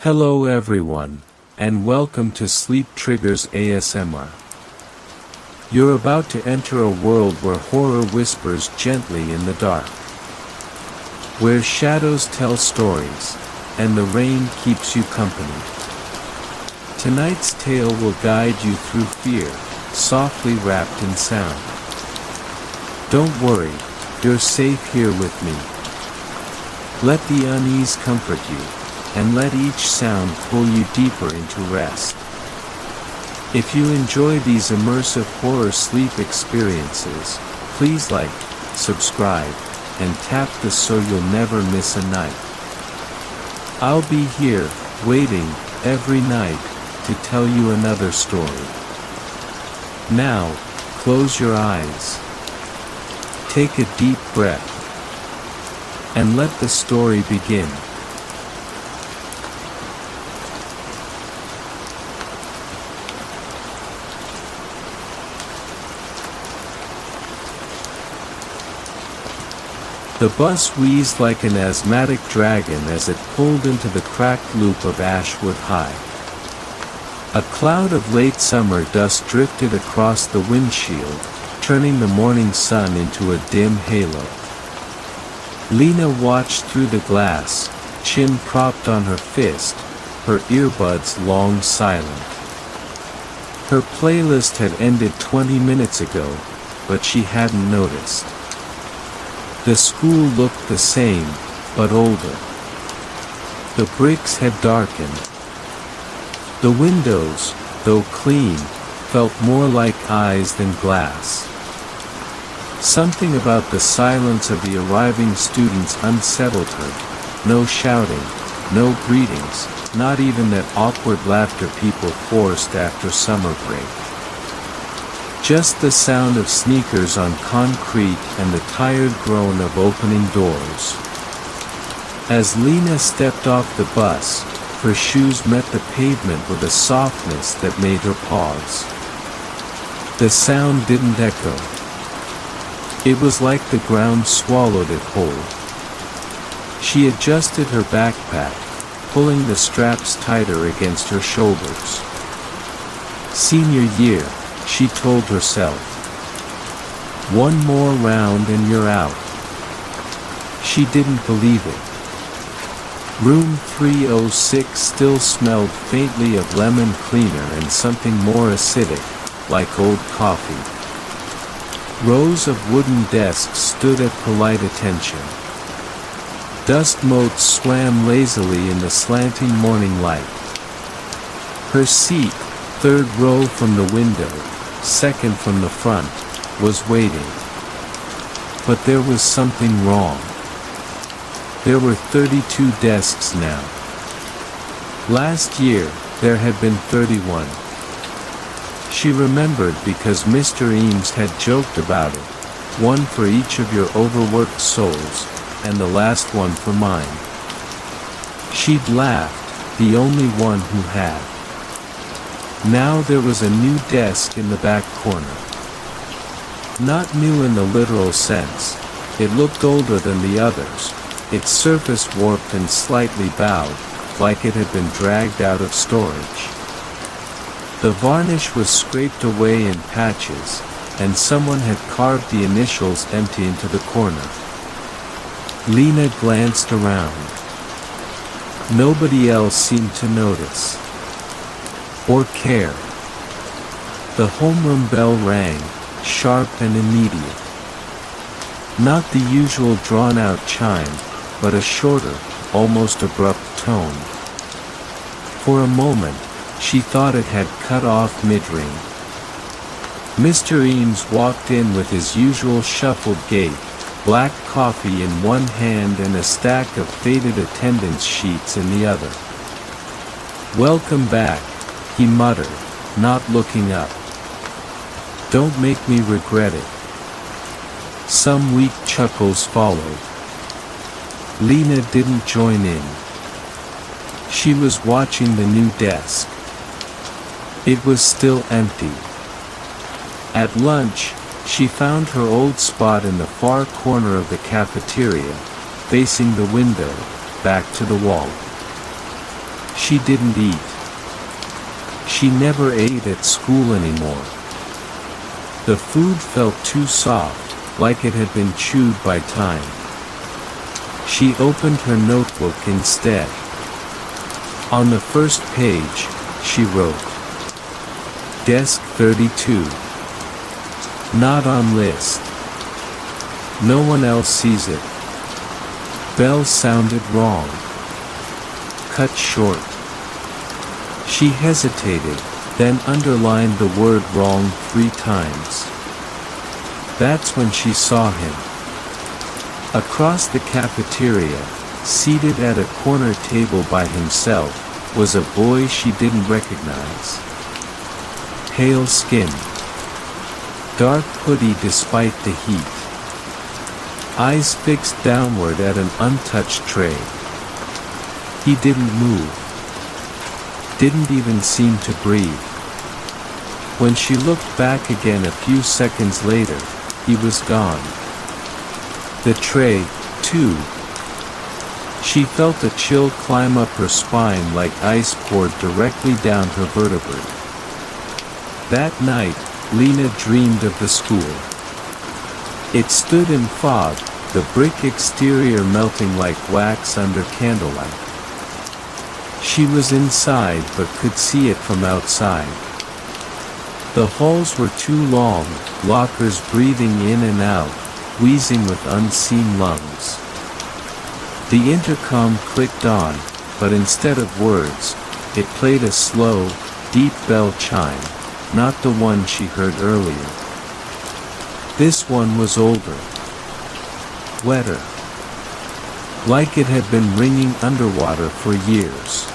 Hello everyone, and welcome to Sleep Triggers ASMR. You're about to enter a world where horror whispers gently in the dark. Where shadows tell stories, and the rain keeps you company. Tonight's tale will guide you through fear, softly wrapped in sound. Don't worry, you're safe here with me. Let the unease comfort you, and let each sound pull you deeper into rest. If you enjoy these immersive horror sleep experiences, please like, subscribe, and tap the so you'll never miss a night. I'll be here, waiting, every night, to tell you another story. Now, close your eyes. Take a deep breath. And let the story begin. The bus wheezed like an asthmatic dragon as it pulled into the cracked loop of Ashwood High. A cloud of late summer dust drifted across the windshield, turning the morning sun into a dim halo. Lena watched through the glass, chin propped on her fist, her earbuds long silent. Her playlist had ended 20 minutes ago, but she hadn't noticed. The school looked the same, but older. The bricks had darkened. The windows, though clean, felt more like eyes than glass. Something about the silence of the arriving students unsettled her. No shouting, no greetings, not even that awkward laughter people forced after summer break. Just the sound of sneakers on concrete and the tired groan of opening doors. As Lena stepped off the bus, her shoes met the pavement with a softness that made her pause. The sound didn't echo. It was like the ground swallowed it whole. She adjusted her backpack, pulling the straps tighter against her shoulders. Senior year, she told herself. One more round and you're out. She didn't believe it. Room 306 still smelled faintly of lemon cleaner and something more acidic, like old coffee. Rows of wooden desks stood at polite attention. Dust motes swam lazily in the slanting morning light. Her seat, third row from the window, second from the front, was waiting. But there was something wrong. There were 32 desks now. Last year, there had been 31. She remembered because Mr. Eames had joked about it, one for each of your overworked souls, and the last one for mine. She'd laughed, the only one who had. Now there was a new desk in the back corner. Not new in the literal sense, it looked older than the others, its surface warped and slightly bowed, like it had been dragged out of storage. The varnish was scraped away in patches, and someone had carved the initials empty into the corner. Lena glanced around. Nobody else seemed to notice. Or care. The homeroom bell rang, sharp and immediate. Not the usual drawn-out chime, but a shorter, almost abrupt tone. For a moment, she thought it had cut off mid-ring. Mr. Eames walked in with his usual shuffled gait, black coffee in one hand and a stack of faded attendance sheets in the other. "Welcome back," he muttered, not looking up. "Don't make me regret it." Some weak chuckles followed. Lena didn't join in. She was watching the new desk. It was still empty. At lunch, she found her old spot in the far corner of the cafeteria, facing the window, back to the wall. She didn't eat. She never ate at school anymore. The food felt too soft, like it had been chewed by time. She opened her notebook instead. On the first page, she wrote, Desk 32. Not on list. No one else sees it. Bell sounded wrong. Cut short. She hesitated, then underlined the word wrong 3 times. That's when she saw him. Across the cafeteria, seated at a corner table by himself, was a boy she didn't recognize. Pale skin. Dark hoodie despite the heat. Eyes fixed downward at an untouched tray. He didn't move. Didn't even seem to breathe. When she looked back again a few seconds later, he was gone. The tray, too. She felt a chill climb up her spine like ice poured directly down her vertebrae. That night, Lena dreamed of the school. It stood in fog, the brick exterior melting like wax under candlelight. She was inside but could see it from outside. The halls were too long, lockers breathing in and out, wheezing with unseen lungs. The intercom clicked on, but instead of words, it played a slow, deep bell chime, not the one she heard earlier. This one was older. Wetter. Like it had been ringing underwater for years.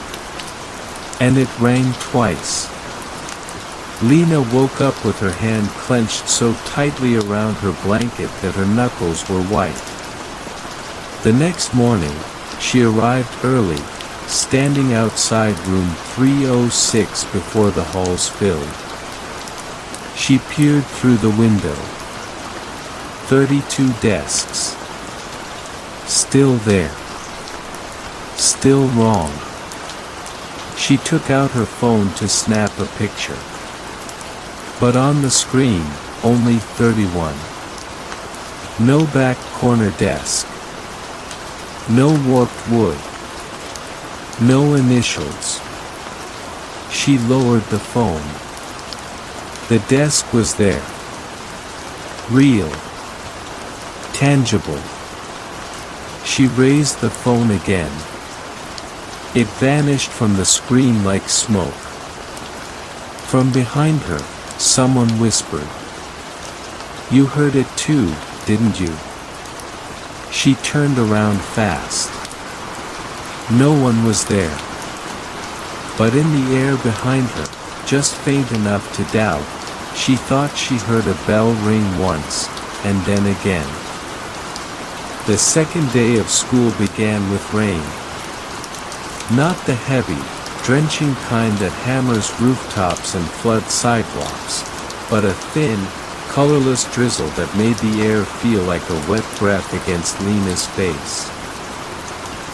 And it rang twice. Lena woke up with her hand clenched so tightly around her blanket that her knuckles were white. The next morning, she arrived early, standing outside room 306 before the halls filled. She peered through the window. 32 desks. Still there. Still wrong. She took out her phone to snap a picture. But on the screen, only 31. No back corner desk. No warped wood. No initials. She lowered the phone. The desk was there. Real. Tangible. She raised the phone again. It vanished from the screen like smoke. From behind her, someone whispered. You heard it too, didn't you? She turned around fast. No one was there. But in the air behind her, just faint enough to doubt, she thought she heard a bell ring once, and then again. The second day of school began with rain. Not the heavy, drenching kind that hammers rooftops and floods sidewalks, but a thin, colorless drizzle that made the air feel like a wet breath against Lena's face.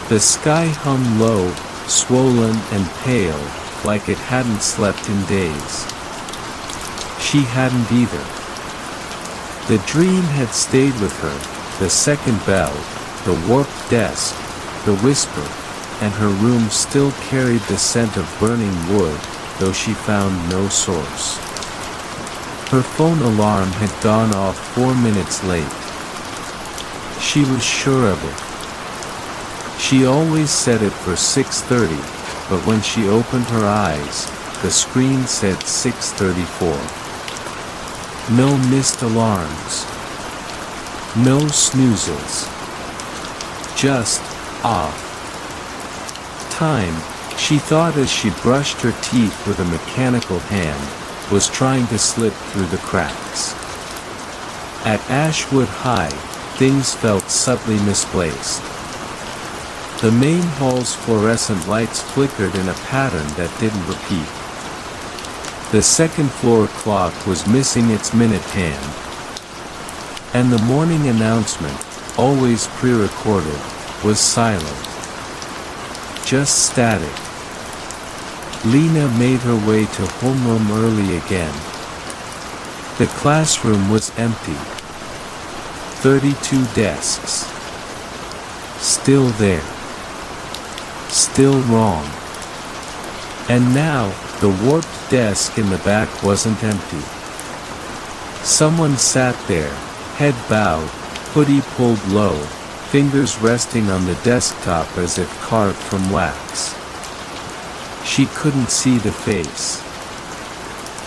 The sky hung low, swollen and pale, like it hadn't slept in days. She hadn't either. The dream had stayed with her, the second bell, the warped desk, the whisper, and her room still carried the scent of burning wood, though she found no source. Her phone alarm had gone off 4 minutes late. She was sure of it. She always set it for 6:30, but when she opened her eyes, the screen said 6:34. No missed alarms. No snoozes. Just off. Time, she thought as she brushed her teeth with a mechanical hand, was trying to slip through the cracks. At Ashwood High, things felt subtly misplaced. The main hall's fluorescent lights flickered in a pattern that didn't repeat. The second floor clock was missing its minute hand. And the morning announcement, always pre-recorded, was silent. Just static. Lena made her way to homeroom early again. The classroom was empty. 32 desks. Still there. Still wrong. And now, the warped desk in the back wasn't empty. Someone sat there, head bowed, hoodie pulled low, fingers resting on the desktop as if carved from wax. She couldn't see the face.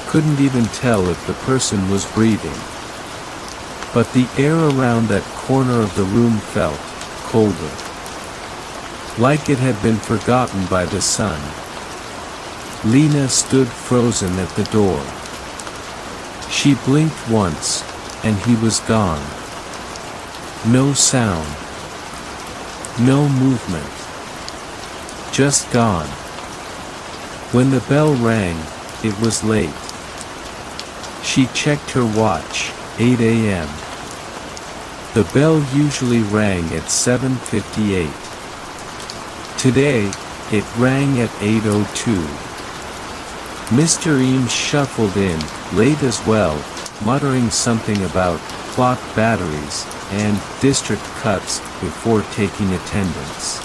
Couldn't even tell if the person was breathing. But the air around that corner of the room felt colder. Like it had been forgotten by the sun. Lena stood frozen at the door. She blinked once, and he was gone. No sound. No movement. Just gone. When the bell rang, it was late. She checked her watch, 8 a.m. The bell usually rang at 7:58. Today, it rang at 8:02. Mr. Eames shuffled in, late as well, muttering something about clock batteries and district cuts before taking attendance.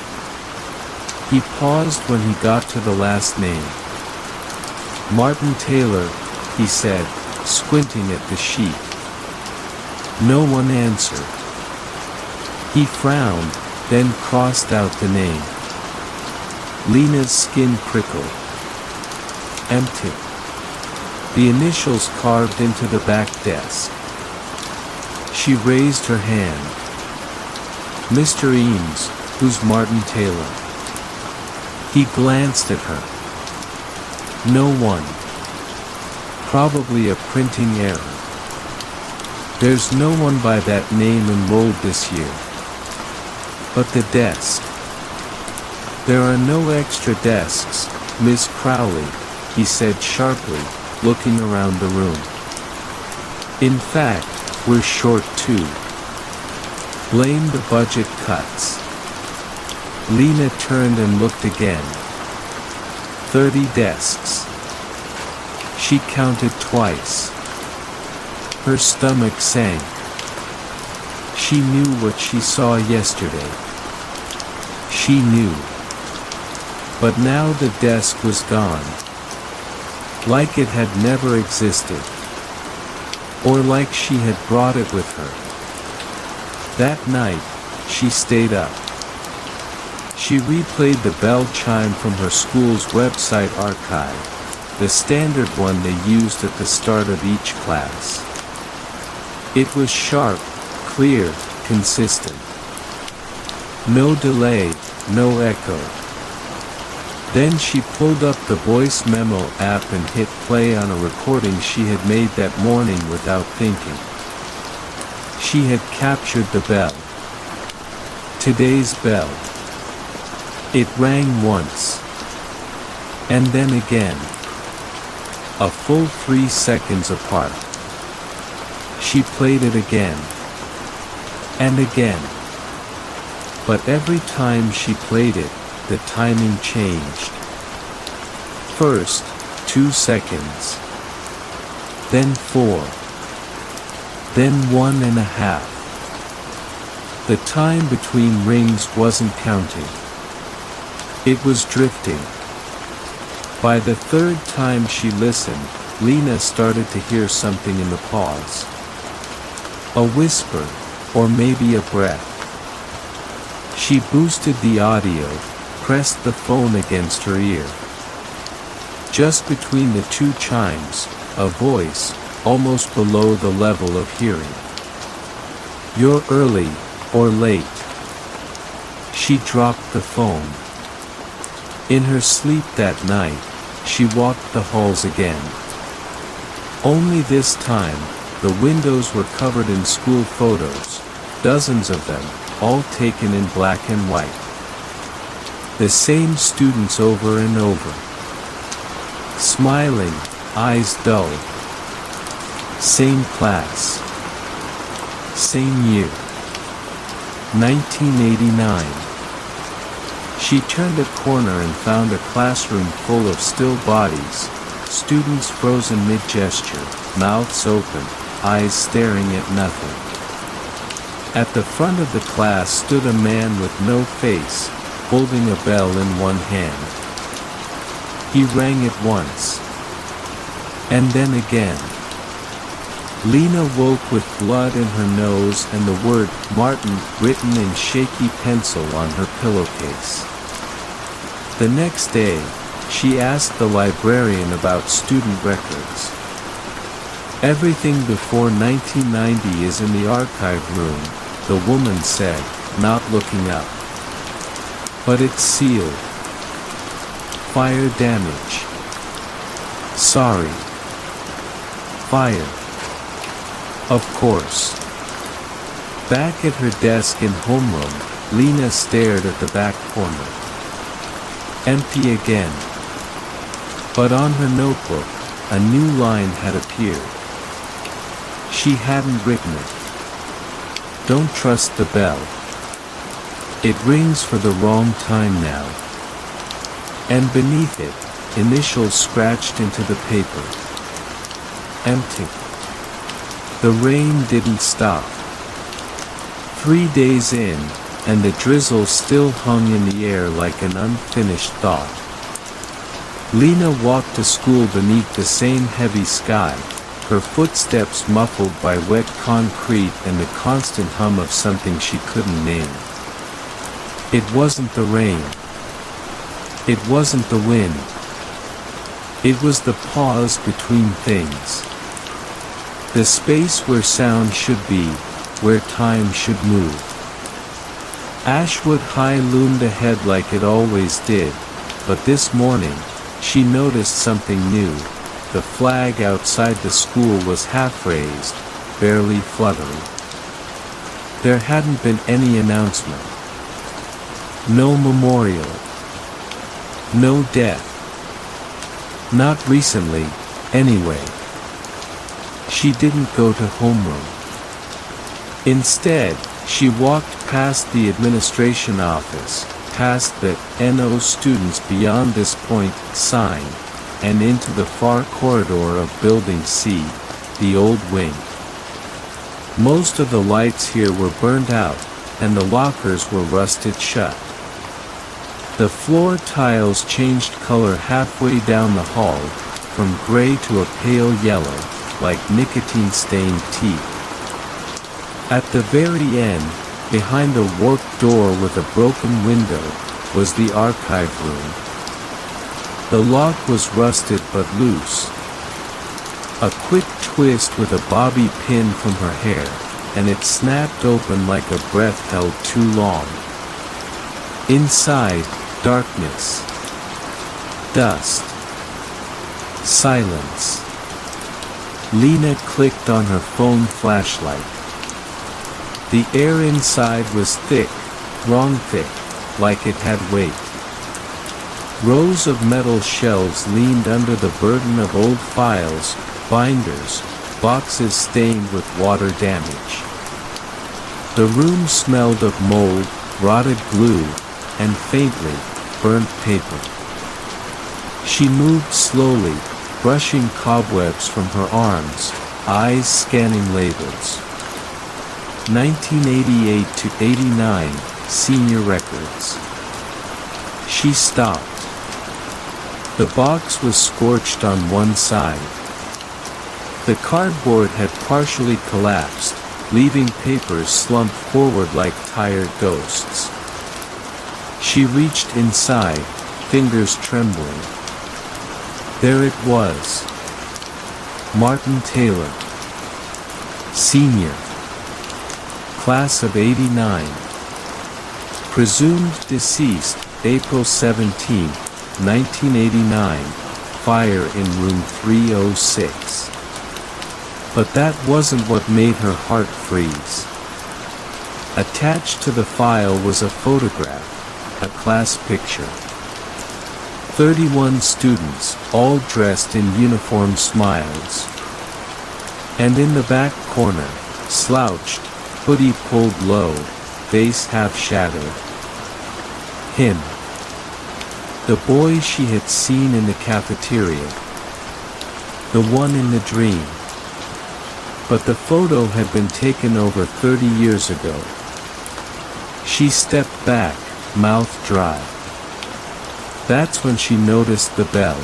He paused when he got to the last name. Martin Taylor, he said, squinting at the sheet. No one answered. He frowned, then crossed out the name. Lena's skin prickled. Empty. The initials carved into the back desk. She raised her hand. Mr. Eames, who's Martin Taylor? He glanced at her. No one. Probably a printing error. There's no one by that name enrolled this year. But the desk. There are no extra desks, Miss Crowley, he said sharply, looking around the room. In fact, we're short too. Blame the budget cuts. Lena turned and looked again. 30 desks. She counted twice. Her stomach sank. She knew what she saw yesterday. She knew. But now the desk was gone. Like it had never existed. Or like she had brought it with her. That night, she stayed up. She replayed the bell chime from her school's website archive, the standard one they used at the start of each class. It was sharp, clear, consistent. No delay, no echo. Then she pulled up the voice memo app and hit play on a recording she had made that morning without thinking. She had captured the bell. Today's bell. It rang once. And then again. A full 3 seconds apart. She played it again. And again. But every time she played it, the timing changed. First, 2 seconds. Then 4. Then 1.5. The time between rings wasn't counting. It was drifting. By the third time she listened, Lena started to hear something in the pause. A whisper, or maybe a breath. She boosted the audio, pressed the phone against her ear. Just between the two chimes, a voice, almost below the level of hearing. You're early, or late. She dropped the phone. In her sleep that night, she walked the halls again. Only this time, the windows were covered in school photos, dozens of them, all taken in black and white. The same students over and over. Smiling, eyes dull. Same class. Same year. 1989. She turned a corner and found a classroom full of still bodies, students frozen mid-gesture, mouths open, eyes staring at nothing. At the front of the class stood a man with no face, holding a bell in one hand. He rang it once. And then again. Lena woke with blood in her nose and the word Martin written in shaky pencil on her pillowcase. The next day, she asked the librarian about student records. Everything before 1990 is in the archive room, the woman said, not looking up. But it's sealed. Fire damage. Sorry. Fire. Of course. Back at her desk in homeroom, Lena stared at the back corner. Empty again. But on her notebook, a new line had appeared. She hadn't written it. Don't trust the bell. It rings for the wrong time now. And beneath it, initials scratched into the paper. Empty. The rain didn't stop. 3 days in, and the drizzle still hung in the air like an unfinished thought. Lena walked to school beneath the same heavy sky, her footsteps muffled by wet concrete and the constant hum of something she couldn't name. It wasn't the rain. It wasn't the wind. It was the pause between things. The space where sound should be, where time should move. Ashwood High loomed ahead like it always did, but this morning, she noticed something new. The flag outside the school was half raised, barely fluttering. There hadn't been any announcement. No memorial. No death. Not recently, anyway. She didn't go to homeroom. Instead, she walked past the administration office, past the "No students beyond this point" sign, and into the far corridor of Building C, the old wing. Most of the lights here were burned out, and the lockers were rusted shut. The floor tiles changed color halfway down the hall, from gray to a pale yellow, like nicotine-stained teeth. At the very end, behind a warped door with a broken window, was the archive room. The lock was rusted but loose. A quick twist with a bobby pin from her hair, and it snapped open like a breath held too long. Inside, darkness. Dust. Silence. Lena clicked on her phone flashlight. The air inside was thick, wrong thick, like it had weight. Rows of metal shelves leaned under the burden of old files, binders, boxes stained with water damage. The room smelled of mold, rotted glue, and faintly, burnt paper. She moved slowly, brushing cobwebs from her arms, eyes scanning labels. 1988 to 89, senior records. She stopped. The box was scorched on one side. The cardboard had partially collapsed, leaving papers slumped forward like tired ghosts. She reached inside, fingers trembling. There it was. Martin Taylor. Senior. Class of '89. Presumed deceased, April 17, 1989, fire in room 306. But that wasn't what made her heart freeze. Attached to the file was a photograph, a class picture. 31 students, all dressed in uniform smiles. And in the back corner, slouched, hoodie pulled low, face half shadowed. Him. The boy she had seen in the cafeteria. The one in the dream. But the photo had been taken over 30 years ago. She stepped back, mouth dry. That's when she noticed the bell.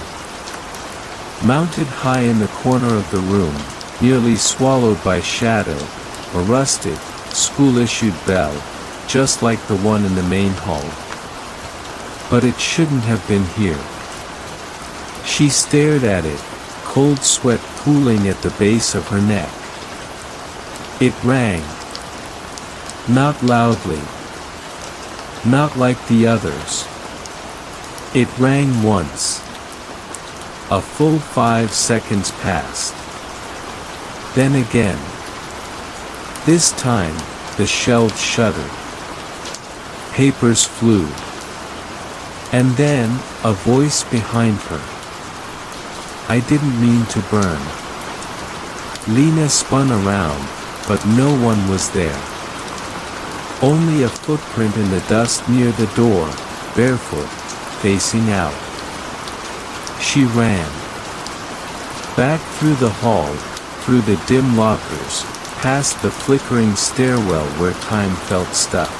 Mounted high in the corner of the room, nearly swallowed by shadow, a rusted, school-issued bell, just like the one in the main hall. But it shouldn't have been here. She stared at it, cold sweat pooling at the base of her neck. It rang. Not loudly. Not like the others. It rang once. A full 5 seconds passed. Then again. This time, the shelves shuddered. Papers flew. And then, a voice behind her. I didn't mean to burn. Lena spun around, but no one was there. Only a footprint in the dust near the door, barefoot, facing out. She ran. Back through the hall, through the dim lockers, past the flickering stairwell where time felt stuck.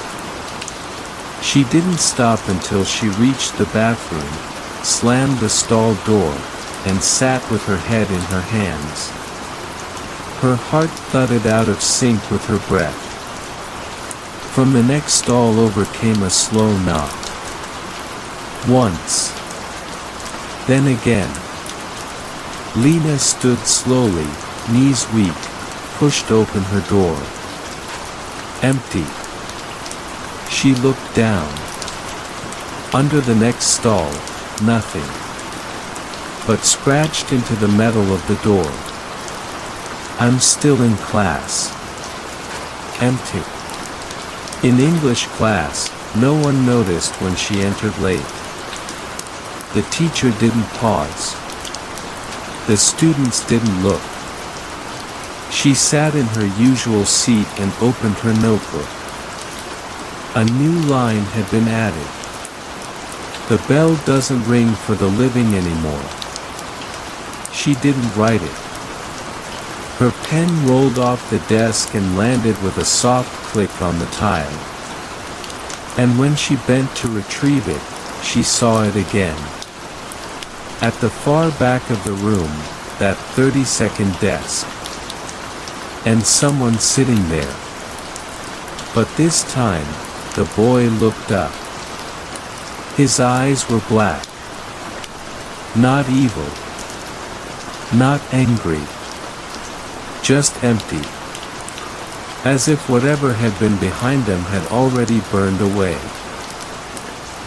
She didn't stop until she reached the bathroom, slammed the stall door, and sat with her head in her hands. Her heart thudded out of sync with her breath. From the next stall over came a slow knock. Once. Then again. Lena stood slowly, knees weak, pushed open her door. Empty. She looked down. Under the next stall, nothing. But scratched into the metal of the door. I'm still in class. Empty. In English class, no one noticed when she entered late. The teacher didn't pause. The students didn't look. She sat in her usual seat and opened her notebook. A new line had been added. The bell doesn't ring for the living anymore. She didn't write it. Her pen rolled off the desk and landed with a soft click on the tile. And when she bent to retrieve it, she saw it again. At the far back of the room, that 30-second desk. And someone sitting there. But this time, the boy looked up. His eyes were black. Not evil. Not angry. Just empty. As if whatever had been behind them had already burned away.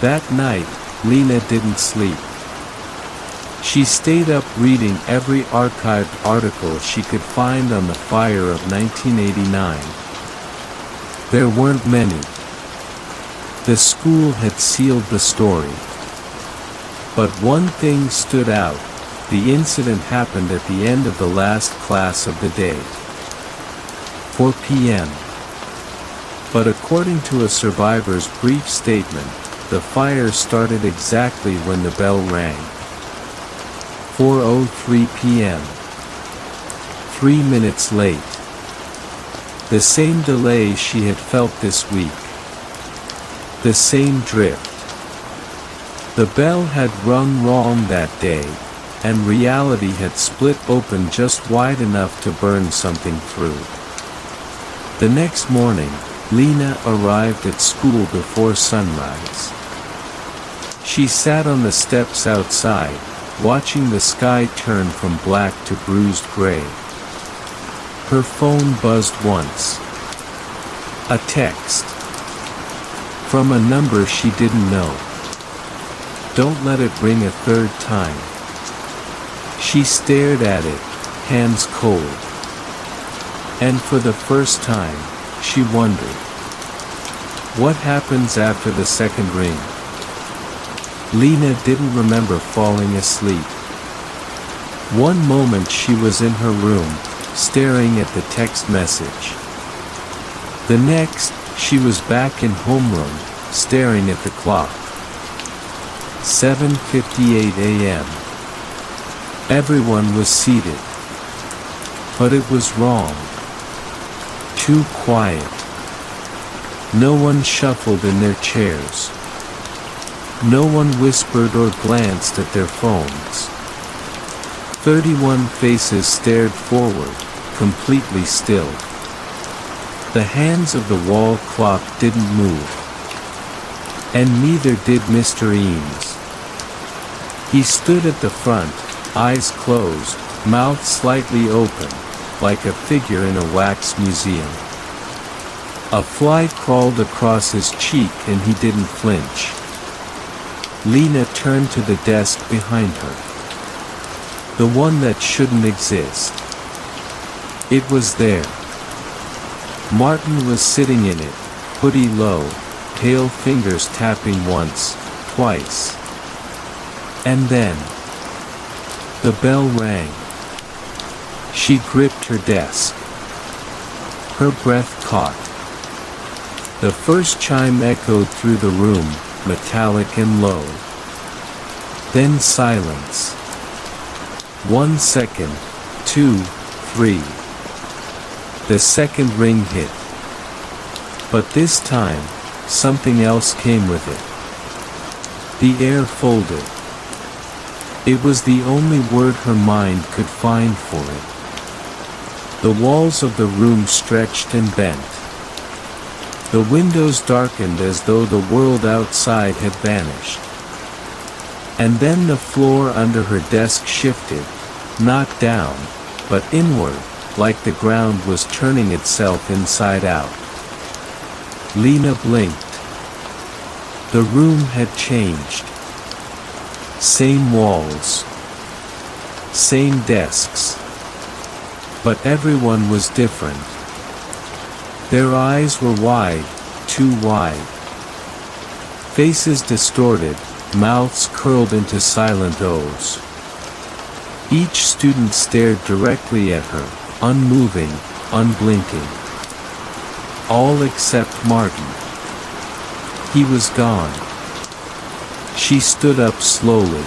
That night, Lena didn't sleep. She stayed up reading every archived article she could find on the fire of 1989. There weren't many. The school had sealed the story. But one thing stood out. The incident happened at the end of the last class of the day. 4 p.m. But according to a survivor's brief statement, the fire started exactly when the bell rang. 4:03 p.m. 3 minutes late. The same delay she had felt this week. The same drift. The bell had rung wrong that day, and reality had split open just wide enough to burn something through. The next morning, Lena arrived at school before sunrise. She sat on the steps outside, watching the sky turn from black to bruised gray. Her phone buzzed once. A text. From a number she didn't know. Don't let it ring a third time. She stared at it, hands cold. And for the first time, she wondered. What happens after the second ring? Lena didn't remember falling asleep. One moment she was in her room, staring at the text message. The next, she was back in homeroom, staring at the clock. 7:58 a.m. Everyone was seated. But it was wrong. Too quiet. No one shuffled in their chairs. No one whispered or glanced at their phones. 31 faces stared forward, completely still. The hands of the wall clock didn't move. And neither did Mr. Eames. He stood at the front, eyes closed, mouth slightly open, like a figure in a wax museum. A fly crawled across his cheek and he didn't flinch. Lena turned to the desk behind her. The one that shouldn't exist. It was there. Martin was sitting in it, hoodie low, pale fingers tapping once, twice. And then the bell rang. She gripped her desk. Her breath caught. The first chime echoed through the room, metallic and low. Then silence. 1 second, 2, 3. The second ring hit. But this time, something else came with it. The air folded. It was the only word her mind could find for it. The walls of the room stretched and bent. The windows darkened as though the world outside had vanished. And then the floor under her desk shifted, not down, but inward, like the ground was turning itself inside out. Lena blinked. The room had changed. Same walls. Same desks. But everyone was different. Their eyes were wide, too wide. Faces distorted, mouths curled into silent O's. Each student stared directly at her, unmoving, unblinking. All except Martin. He was gone. She stood up slowly.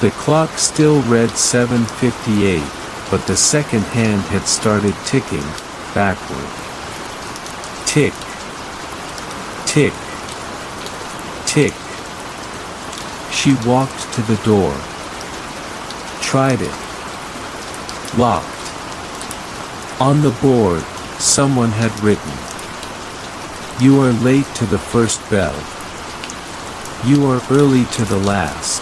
The clock still read 7:58, but the second hand had started ticking, backward. Tick. Tick. Tick. She walked to the door. Tried it. Locked. On the board, someone had written, "You are late to the first bell. You are early to the last."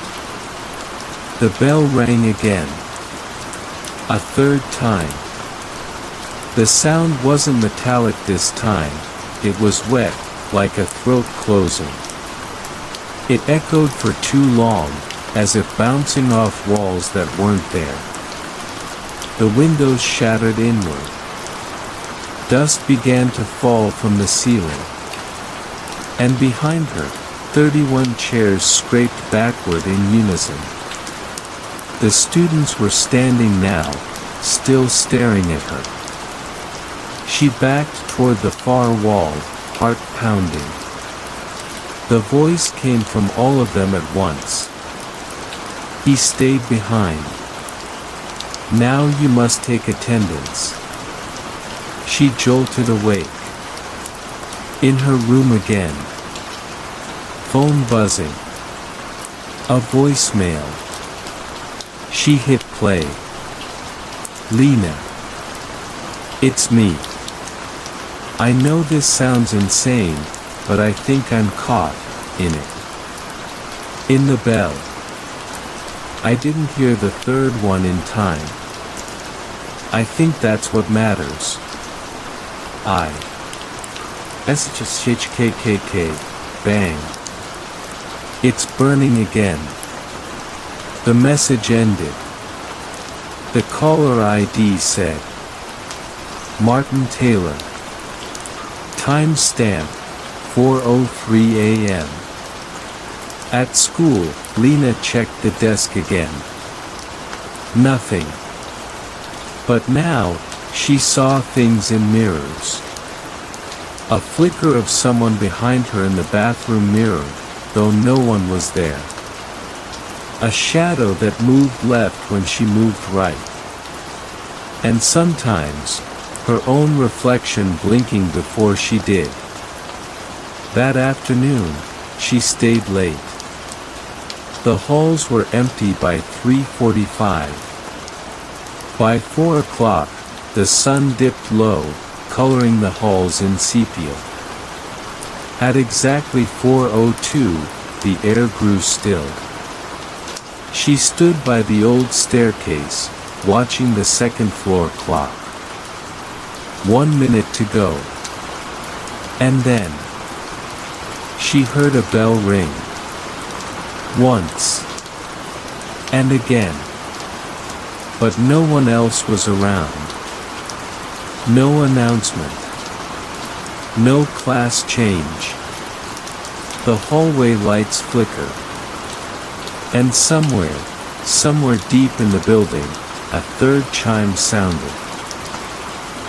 The bell rang again. A third time. The sound wasn't metallic this time, it was wet, like a throat closing. It echoed for too long, as if bouncing off walls that weren't there. The windows shattered inward. Dust began to fall from the ceiling. And behind her, 31 chairs scraped backward in unison. The students were standing now, still staring at her. She backed toward the far wall, heart pounding. The voice came from all of them at once. He stayed behind. Now you must take attendance. She jolted awake. In her room again. Phone buzzing. A voicemail. She hit play. Lena. It's me. I know this sounds insane, but I think I'm caught in it. In the bell. I didn't hear the third one in time. I think that's what matters. SHKKK, bang. It's burning again. The message ended. The caller ID said, Martin Taylor. Timestamp, 4:03 a.m. At school, Lena checked the desk again. Nothing. But now, she saw things in mirrors. A flicker of someone behind her in the bathroom mirror, though no one was there. A shadow that moved left when she moved right. And sometimes, her own reflection blinking before she did. That afternoon, she stayed late. The halls were empty by 3:45. By 4 o'clock, the sun dipped low, coloring the halls in sepia. At exactly 4:02, the air grew still. She stood by the old staircase, watching the second-floor clock. 1 minute to go. And then, she heard a bell ring. Once. And again. But no one else was around. No announcement. No class change. The hallway lights flicker. And somewhere deep in the building, a third chime sounded.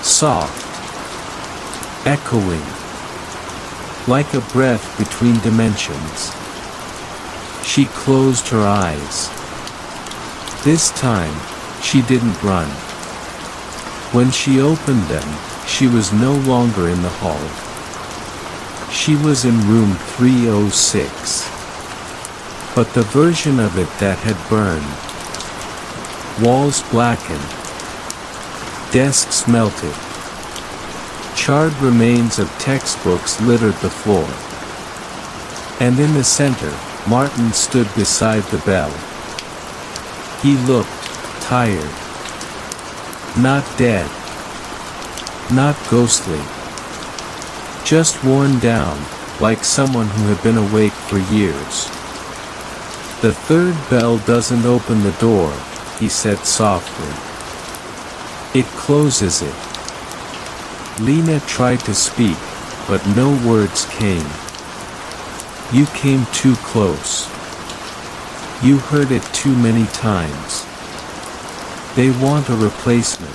Soft. Echoing. Like a breath between dimensions. She closed her eyes. This time, she didn't run. When she opened them, she was no longer in the hall. She was in room 306. But the version of it that had burned. Walls blackened. Desks melted. Charred remains of textbooks littered the floor. And in the center, Martin stood beside the bell. He looked tired. Not dead. Not ghostly. Just worn down, like someone who had been awake for years. The third bell doesn't open the door, he said softly. It closes it. Lena tried to speak, but no words came. You came too close. You heard it too many times. They want a replacement.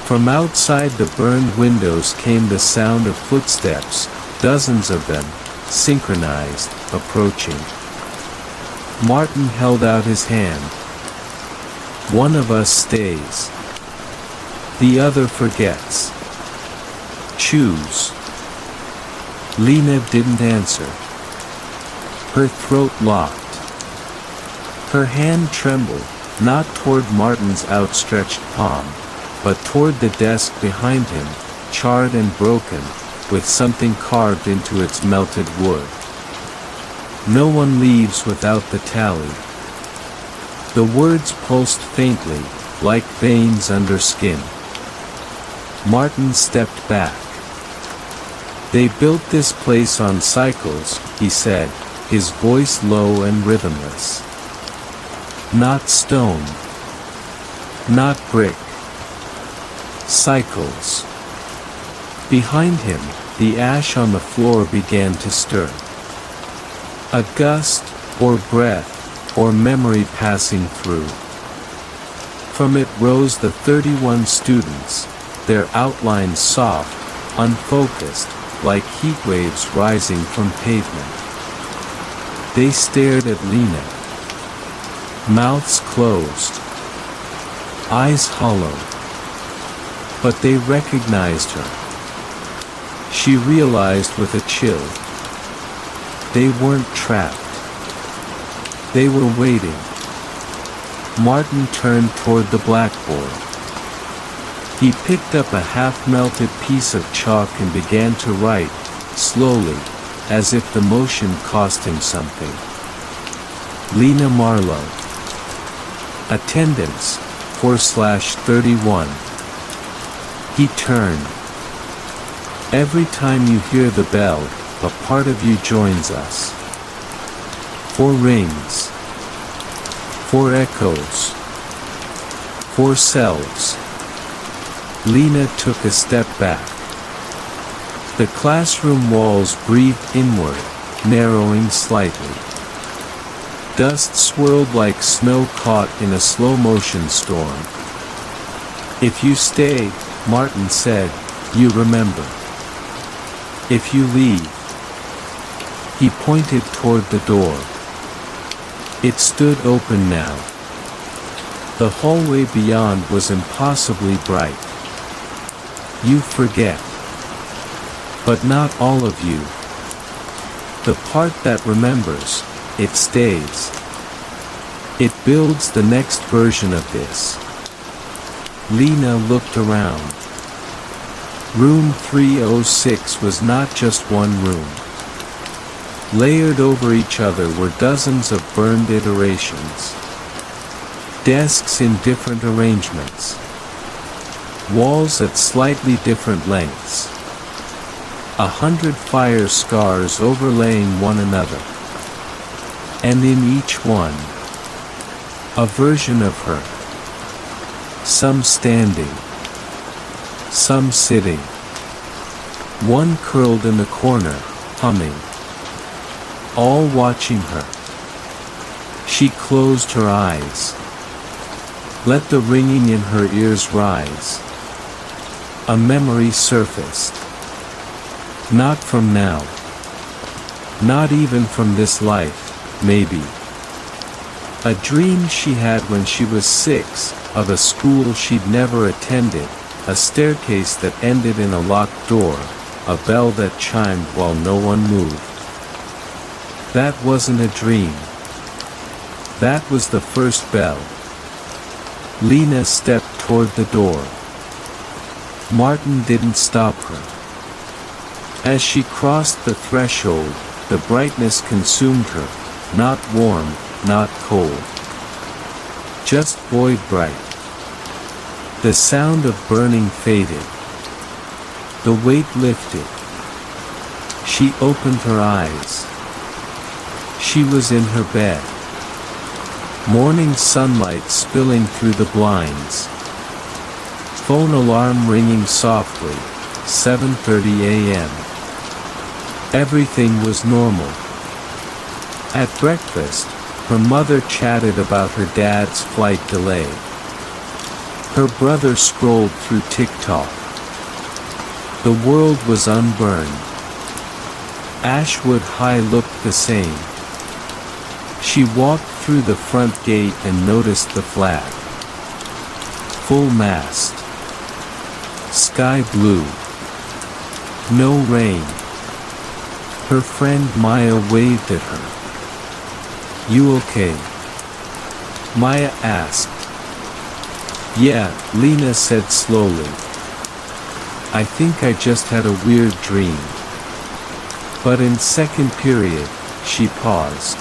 From outside the burned windows came the sound of footsteps, dozens of them, synchronized, approaching. Martin held out his hand. One of us stays. The other forgets. Choose. Lena didn't answer. Her throat locked. Her hand trembled, not toward Martin's outstretched palm, but toward the desk behind him, charred and broken, with something carved into its melted wood. No one leaves without the tally. The words pulsed faintly, like veins under skin. Martin stepped back. They built this place on cycles, he said, his voice low and rhythmless. Not stone. Not brick. Cycles. Behind him, the ash on the floor began to stir. A gust, or breath, or memory passing through. From it rose the 31 students, their outlines soft, unfocused, like heat waves rising from pavement. They stared at Lena. Mouths closed. Eyes hollow. But they recognized her. She realized with a chill. They weren't trapped. They were waiting. Martin turned toward the blackboard. He picked up a half-melted piece of chalk and began to write, slowly, as if the motion cost him something. Lena Marlowe. Attendance, 4/31. He turned. Every time you hear the bell, a part of you joins us. 4 rings. 4 echoes. 4 selves. Lena took a step back. The classroom walls breathed inward, narrowing slightly. Dust swirled like snow caught in a slow-motion storm. If you stay, Martin said, you remember. If you leave, He pointed toward the door. It stood open now. The hallway beyond was impossibly bright. You forget. But not all of you. The part that remembers, it stays. It builds the next version of this. Lena looked around. Room 306 was not just one room. Layered over each other were dozens of burned iterations. Desks in different arrangements. Walls at slightly different lengths. 100 fire scars overlaying one another. And in each one, a version of her. Some standing. Some sitting. One curled in the corner, humming. All watching her. She closed her eyes. Let the ringing in her ears rise. A memory surfaced. Not from now. Not even from this life, maybe. A dream she had when she was 6, of a school she'd never attended, a staircase that ended in a locked door, a bell that chimed while no one moved. That wasn't a dream. That was the first bell. Lena stepped toward the door. Martin didn't stop her. As she crossed the threshold, the brightness consumed her, not warm, not cold. Just void bright. The sound of burning faded. The weight lifted. She opened her eyes. She was in her bed. Morning sunlight spilling through the blinds. Phone alarm ringing softly, 7:30 a.m. Everything was normal. At breakfast, her mother chatted about her dad's flight delay. Her brother scrolled through TikTok. The world was unburned. Ashwood High looked the same. She walked through the front gate and noticed the flag. Full mast. Sky blue. No rain. Her friend Maya waved at her. You okay? Maya asked. Yeah, Lena said slowly. I think I just had a weird dream. But in second period, she paused.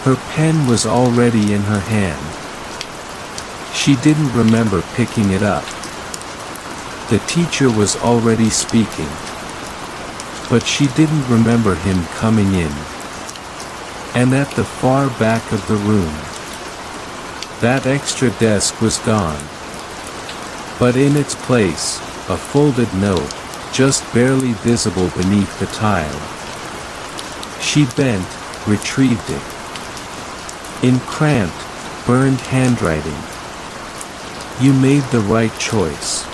Her pen was already in her hand. She didn't remember picking it up. The teacher was already speaking. But she didn't remember him coming in. And at the far back of the room, that extra desk was gone. But in its place, a folded note, just barely visible beneath the tile. She bent, retrieved it. In cramped, burned handwriting. You made the right choice.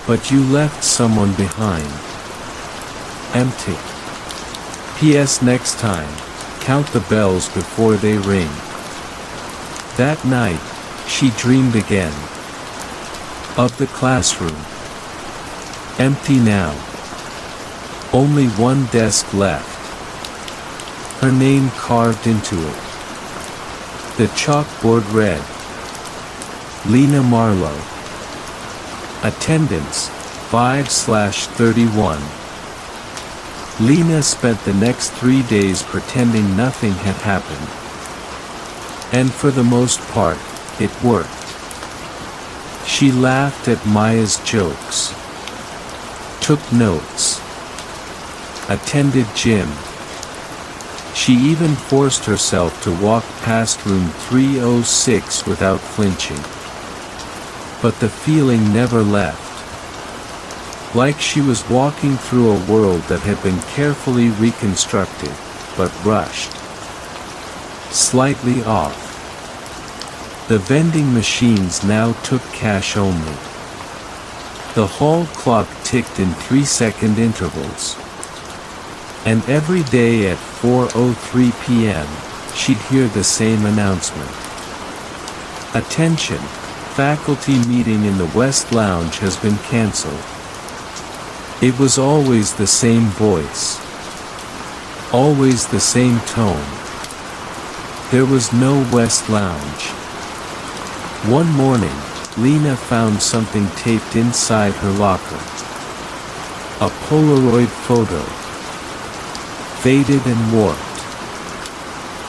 But you left someone behind. Empty. P.S. Next time, count the bells before they ring. That night, she dreamed again. Of the classroom. Empty now. Only one desk left. Her name carved into it. The chalkboard read, Lena Marlowe. Attendance, 5/31. Lena spent the next 3 days pretending nothing had happened. And for the most part, it worked. She laughed at Maya's jokes. Took notes. Attended gym. She even forced herself to walk past room 306 without flinching. But the feeling never left. Like she was walking through a world that had been carefully reconstructed, but rushed. Slightly off. The vending machines now took cash only. The hall clock ticked in 3-second intervals. And every day at 4:03 p.m., she'd hear the same announcement. Attention! Faculty meeting in the West Lounge has been cancelled. It was always the same voice. Always the same tone. There was no West Lounge. One morning, Lena found something taped inside her locker. A Polaroid photo. Faded and warped.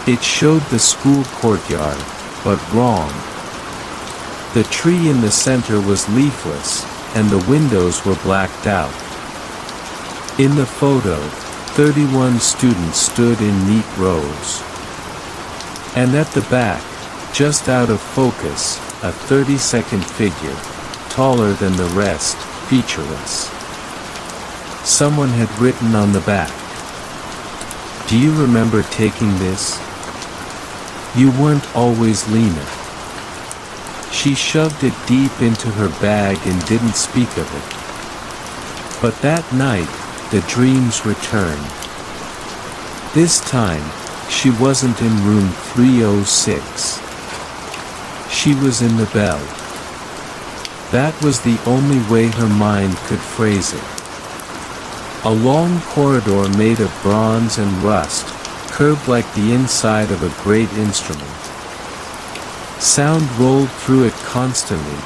It showed the school courtyard, but wrong. The tree in the center was leafless, and the windows were blacked out. In the photo, 31 students stood in neat rows. And at the back, just out of focus, a 30-second figure, taller than the rest, featureless. Someone had written on the back, "Do you remember taking this? You weren't always Lena." She shoved it deep into her bag and didn't speak of it. But that night, the dreams returned. This time, she wasn't in room 306. She was in the bell. That was the only way her mind could phrase it. A long corridor made of bronze and rust, curved like the inside of a great instrument. Sound rolled through it constantly,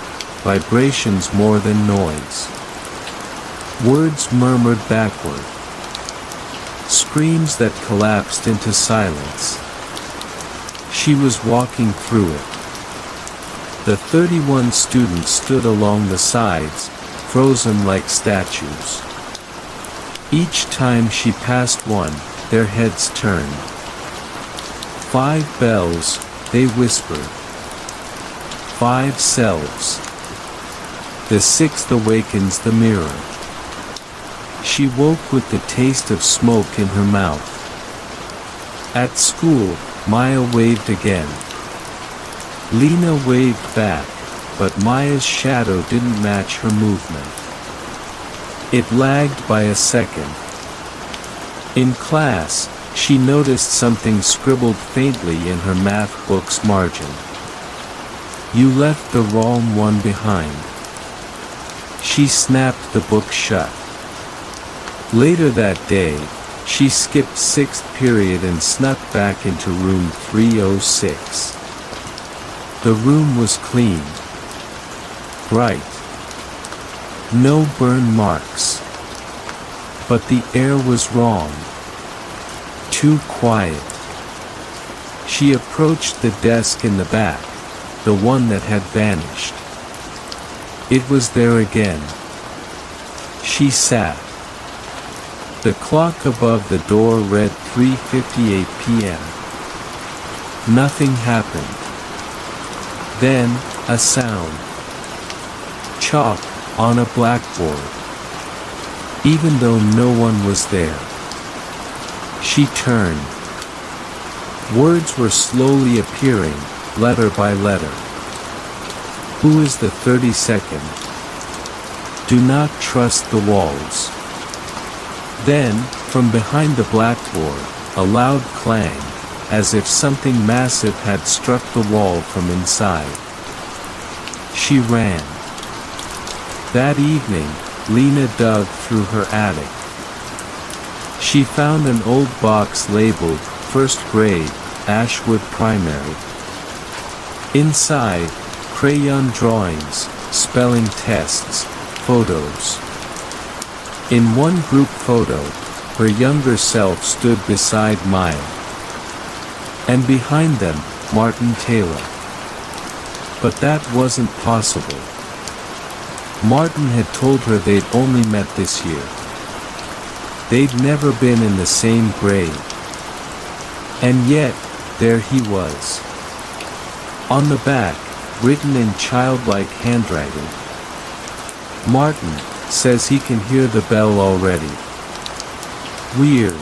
vibrations more than noise. Words murmured backward. Screams that collapsed into silence. She was walking through it. The 31 students stood along the sides, frozen like statues. Each time she passed one, their heads turned. 5 bells, they whispered. 5 selves. The 6th awakens the mirror. She woke with the taste of smoke in her mouth. At school, Maya waved again. Lena waved back, but Maya's shadow didn't match her movement. It lagged by a second. In class, she noticed something scribbled faintly in her math book's margin. "You left the wrong one behind." She snapped the book shut. Later that day, she skipped 6th period and snuck back into room 306. The room was clean. Bright. No burn marks. But the air was wrong. Too quiet. She approached the desk in the back, the one that had vanished. It was there again. She sat. The clock above the door read 3:58 p.m. Nothing happened. Then, a sound. Chalk, on a blackboard. Even though no one was there. She turned. Words were slowly appearing, letter by letter. Who is the 32nd? Do not trust the walls. Then, from behind the blackboard, a loud clang, as if something massive had struck the wall from inside. She ran. That evening, Lena dug through her attic. She found an old box labeled, 1st grade, Ashwood Primary. Inside, crayon drawings, spelling tests, photos. In one group photo, her younger self stood beside Maya. And behind them, Martin Taylor. But that wasn't possible. Martin had told her they'd only met this year. They'd never been in the same grade. And yet, there he was. On the back, written in childlike handwriting. Martin says he can hear the bell already. Weird.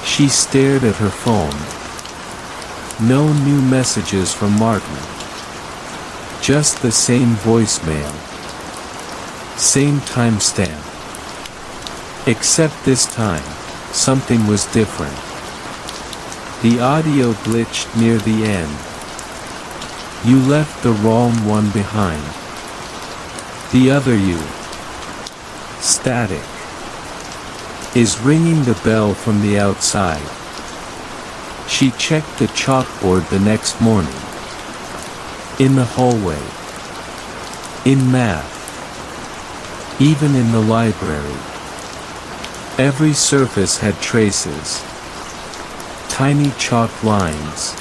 She stared at her phone. No new messages from Martin. Just the same voicemail. Same timestamp. Except this time, something was different. The audio glitched near the end. You left the wrong one behind. The other you. Static. Is ringing the bell from the outside. She checked the chalkboard the next morning. In the hallway. In math. Even in the library. Every surface had traces. Tiny chalk lines.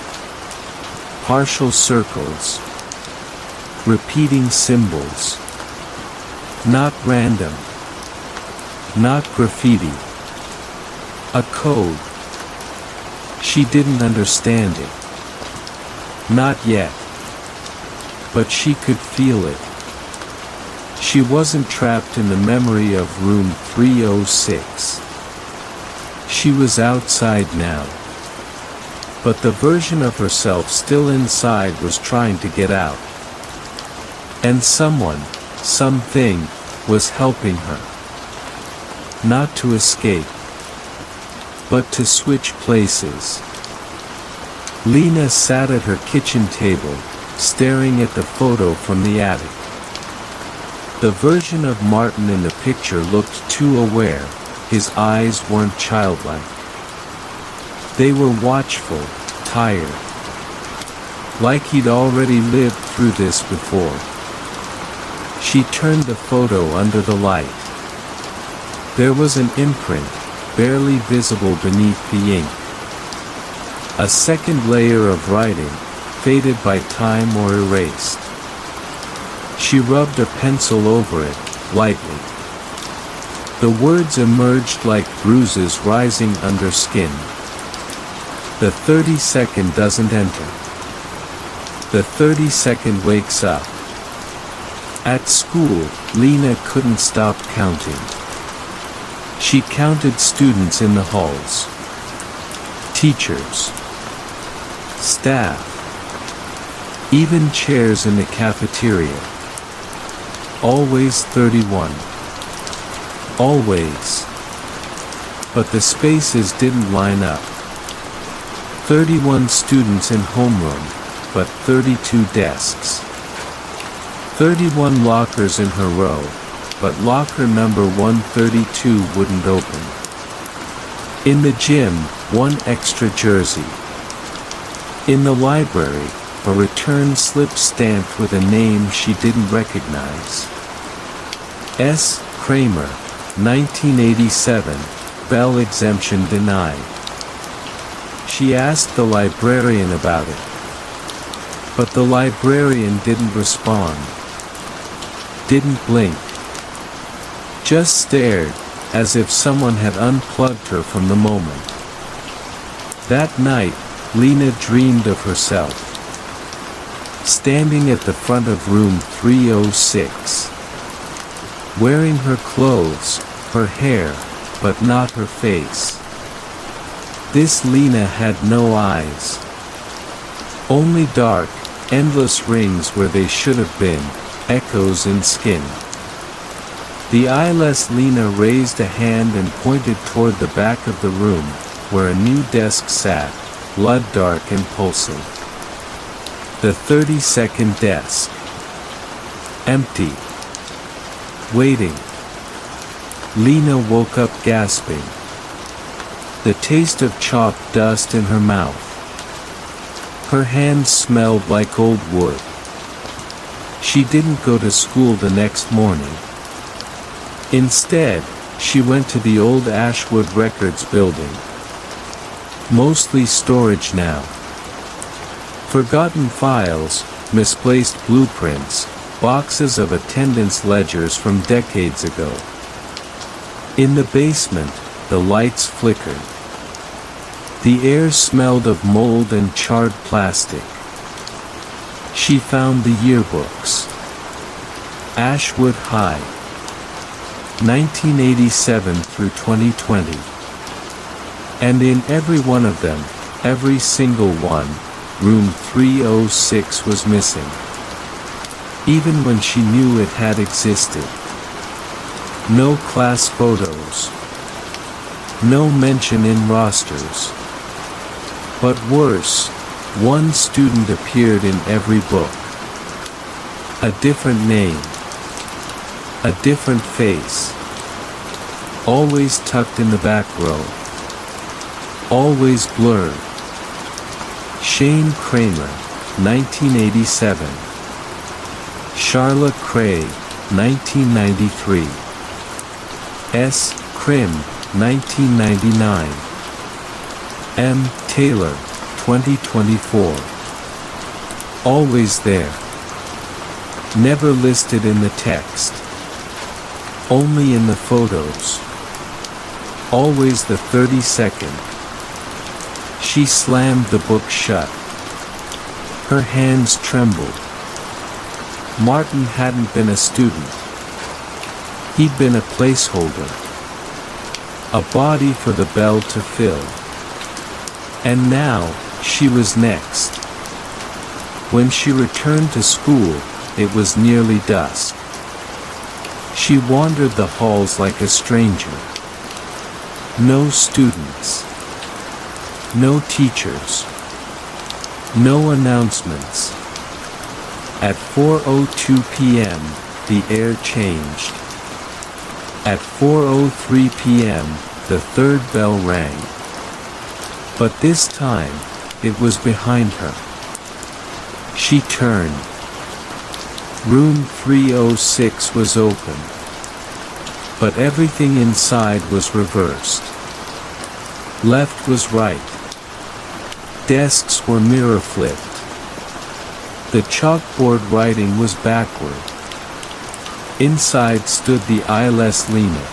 Partial circles. Repeating symbols. Not random. Not graffiti. A code. She didn't understand it. Not yet. But she could feel it. She wasn't trapped in the memory of room 306. She was outside now. But the version of herself still inside was trying to get out. And someone, something, was helping her. Not to escape, but to switch places. Lena sat at her kitchen table, staring at the photo from the attic. The version of Martin in the picture looked too aware, his eyes weren't childlike. They were watchful, tired. Like he'd already lived through this before. She turned the photo under the light. There was an imprint, barely visible beneath the ink. A second layer of writing, faded by time or erased. She rubbed a pencil over it, lightly. The words emerged like bruises rising under skin. The 30-second doesn't enter. The 30-second wakes up. At school, Lena couldn't stop counting. She counted students in the halls. Teachers. Staff. Even chairs in the cafeteria. Always 31. Always. But the spaces didn't line up. 31 students in homeroom, but 32 desks. 31 lockers in her row, but locker number 132 wouldn't open. In the gym, one extra jersey. In the library, a return slip stamped with a name she didn't recognize. S. Kramer, 1987, Bell exemption denied. She asked the librarian about it. But the librarian didn't respond. Didn't blink. Just stared, as if someone had unplugged her from the moment. That night, Lena dreamed of herself. Standing at the front of room 306. Wearing her clothes, her hair, but not her face. This Lena had no eyes. Only dark, endless rings where they should have been, echoes in skin. The eyeless Lena raised a hand and pointed toward the back of the room, where a new desk sat, blood dark and pulsing. The 32nd desk. Empty. Waiting. Lena woke up gasping. The taste of chalk dust in her mouth. Her hands smelled like old wood. She didn't go to school the next morning. Instead, she went to the old Ashwood Records building. Mostly storage now. Forgotten files, misplaced blueprints, boxes of attendance ledgers from decades ago. In the basement, the lights flickered. The air smelled of mold and charred plastic. She found the yearbooks. Ashwood High. 1987 through 2020. And in every one of them, every single one, room 306 was missing. Even when she knew it had existed. No class photos. No mention in rosters. But worse, one student appeared in every book. A different name. A different face. Always tucked in the back row. Always blurred. Shane Kramer, 1987. Charlotte Cray, 1993. S. Krim, 1999. M. Taylor, 2024. Always there. Never listed in the text. Only in the photos. Always the 32nd. She slammed the book shut. Her hands trembled. Martin hadn't been a student. He'd been a placeholder. A body for the bell to fill. And now, she was next. When she returned to school, it was nearly dusk. She wandered the halls like a stranger. No students. No teachers. No announcements. At 4:02 p.m., the air changed. At 4:03 p.m., the third bell rang. But this time, it was behind her. She turned. Room 306 was open. But everything inside was reversed. Left was right. Desks were mirror flipped. The chalkboard writing was backward. Inside stood the eyeless Lena.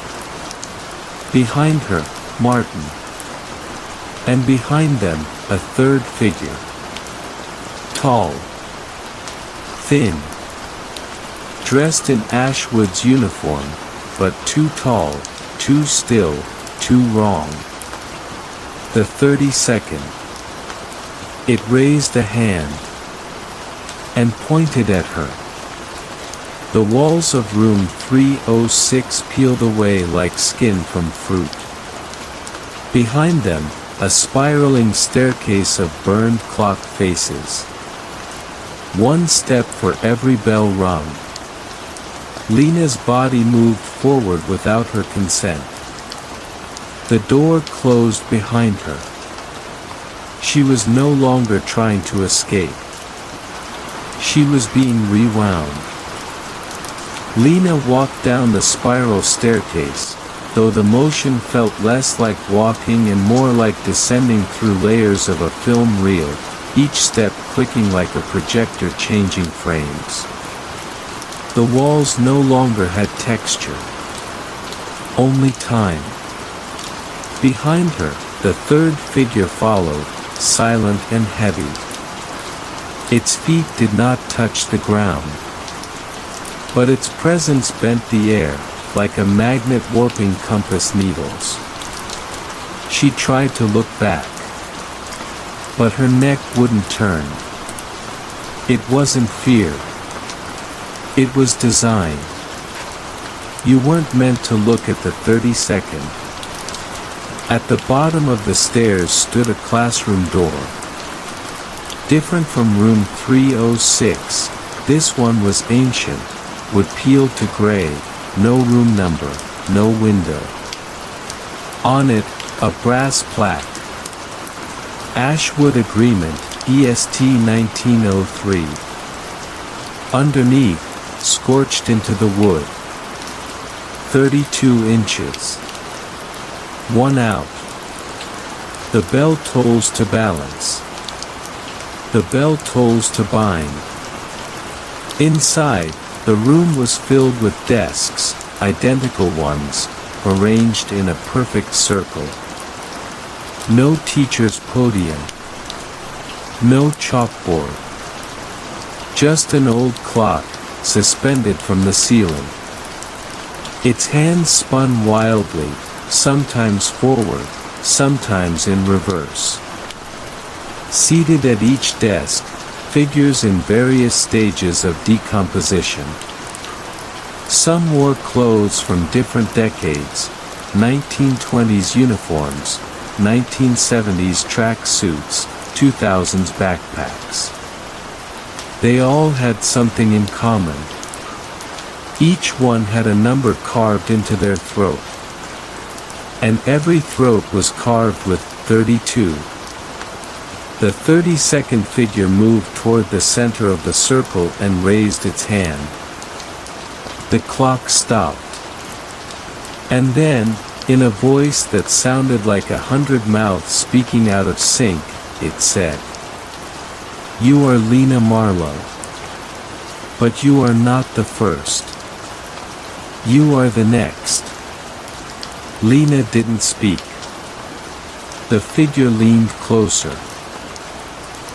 Behind her, Martin. And behind them, a third figure. Tall. Thin. Dressed in Ashwood's uniform, but too tall, too still, too wrong. The 32nd. It raised a hand and pointed at her. The walls of room 306 peeled away like skin from fruit. Behind them, a spiraling staircase of burned clock faces. One step for every bell rung. Lena's body moved forward without her consent. The door closed behind her. She was no longer trying to escape. She was being rewound. Lena walked down the spiral staircase, though the motion felt less like walking and more like descending through layers of a film reel, each step clicking like a projector changing frames. The walls no longer had texture. Only time. Behind her, the third figure followed, silent and heavy. Its feet did not touch the ground. But its presence bent the air, like a magnet warping compass needles. She tried to look back. But her neck wouldn't turn. It wasn't fear. It was design. You weren't meant to look at the 32nd. At the bottom of the stairs stood a classroom door. Different from room 306, this one was ancient, would peel to gray, no room number, no window. On it, a brass plaque. Ashwood Agreement, EST 1903. Underneath, scorched into the wood. 32 inches. One out. The bell tolls to balance. The bell tolls to bind. Inside, the room was filled with desks, identical ones, arranged in a perfect circle. No teacher's podium. No chalkboard. Just an old clock, suspended from the ceiling. Its hands spun wildly, sometimes forward, sometimes in reverse. Seated at each desk, figures in various stages of decomposition. Some wore clothes from different decades, 1920s uniforms, 1970s track suits, 2000s backpacks. They all had something in common. Each one had a number carved into their throat. And every throat was carved with 32. The 32nd figure moved toward the center of the circle and raised its hand. The clock stopped. And then, in a voice that sounded like 100 mouths speaking out of sync, it said, "You are Lena Marlowe. But you are not the first. You are the next." Lena didn't speak. The figure leaned closer.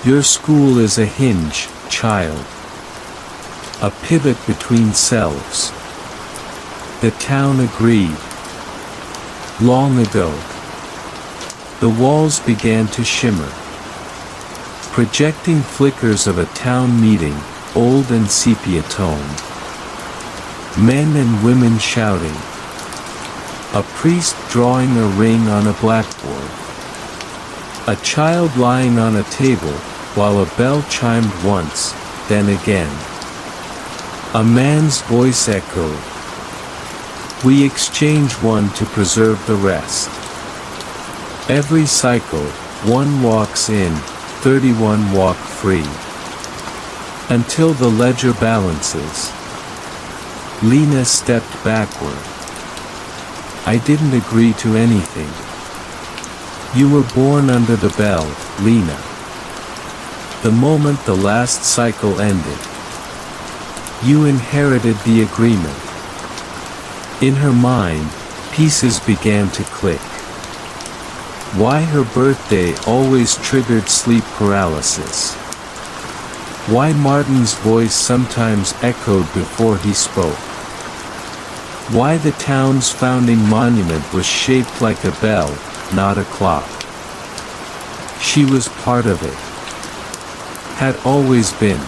"Your school is a hinge, child. A pivot between selves." The town agreed. Long ago. The walls began to shimmer, projecting flickers of a town meeting, old and sepia-toned. Men and women shouting. A priest drawing a ring on a blackboard. A child lying on a table, while a bell chimed once, then again. A man's voice echoed. "We exchange one to preserve the rest." Every cycle, one walks in, 31 walk free. Until the ledger balances. Lena stepped backward. "I didn't agree to anything. You were born under the bell, Lena. The moment the last cycle ended, you inherited the agreement." In her mind, pieces began to click. Why her birthday always triggered sleep paralysis. Why Martin's voice sometimes echoed before he spoke. Why the town's founding monument was shaped like a bell, not a clock. She was part of it. Had always been.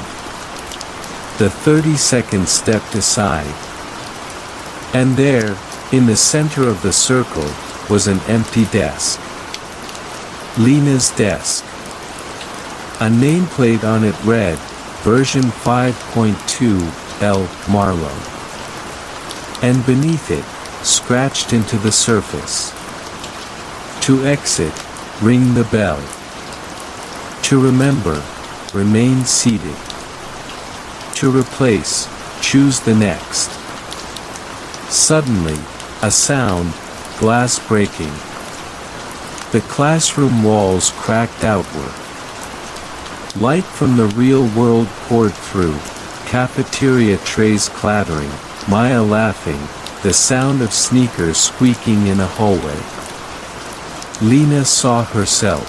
The 32nd stepped aside. And there, in the center of the circle, was an empty desk. Lena's desk. A nameplate on it read, version 5.2, L. Marlowe. And beneath it, scratched into the surface. To exit, ring the bell. To remember, remain seated. To replace, choose the next. Suddenly, a sound, glass breaking. The classroom walls cracked outward. Light from the real world poured through, cafeteria trays clattering, Maya laughing, the sound of sneakers squeaking in a hallway. Lena saw herself.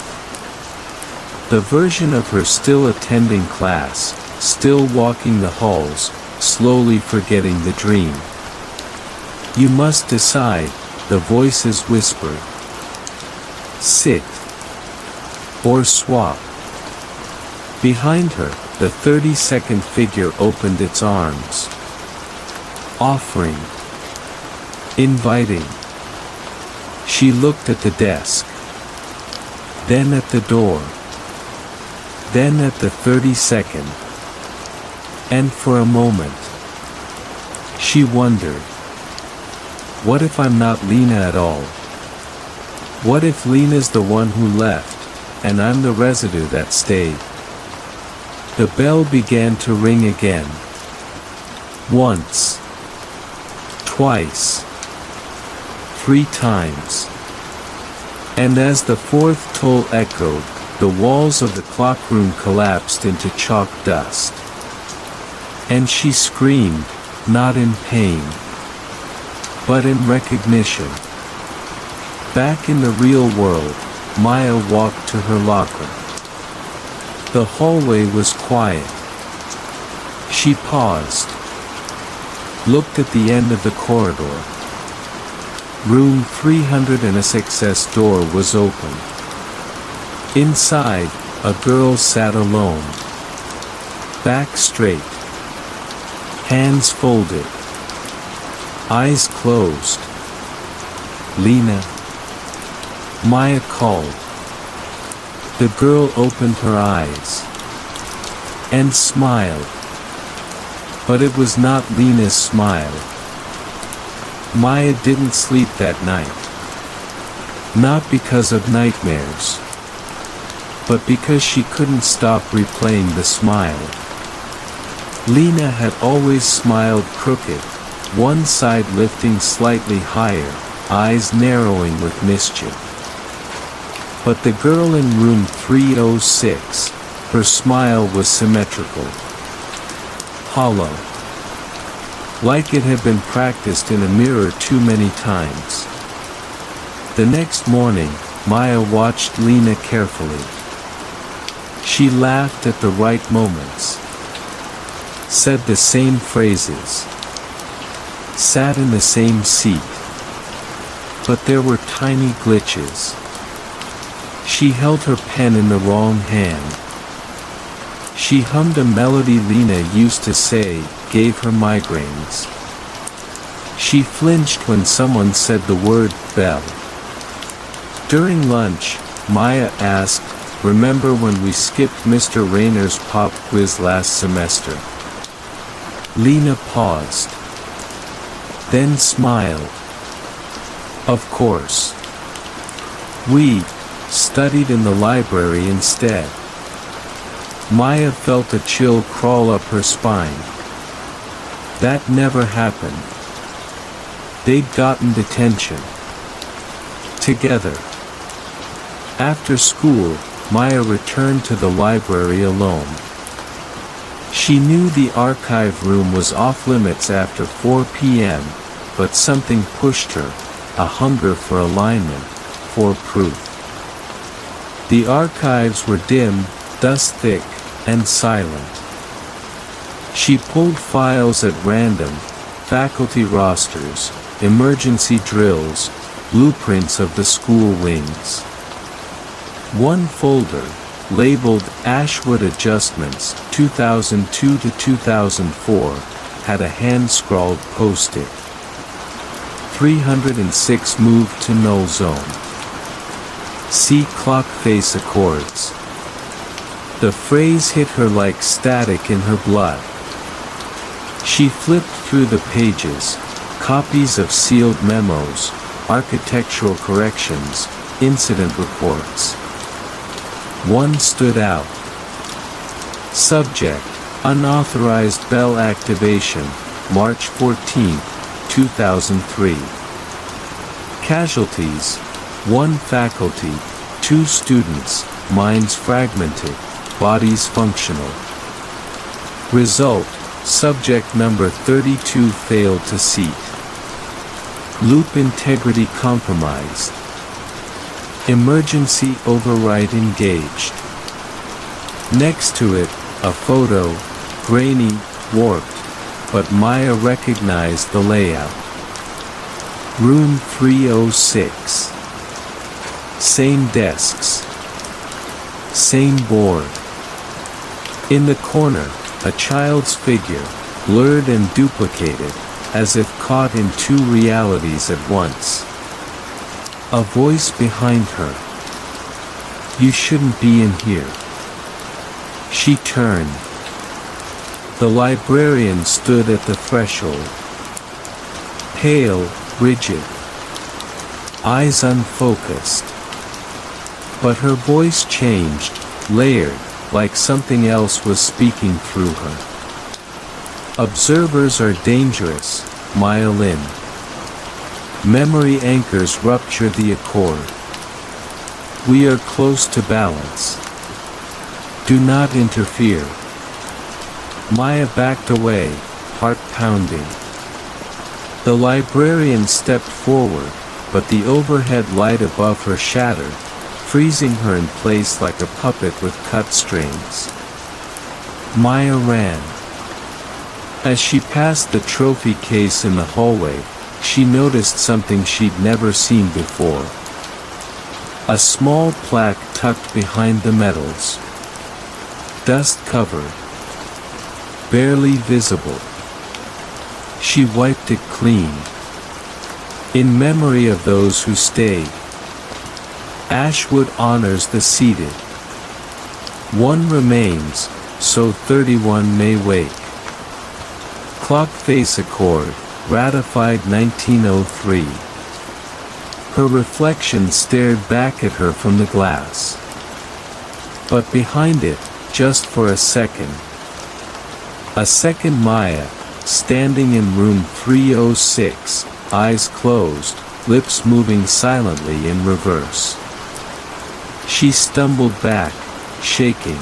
The version of her still attending class, still walking the halls, slowly forgetting the dream. "You must decide," the voices whispered. "Sit. Or swap." Behind her, the 32nd figure opened its arms. Offering. Inviting. She looked at the desk. Then at the door. Then at the 32nd. And for a moment, she wondered. What if I'm not Lena at all? What if Lena's the one who left, and I'm the residue that stayed? The bell began to ring again. Once. Twice. 3 times. And as the 4th toll echoed, the walls of the clockroom collapsed into chalk dust. And she screamed, not in pain, but in recognition. Back in the real world, Maya walked to her locker. The hallway was quiet. She paused. Looked at the end of the corridor. Room 306's door was open. Inside, a girl sat alone. Back straight. Hands folded. Eyes closed. "Lena?" Maya called. The girl opened her eyes and smiled. But it was not Lena's smile. Maya didn't sleep that night. Not because of nightmares, but because she couldn't stop replaying the smile. Lena had always smiled crooked, one side lifting slightly higher, eyes narrowing with mischief. But the girl in room 306, her smile was symmetrical. Hollow. Like it had been practiced in a mirror too many times. The next morning, Maya watched Lena carefully. She laughed at the right moments, said the same phrases, sat in the same seat. But there were tiny glitches. She held her pen in the wrong hand. She hummed a melody Lena used to say gave her migraines. She flinched when someone said the word bell. During lunch, Maya asked, "Remember when we skipped Mr. Rayner's pop quiz last semester?" Lena paused, then smiled. "Of course. We studied in the library instead." Maya felt a chill crawl up her spine. That never happened. They'd gotten detention. Together. After school, Maya returned to the library alone. She knew the archive room was off limits after 4 p.m., but something pushed her, a hunger for alignment, for proof. The archives were dim, dust-thick, and silent. She pulled files at random, faculty rosters, emergency drills, blueprints of the school wings. One folder, labeled Ashwood Adjustments 2002 to 2004, had a hand-scrawled post-it. 306 moved to null zone. See clock face accords. The phrase hit her like static in her blood. She flipped through the pages, copies of sealed memos, architectural corrections, incident reports. One stood out. Subject: Unauthorized bell activation, March 14, 2003. Casualties: 1 faculty, 2 students, minds fragmented, bodies functional. Result: subject number 32 failed to seat. Loop integrity compromised. Emergency override engaged. Next to it, a photo, grainy, warped, but Maya recognized the layout. Room 306. Same desks. Same board. In the corner, a child's figure, blurred and duplicated, as if caught in 2 realities at once. A voice behind her. "You shouldn't be in here." She turned. The librarian stood at the threshold. Pale, rigid. Eyes unfocused. But her voice changed, layered, like something else was speaking through her. "Observers are dangerous, Maya Lin. Memory anchors rupture the accord. We are close to balance. Do not interfere." Maya backed away, heart pounding. The librarian stepped forward, but the overhead light above her shattered, freezing her in place like a puppet with cut strings. Maya ran. As she passed the trophy case in the hallway, she noticed something she'd never seen before. A small plaque tucked behind the medals. Dust-covered. Barely visible. She wiped it clean. In memory of those who stayed. Ashwood honors the seated. One remains, so 31 may wake. Clock face accord, ratified 1903. Her reflection stared back at her from the glass. But behind it, just for a second, Maya, standing in room 306, eyes closed, lips moving silently in reverse. She stumbled back, shaking.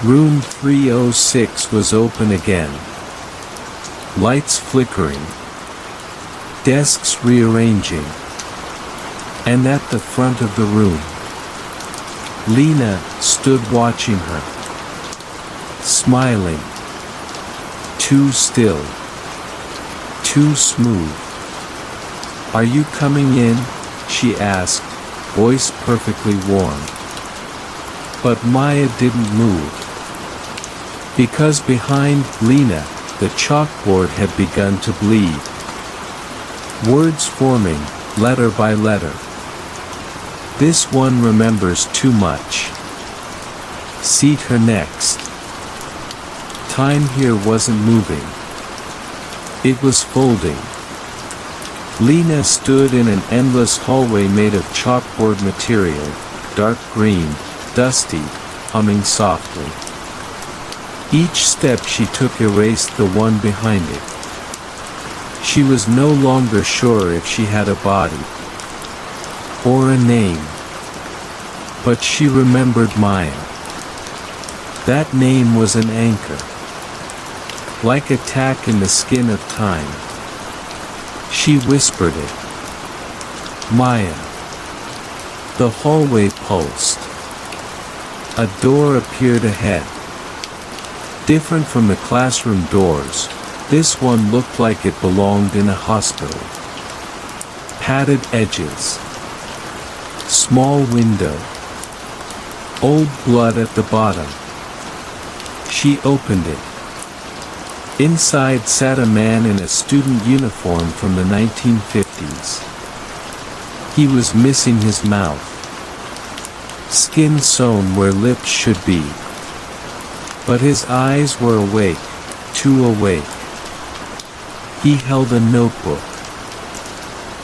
Room 306 was open again. Lights flickering. Desks rearranging. And at the front of the room, Lena stood watching her. Smiling. Too still. Too smooth. "Are you coming in?" she asked, voice perfectly warm. But Maya didn't move. Because behind Lena, the chalkboard had begun to bleed. Words forming, letter by letter. "This one remembers too much. Seat her next." Time here wasn't moving. It was folding. Lena stood in an endless hallway made of chalkboard material, dark green, dusty, humming softly. Each step she took erased the one behind it. She was no longer sure if she had a body or a name. But she remembered Maya. That name was an anchor. Like a tack in the skin of time. She whispered it. Maya. The hallway pulsed. A door appeared ahead. Different from the classroom doors, this one looked like it belonged in a hospital. Padded edges. Small window. Old blood at the bottom. She opened it. Inside sat a man in a student uniform from the 1950s. He was missing his mouth. Skin sewn where lips should be. But his eyes were awake, too awake. He held a notebook.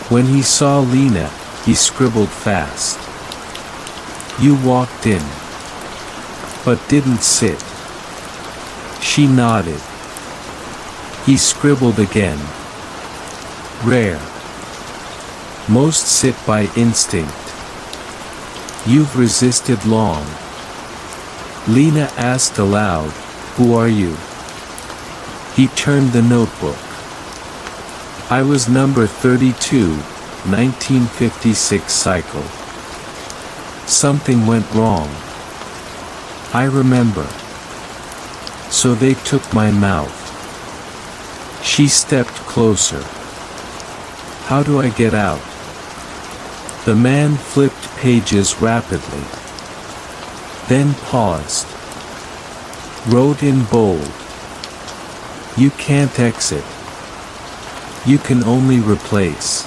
When he saw Lena, he scribbled fast. "You walked in, but didn't sit." She nodded. He scribbled again. "Rare. Most sit by instinct. You've resisted long." Lena asked aloud, "Who are you?" He turned the notebook. "I was number 32, 1956 cycle. Something went wrong. I remember. So they took my mouth." She stepped closer. "How do I get out?" The man flipped pages rapidly. Then paused. Wrote in bold. "You can't exit. You can only replace.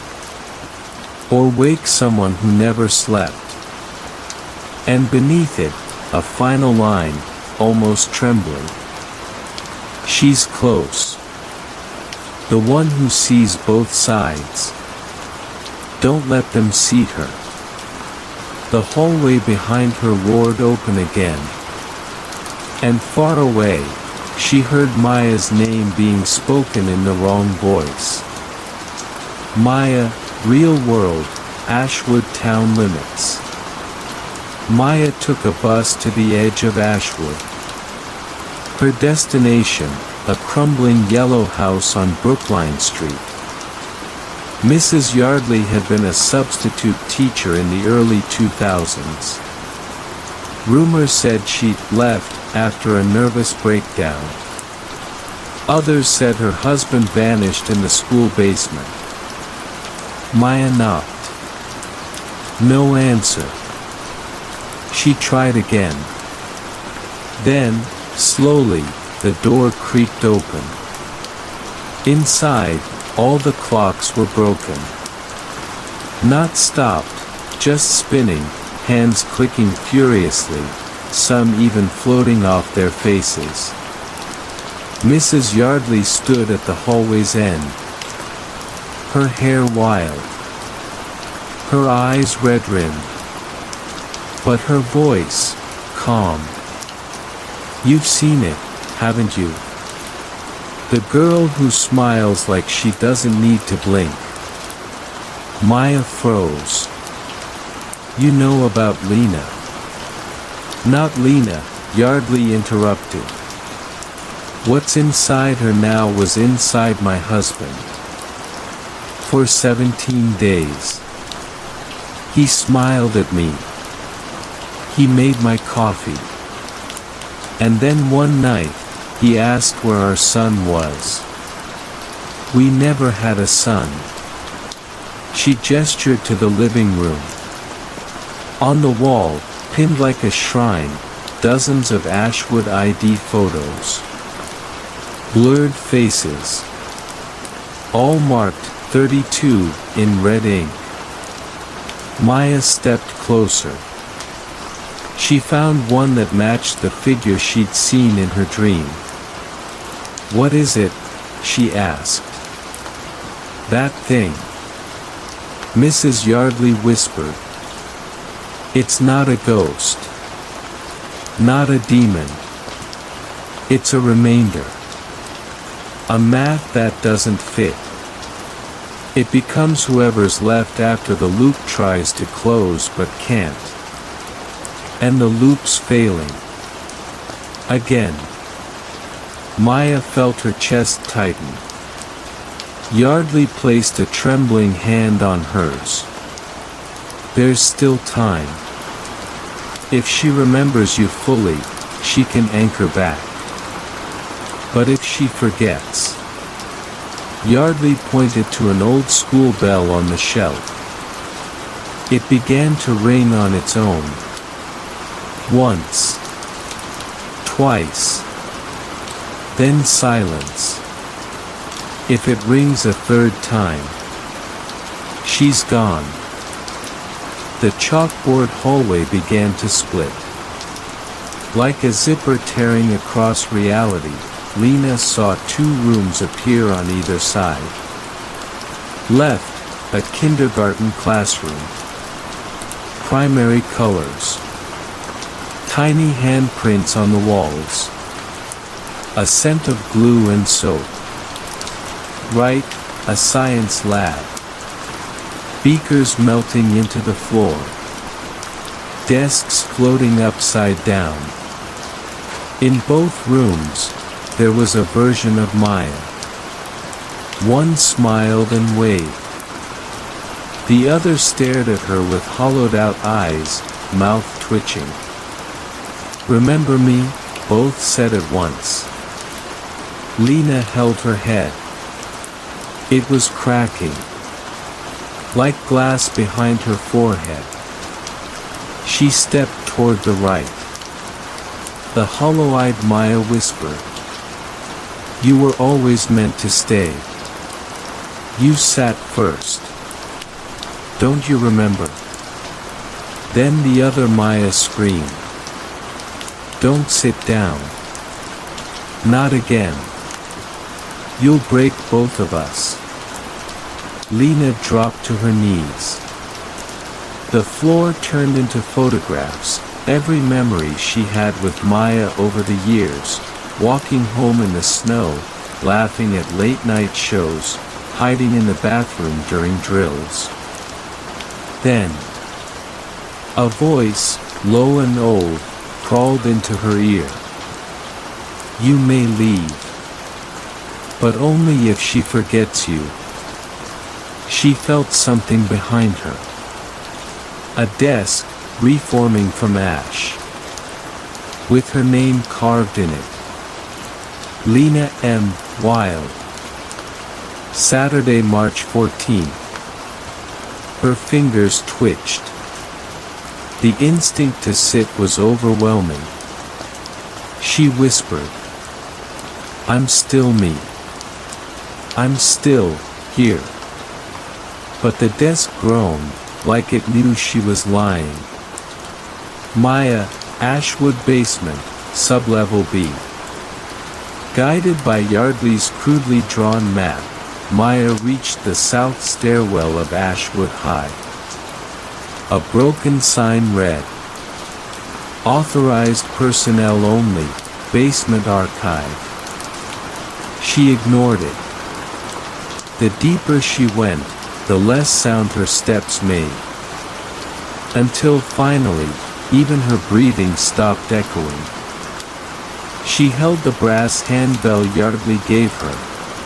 Or wake someone who never slept." And beneath it, a final line, almost trembling. "She's close. The one who sees both sides. Don't let them seat her." The hallway behind her roared open again. And far away, she heard Maya's name being spoken in the wrong voice. Maya, real world, Ashwood town limits. Maya took a bus to the edge of Ashwood. Her destination, a crumbling yellow house on Brookline Street. Mrs. Yardley had been a substitute teacher in the early 2000s. Rumors said she'd left after a nervous breakdown. Others said her husband vanished in the school basement. Maya knocked. No answer. She tried again. Then, slowly, the door creaked open. Inside, All the clocks were broken. Not stopped, just spinning, hands clicking furiously, some even floating off their faces. Mrs. Yardley stood at the hallway's end, her hair wild, her eyes red-rimmed, but her voice, calm. "You've seen it, haven't you? The girl who smiles like she doesn't need to blink." Maya froze. "You know about Lena." "Not Lena," Yardley interrupted. "What's inside her now was inside my husband. For 17 days. He smiled at me. He made my coffee. And then one night, he asked where our son was. We never had a son." She gestured to the living room. On the wall, pinned like a shrine, dozens of Ashwood ID photos. Blurred faces. All marked 32 in red ink. Maya stepped closer. She found one that matched the figure she'd seen in her dream. "What is it?" she asked. "That thing," Mrs. Yardley whispered. "It's not a ghost. Not a demon. It's a remainder. A math that doesn't fit. It becomes whoever's left after the loop tries to close but can't. And the loop's failing. Again." Maya felt her chest tighten. Yardley placed a trembling hand on hers. "There's still time. If she remembers you fully, she can anchor back. But if she forgets..." Yardley pointed to an old school bell on the shelf. It began to ring on its own. Once. Twice. Then silence. If it rings a third time, she's gone. The chalkboard hallway began to split. Like a zipper tearing across reality, Lena saw two rooms appear on either side. Left, a kindergarten classroom. Primary colors. Tiny handprints on the walls. A scent of glue and soap. Right, a science lab. Beakers melting into the floor. Desks floating upside down. In both rooms, there was a version of Maya. One smiled and waved. The other stared at her with hollowed-out eyes, mouth twitching. "Remember me?" both said at once. Lena held her head. It was cracking. Like glass behind her forehead. She stepped toward the right. The hollow-eyed Maya whispered. "You were always meant to stay. You sat first. Don't you remember?" Then the other Maya screamed. "Don't sit down. Not again. You'll break both of us." Lena dropped to her knees. The floor turned into photographs, every memory she had with Maya over the years, walking home in the snow, laughing at late-night shows, hiding in the bathroom during drills. Then, a voice, low and old, crawled into her ear. "You may leave. But only if she forgets you." She felt something behind her. A desk, reforming from ash. With her name carved in it. Lena M. Wild. Saturday, March 14th. Her fingers twitched. The instinct to sit was overwhelming. She whispered, "I'm still me. I'm still here. But the desk groaned, like it knew she was lying. Maya, Ashwood Basement, Sublevel B. Guided by Yardley's crudely drawn map, Maya reached the south stairwell of Ashwood High. A broken sign read, "Authorized personnel only, basement archive." She ignored it. The deeper she went, the less sound her steps made. Until finally, even her breathing stopped echoing. She held the brass handbell Yardley gave her,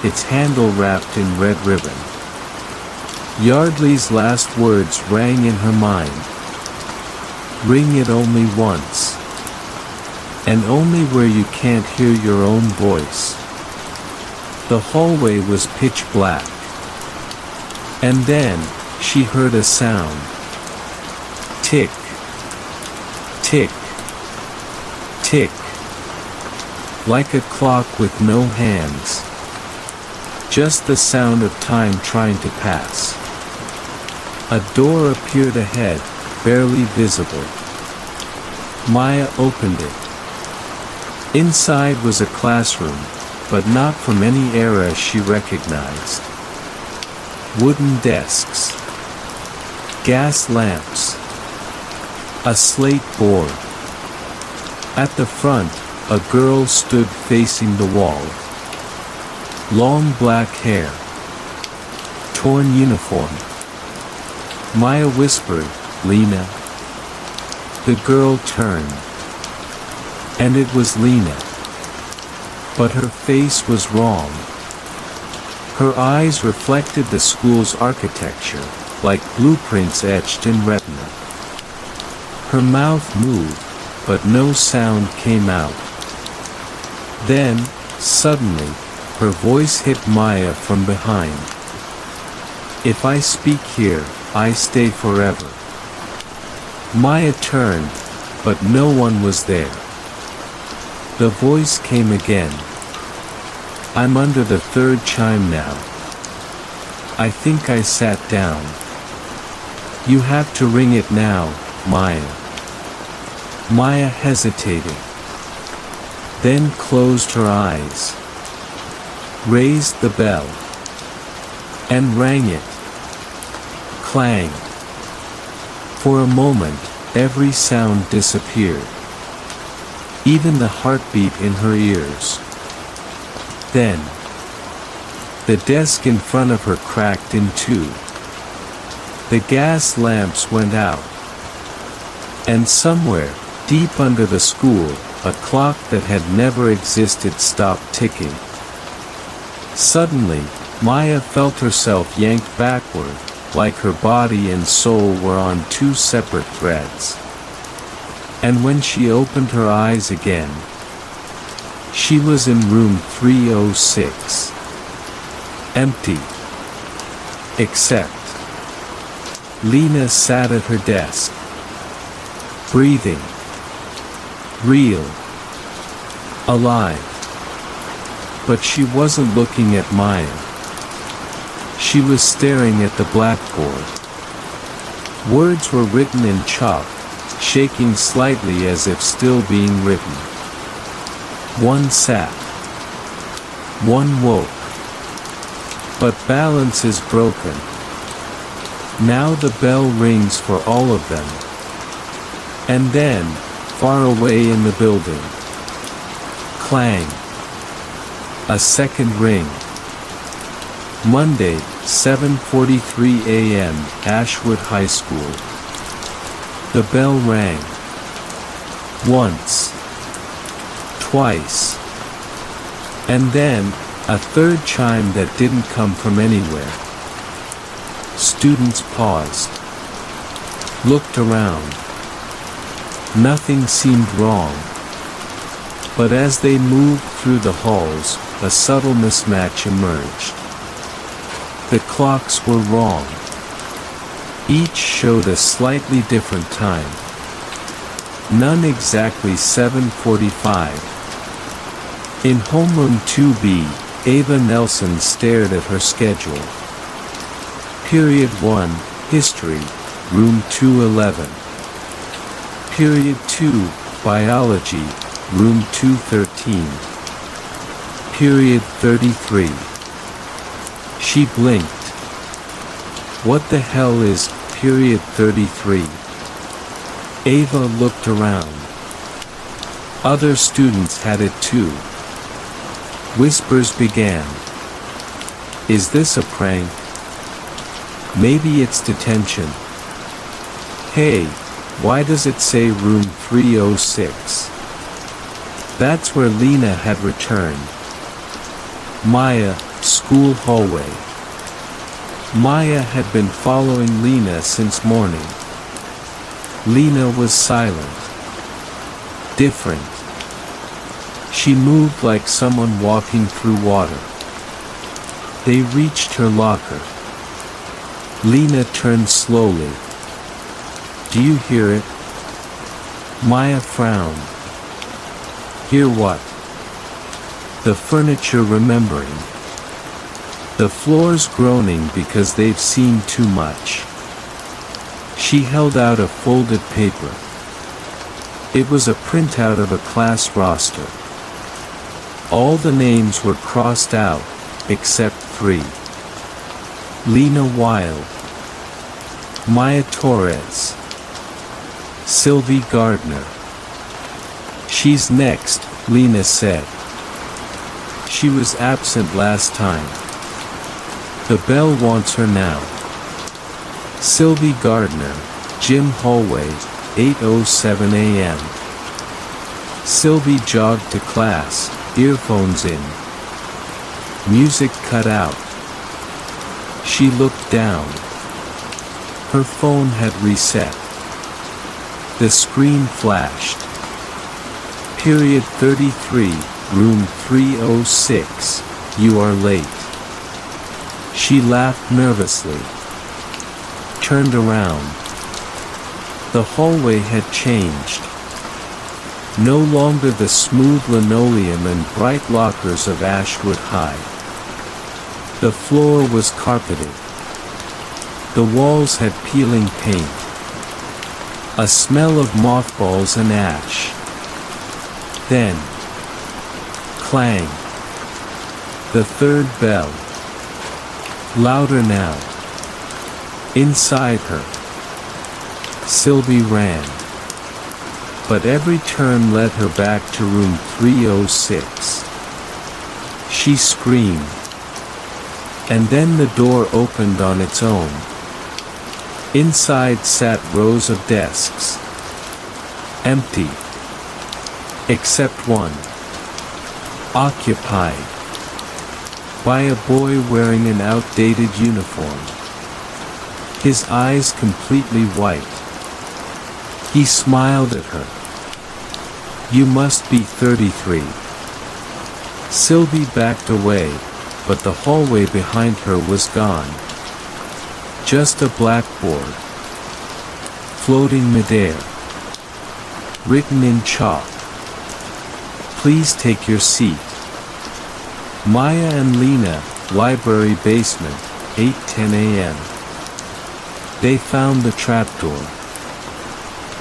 its handle wrapped in red ribbon. Yardley's last words rang in her mind. "Ring it only once. And only where you can't hear your own voice." The hallway was pitch black. And then, she heard a sound. Tick. Tick. Tick. Like a clock with no hands. Just the sound of time trying to pass. A door appeared ahead, barely visible. Maya opened it. Inside was a classroom, but not from any era she recognized. Wooden desks. Gas lamps. A slate board. At the front, a girl stood facing the wall. Long black hair. Torn uniform. Maya whispered, "Lena." The girl turned. And it was Lena. But her face was wrong. Her eyes reflected the school's architecture, like blueprints etched in retina. Her mouth moved, but no sound came out. Then, suddenly, her voice hit Maya from behind. "If I speak here, I stay forever." Maya turned, but no one was there. The voice came again. "I'm under the third chime now. I think I sat down. You have to ring it now, Maya." Maya hesitated. Then closed her eyes. Raised the bell. And rang it. Clang. For a moment, every sound disappeared. Even the heartbeat in her ears. Then, the desk in front of her cracked in two. The gas lamps went out. And somewhere, deep under the school, a clock that had never existed stopped ticking. Suddenly, Maya felt herself yanked backward, like her body and soul were on two separate threads. And when she opened her eyes again, she was in room 306. Empty. Except Lena sat at her desk. Breathing. Real. Alive. But she wasn't looking at Maya. She was staring at the blackboard. Words were written in chalk, shaking slightly as if still being written. One sat. One woke. But balance is broken. Now the bell rings for all of them. And then, far away in the building. Clang. A second ring. Monday, 7:43 a.m., Ashwood High School. The bell rang. Once. Twice. And then, a third chime that didn't come from anywhere. Students paused. Looked around. Nothing seemed wrong. But as they moved through the halls, a subtle mismatch emerged. The clocks were wrong. Each showed a slightly different time. None exactly 7:45. In homeroom 2B, Ava Nelson stared at her schedule. Period 1, History, Room 211. Period 2, Biology, Room 213. Period 33. She blinked. What the hell is period 33? Ava looked around. Other students had it too. Whispers began. Is this a prank? Maybe it's detention. Hey, why does it say room 306? That's where Lena had returned. Maya, school hallway. Maya had been following Lena since morning. Lena was silent. Different. She moved like someone walking through water. They reached her locker. Lena turned slowly. Do you hear it? Maya frowned. Hear what? The furniture remembering. The floors groaning because they've seen too much. She held out a folded paper. It was a printout of a class roster. All the names were crossed out, except 3. Lena Wild, Maya Torres, Sylvie Gardner. She's next, Lena said. She was absent last time. The bell wants her now. Sylvie Gardner, gym hallway, 8:07 a.m. Sylvie jogged to class, earphones in. Music cut out. She looked down. Her phone had reset. The screen flashed. Period 33, room 306, you are late. She laughed nervously. Turned around. The hallway had changed. No longer the smooth linoleum and bright lockers of Ashwood High. The floor was carpeted. The walls had peeling paint. A smell of mothballs and ash. Then, clang. The third bell. Louder now. Inside her. Sylvie ran. But every turn led her back to room 306. She screamed. And then the door opened on its own. Inside sat rows of desks. Empty. Except one. Occupied. By a boy wearing an outdated uniform. His eyes completely white. He smiled at her. You must be 33. Sylvie backed away, but the hallway behind her was gone. Just a blackboard. Floating midair. Written in chalk. Please take your seat. Maya and Lena, library basement, 8:10 a.m. They found the trapdoor.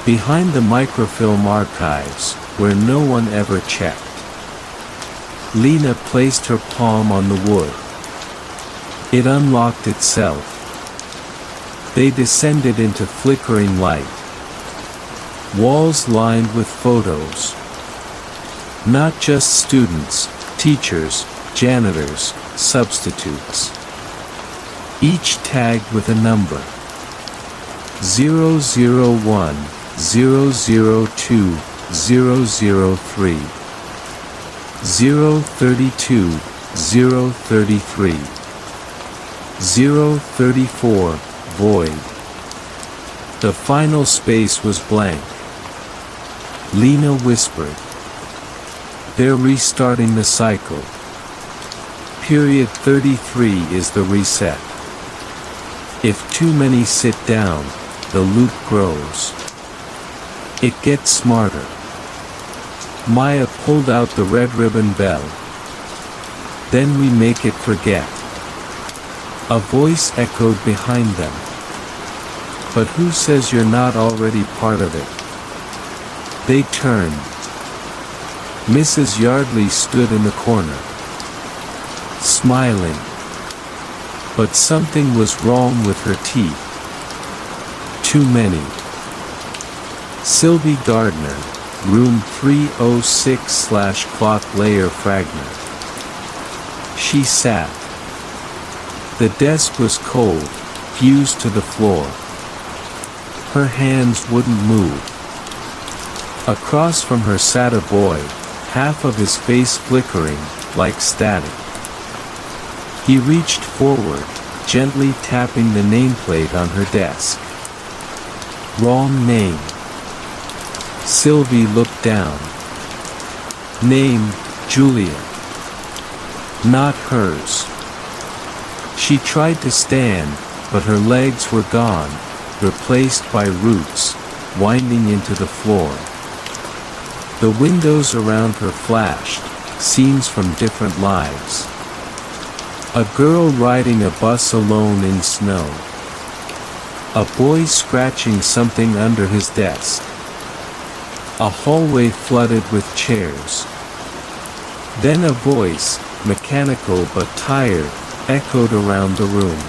Behind the microfilm archives, where no one ever checked. Lena placed her palm on the wood. It unlocked itself. They descended into flickering light. Walls lined with photos. Not just students, teachers, janitors, substitutes. Each tagged with a number. 001, 002, 003. 032, 033. 034, void. The final space was blank. Lena whispered. They're restarting the cycle. Period 33 is the reset. If too many sit down, the loop grows. It gets smarter. Maya pulled out the red ribbon bell. Then we make it forget. A voice echoed behind them. But who says you're not already part of it? They turned. Mrs. Yardley stood in the corner, smiling. But something was wrong with her teeth. Too many. Sylvie Gardner, room 306/cloth layer fragment. She sat. The desk was cold, fused to the floor. Her hands wouldn't move. Across from her sat a boy, half of his face flickering, like static. He reached forward, gently tapping the nameplate on her desk. Wrong name. Sylvie looked down. Name, Julia. Not hers. She tried to stand, but her legs were gone, replaced by roots, winding into the floor. The windows around her flashed, scenes from different lives. A girl riding a bus alone in snow. A boy scratching something under his desk. A hallway flooded with chairs. Then a voice, mechanical but tired, echoed around the room.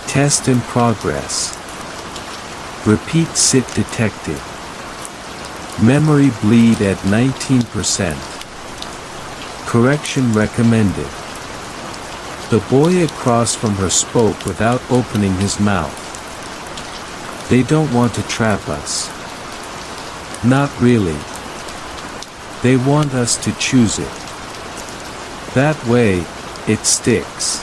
Test in progress. Repeat sit detected. Memory bleed at 19%. Correction recommended. The boy across from her spoke without opening his mouth. They don't want to trap us. Not really. They want us to choose it. That way, it sticks.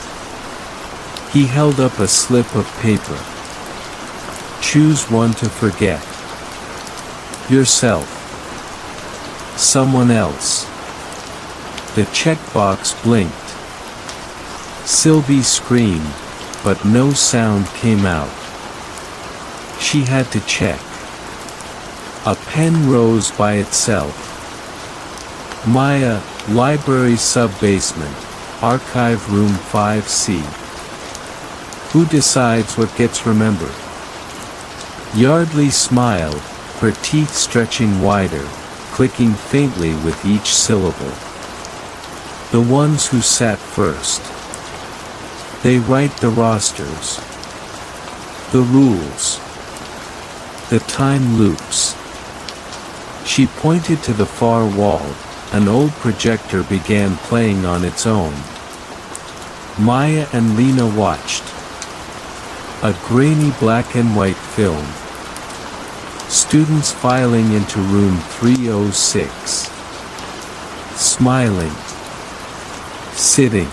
He held up a slip of paper. Choose one to forget. Yourself. Someone else. The checkbox blinked. Sylvie screamed, but no sound came out. She had to check. A pen rose by itself. Maya, library sub-basement, archive room 5C. Who decides what gets remembered? Yardley smiled, her teeth stretching wider, clicking faintly with each syllable. The ones who sat first. They write the rosters. The rules. The time loops. She pointed to the far wall. An old projector began playing on its own. Maya and Lena watched. A grainy black and white film. Students filing into room 306. Smiling. Sitting.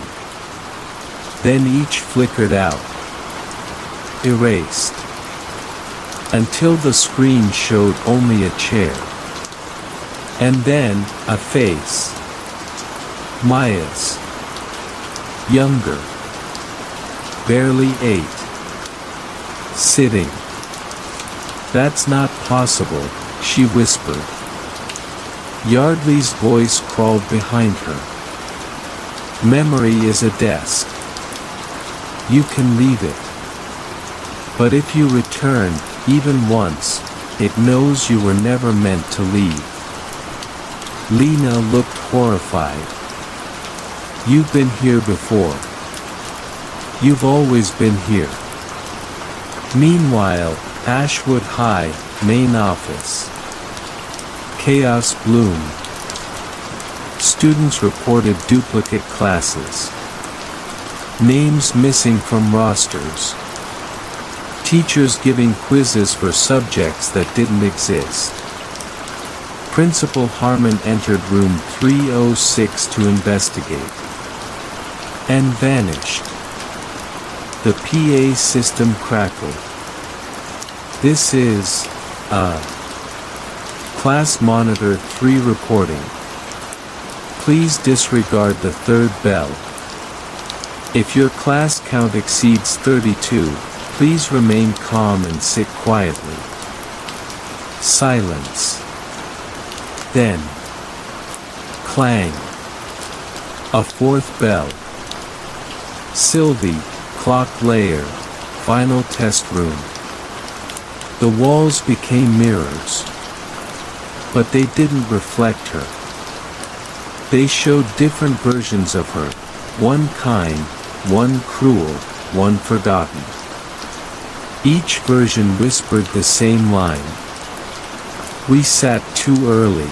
Then each flickered out. Erased. Until the screen showed only a chair. And then, a face. Maya's. Younger. Barely 8. Sitting. That's not possible, she whispered. Yardley's voice crawled behind her. Memory is a desk. You can leave it. But if you return, even once, it knows you were never meant to leave. Lena looked horrified. You've been here before. You've always been here. Meanwhile, Ashwood High, main office. Chaos bloomed. Students reported duplicate classes. Names missing from rosters. Teachers giving quizzes for subjects that didn't exist. Principal Harmon entered room 306 to investigate. And vanished. The PA system crackled. This is, Class Monitor 3 reporting. Please disregard the third bell. If your class count exceeds 32, please remain calm and sit quietly. Silence. Then. Clang. A fourth bell. Sylvie, clock layer, final test room. The walls became mirrors. But they didn't reflect her. They showed different versions of her, one kind, one cruel, one forgotten. Each version whispered the same line. We sat too early.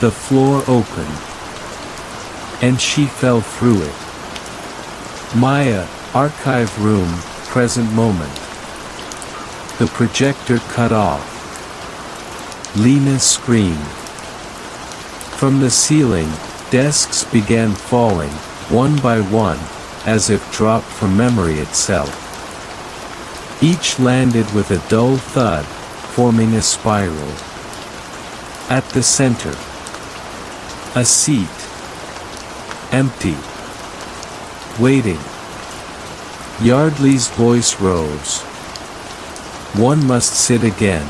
The floor opened. And she fell through it. Maya, archive room, present moment. The projector cut off. Lena screamed. From the ceiling, desks began falling, one by one, as if dropped from memory itself. Each landed with a dull thud, forming a spiral. At the center, a seat. Empty. Waiting. Yardley's voice rose. One must sit again.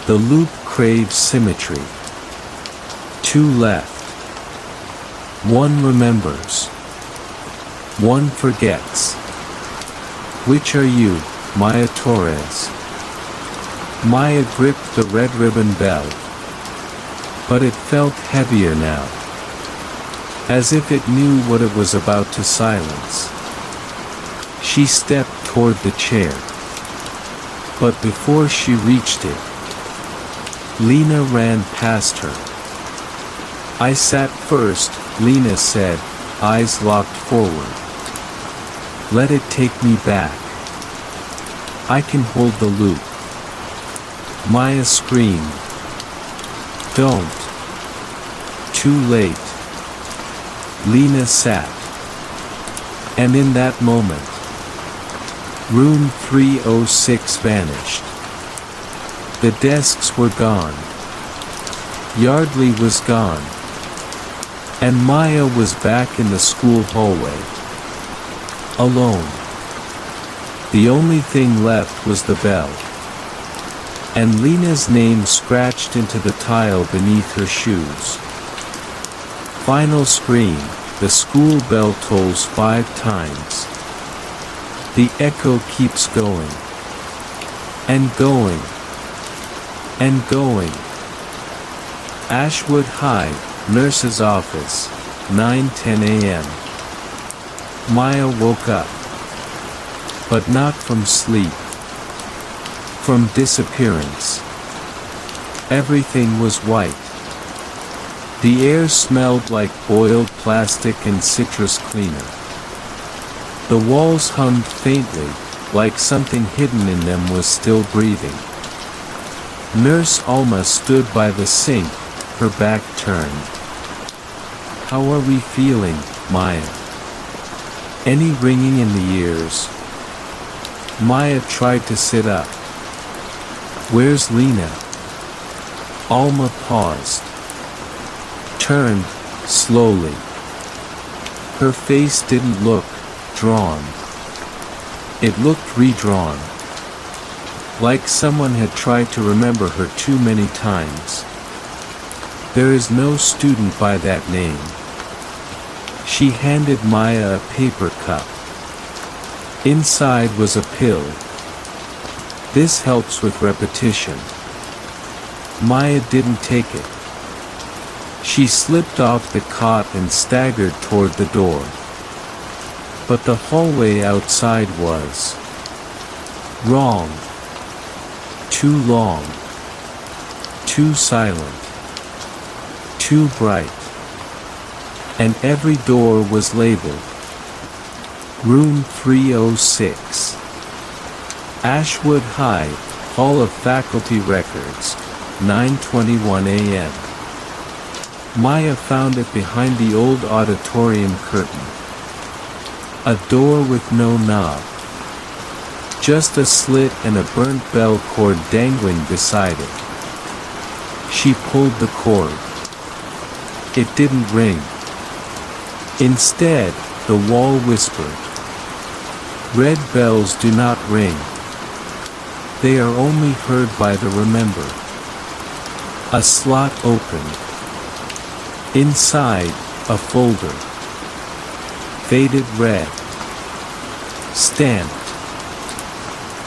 The loop craves symmetry. Two left. One remembers. One forgets. Which are you, Maya Torres? Maya gripped the red ribbon bell. But it felt heavier now. As if it knew what it was about to silence. She stepped toward the chair. But before she reached it, Lena ran past her. I sat first, Lena said, eyes locked forward. Let it take me back. I can hold the loop. Maya screamed. Don't. Too late. Lena sat. And in that moment, room 306 vanished. The desks were gone. Yardley was gone. And Maya was back in the school hallway. Alone. The only thing left was the bell. And Lena's name scratched into the tile beneath her shoes. Final scream, the school bell tolls 5 times. The echo keeps going. And going. And going. Ashwood High, nurse's office, 9:10 a.m. Maya woke up. But not from sleep. From disappearance. Everything was white. The air smelled like boiled plastic and citrus cleaner. The walls hummed faintly, like something hidden in them was still breathing. Nurse Alma stood by the sink, her back turned. How are we feeling, Maya? Any ringing in the ears? Maya tried to sit up. Where's Lena? Alma paused. Turned, slowly. Her face didn't look drawn. It looked redrawn. Like someone had tried to remember her too many times. There is no student by that name. She handed Maya a paper cup. Inside was a pill. This helps with repetition. Maya didn't take it. She slipped off the cot and staggered toward the door. But the hallway outside was wrong. Too long. Too silent. Too bright. And every door was labeled. Room 306. Ashwood High, Hall of Faculty Records, 9:21 a.m. Maya found it behind the old auditorium curtain. A door with no knob. Just a slit and a burnt bell cord dangling beside it. She pulled the cord. It didn't ring. Instead, the wall whispered. Red bells do not ring. They are only heard by the remembered. A slot opened. Inside, a folder. Faded red. Stamped.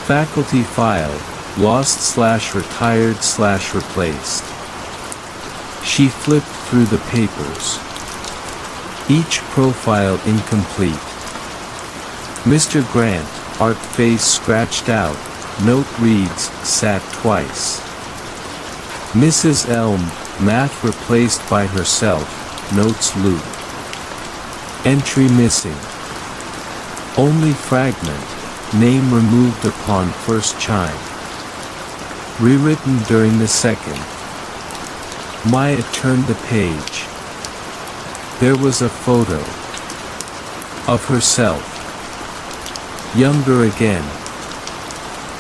Faculty file, lost/retired/replaced. She flipped through the papers. Each profile incomplete. Mr. Grant, art face scratched out, note reads, sat twice. Mrs. Elm, math replaced by herself, notes loop. Entry missing. Only fragment, name removed upon first chime. Rewritten during the second. Maya turned the page. There was a photo of herself. Younger again,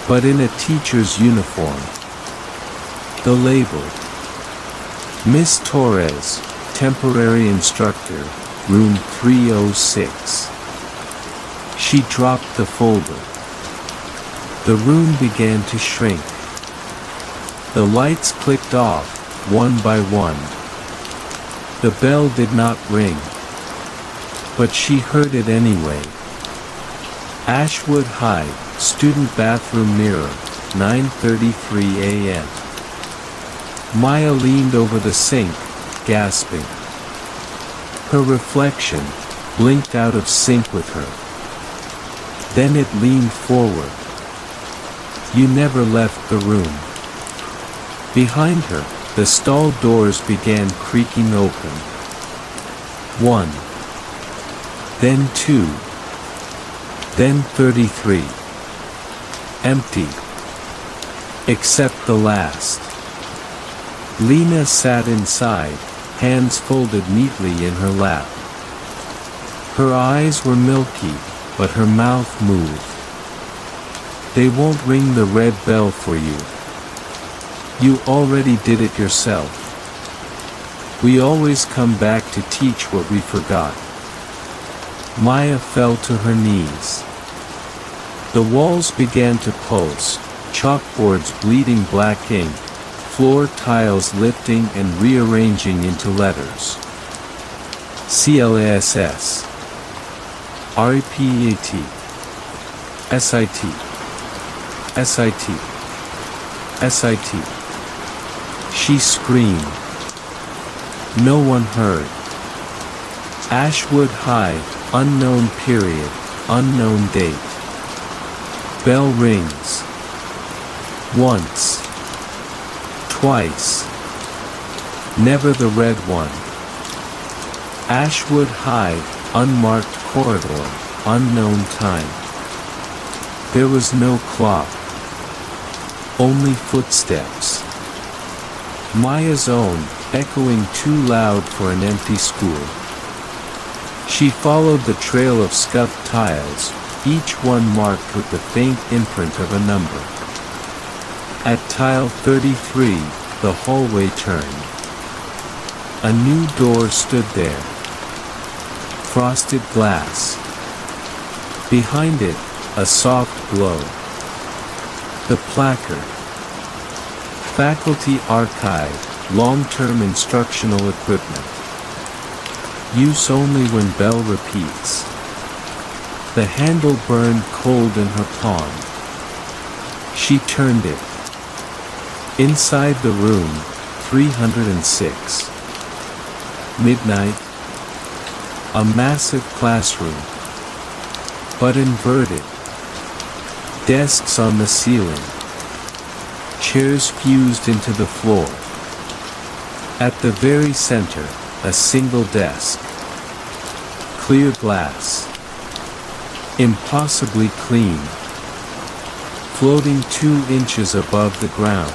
but in a teacher's uniform. The label. Miss Torres, temporary instructor, room 306. She dropped the folder. The room began to shrink. The lights clicked off, one by one. The bell did not ring, but she heard it anyway. Ashwood High, student bathroom mirror, 9:33 a.m. Maya leaned over the sink, gasping. Her reflection blinked out of sync with her. Then it leaned forward. You never left the room. Behind her, the stall doors began creaking open. 1. Then 2. Then 33. Empty. Except the last. Lena sat inside, hands folded neatly in her lap. Her eyes were milky, but her mouth moved. They won't ring the red bell for you. You already did it yourself. We always come back to teach what we forgot. Maya fell to her knees. The walls began to pulse, chalkboards bleeding black ink, floor tiles lifting and rearranging into letters. CLASS. REPEAT. SIT. SIT. SIT. She screamed. No one heard. Ashwood High, unknown period, unknown date. Bell rings. Once. Twice. Never the red one. Ashwood High, unmarked corridor, unknown time. There was no clock. Only footsteps. Maya's own, echoing too loud for an empty school. She followed the trail of scuffed tiles, each one marked with the faint imprint of a number. At tile 33, the hallway turned. A new door stood there. Frosted glass. Behind it, a soft glow. The placard. Faculty Archive, long-term instructional equipment. Use only when bell repeats. The handle burned cold in her palm. She turned it. Inside the room, 306. Midnight. A massive classroom. But inverted. Desks on the ceiling. Chairs fused into the floor. At the very center, a single desk. Clear glass. Impossibly clean. Floating 2 inches above the ground.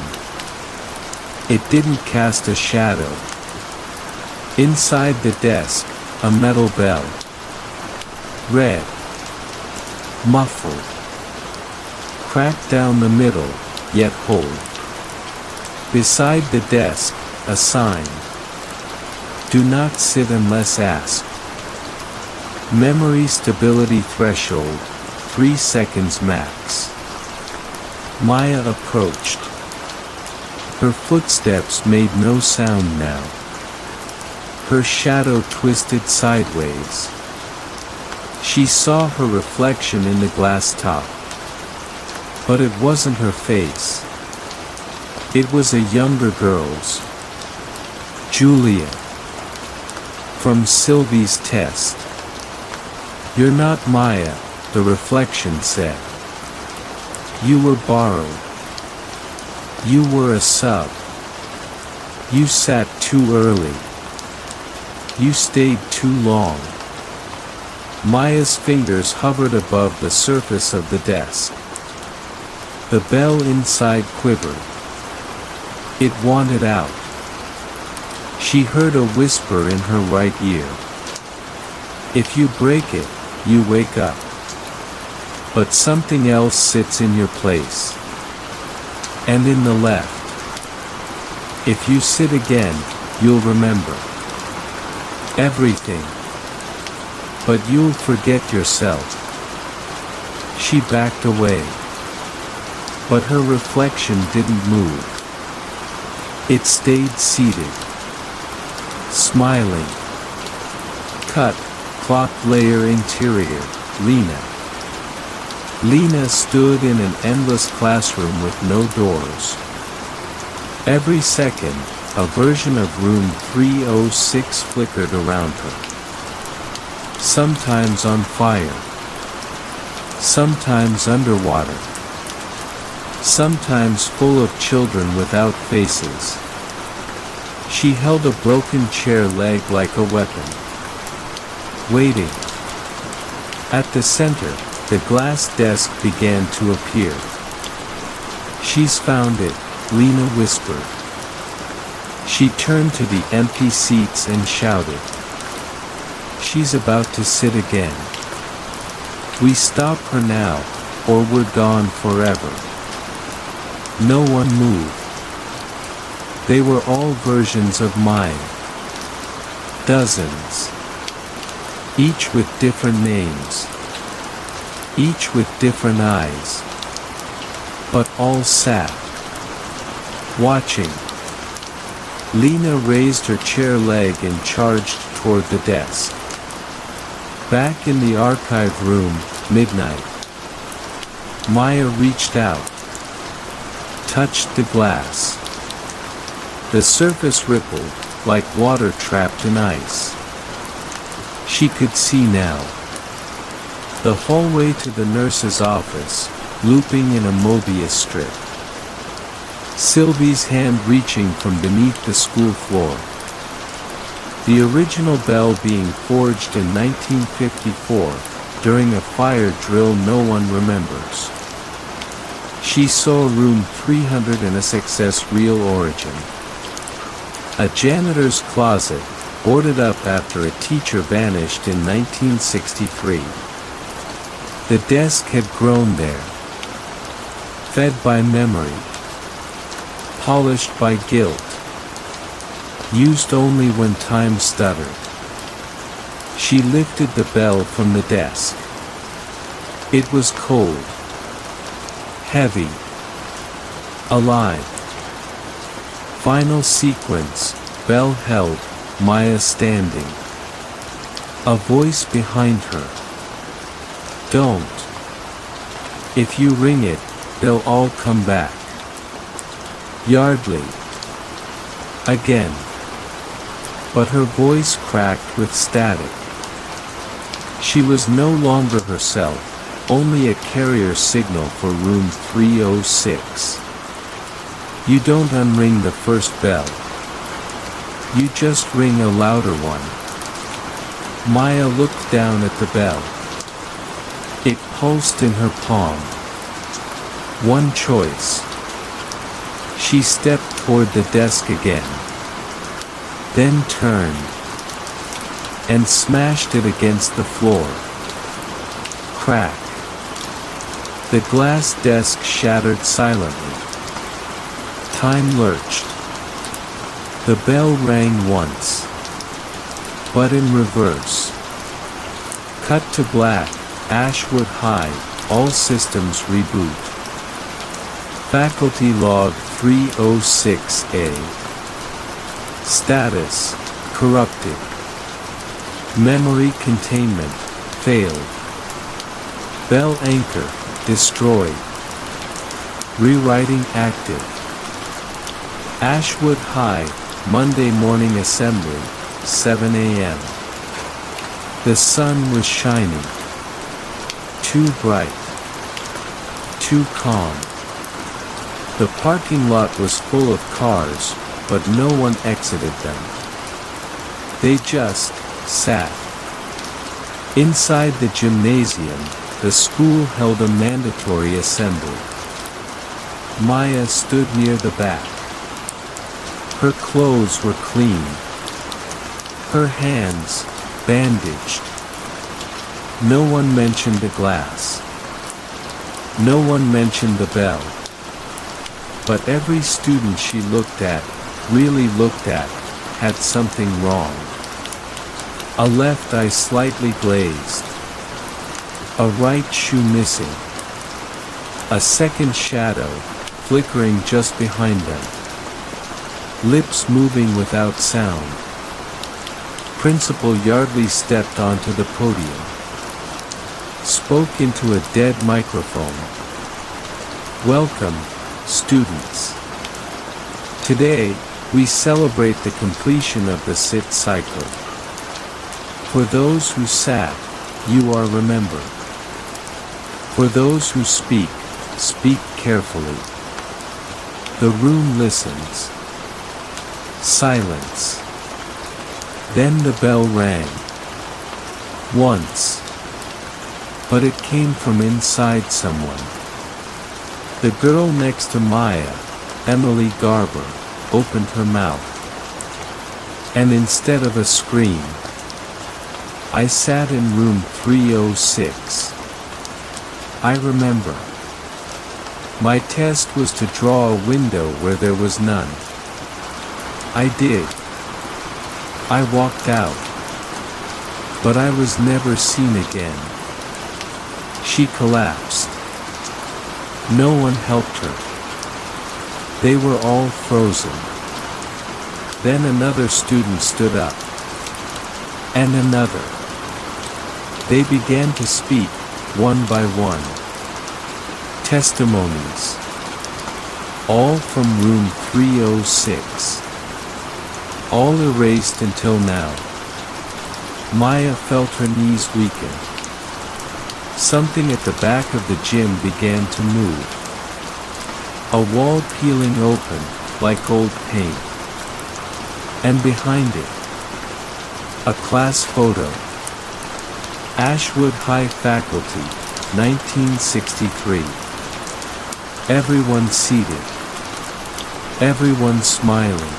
It didn't cast a shadow. Inside the desk, a metal bell. Red. Muffled. Cracked down the middle, yet whole. Beside the desk, a sign. Do not sit unless asked. Memory stability threshold, 3 seconds max. Maya approached. Her footsteps made no sound now. Her shadow twisted sideways. She saw her reflection in the glass top. But it wasn't her face. It was a younger girl's. Julia. From Sylvie's test. "You're not Maya," the reflection said. "You were borrowed. You were a sub. You sat too early. You stayed too long." Maya's fingers hovered above the surface of the desk. The bell inside quivered. It wanted out. She heard a whisper in her right ear. "If you break it, you wake up. But something else sits in your place. And in the left. If you sit again, you'll remember. Everything. But you'll forget yourself." She backed away. But her reflection didn't move. It stayed seated. Smiling. Cut, clock layer interior, Lena. Lena stood in an endless classroom with no doors. Every second, a version of room 306 flickered around her. Sometimes on fire. Sometimes underwater. Sometimes full of children without faces. She held a broken chair leg like a weapon. Waiting. At the center, the glass desk began to appear. "She's found it," Lena whispered. She turned to the empty seats and shouted. "She's about to sit again. We stop her now, or we're gone forever." No one moved. They were all versions of mine. Dozens. Each with different names. Each with different eyes. But all sat. Watching. Lena raised her chair leg and charged toward the desk. Back in the archive room, midnight. Maya reached out. Touched the glass. The surface rippled, like water trapped in ice. She could see now. The hallway to the nurse's office, looping in a Mobius strip. Sylvie's hand reaching from beneath the school floor. The original bell being forged in 1954, during a fire drill no one remembers. She saw room 306's real origin. A janitor's closet, boarded up after a teacher vanished in 1963. The desk had grown there. Fed by memory. Polished by guilt. Used only when time stuttered. She lifted the bell from the desk. It was cold. Heavy. Alive. Final sequence, bell held, Maya standing. A voice behind her. "Don't. If you ring it, they'll all come back." Yardley. Again. But her voice cracked with static. She was no longer herself, only a carrier signal for room 306. You don't unring the first bell. You just ring a louder one. Maya looked down at the bell. It pulsed in her palm. One choice. She stepped toward the desk again. Then turned. And smashed it against the floor. Crack. The glass desk shattered silently. Time lurched. The bell rang once. But in reverse. Cut to black, Ashwood High, all systems reboot. Faculty log 306A. Status, corrupted. Memory containment, failed. Bell anchor, destroyed. Rewriting active. Ashwood High, Monday morning assembly, 7 a.m. The sun was shining. Too bright. Too calm. The parking lot was full of cars, but no one exited them. They just sat. Inside the gymnasium, the school held a mandatory assembly. Maya stood near the back. Her clothes were clean. Her hands bandaged. No one mentioned the glass. No one mentioned the bell. But every student she really looked at, had something wrong. A left eye slightly glazed. A right shoe missing. A second shadow, flickering just behind them. Lips moving without sound. Principal Yardley stepped onto the podium. Spoke into a dead microphone. Welcome, students. Today, we celebrate the completion of the sit cycle. For those who sat, you are remembered. For those who speak, speak carefully. The room listens. Silence. Then the bell rang. Once. But it came from inside someone. The girl next to Maya, Emily Garber, opened her mouth. And instead of a scream, I sat in room 306. I remember. My test was to draw a window where there was none. I did. I walked out. But I was never seen again. She collapsed. No one helped her. They were all frozen. Then another student stood up. And another. They began to speak, one by one. Testimonies. All from room 306. All erased until now. Maya felt her knees weaken. Something at the back of the gym began to move. A wall peeling open, like old paint. And behind it, a class photo. Ashwood High faculty, 1963. Everyone seated. Everyone smiling.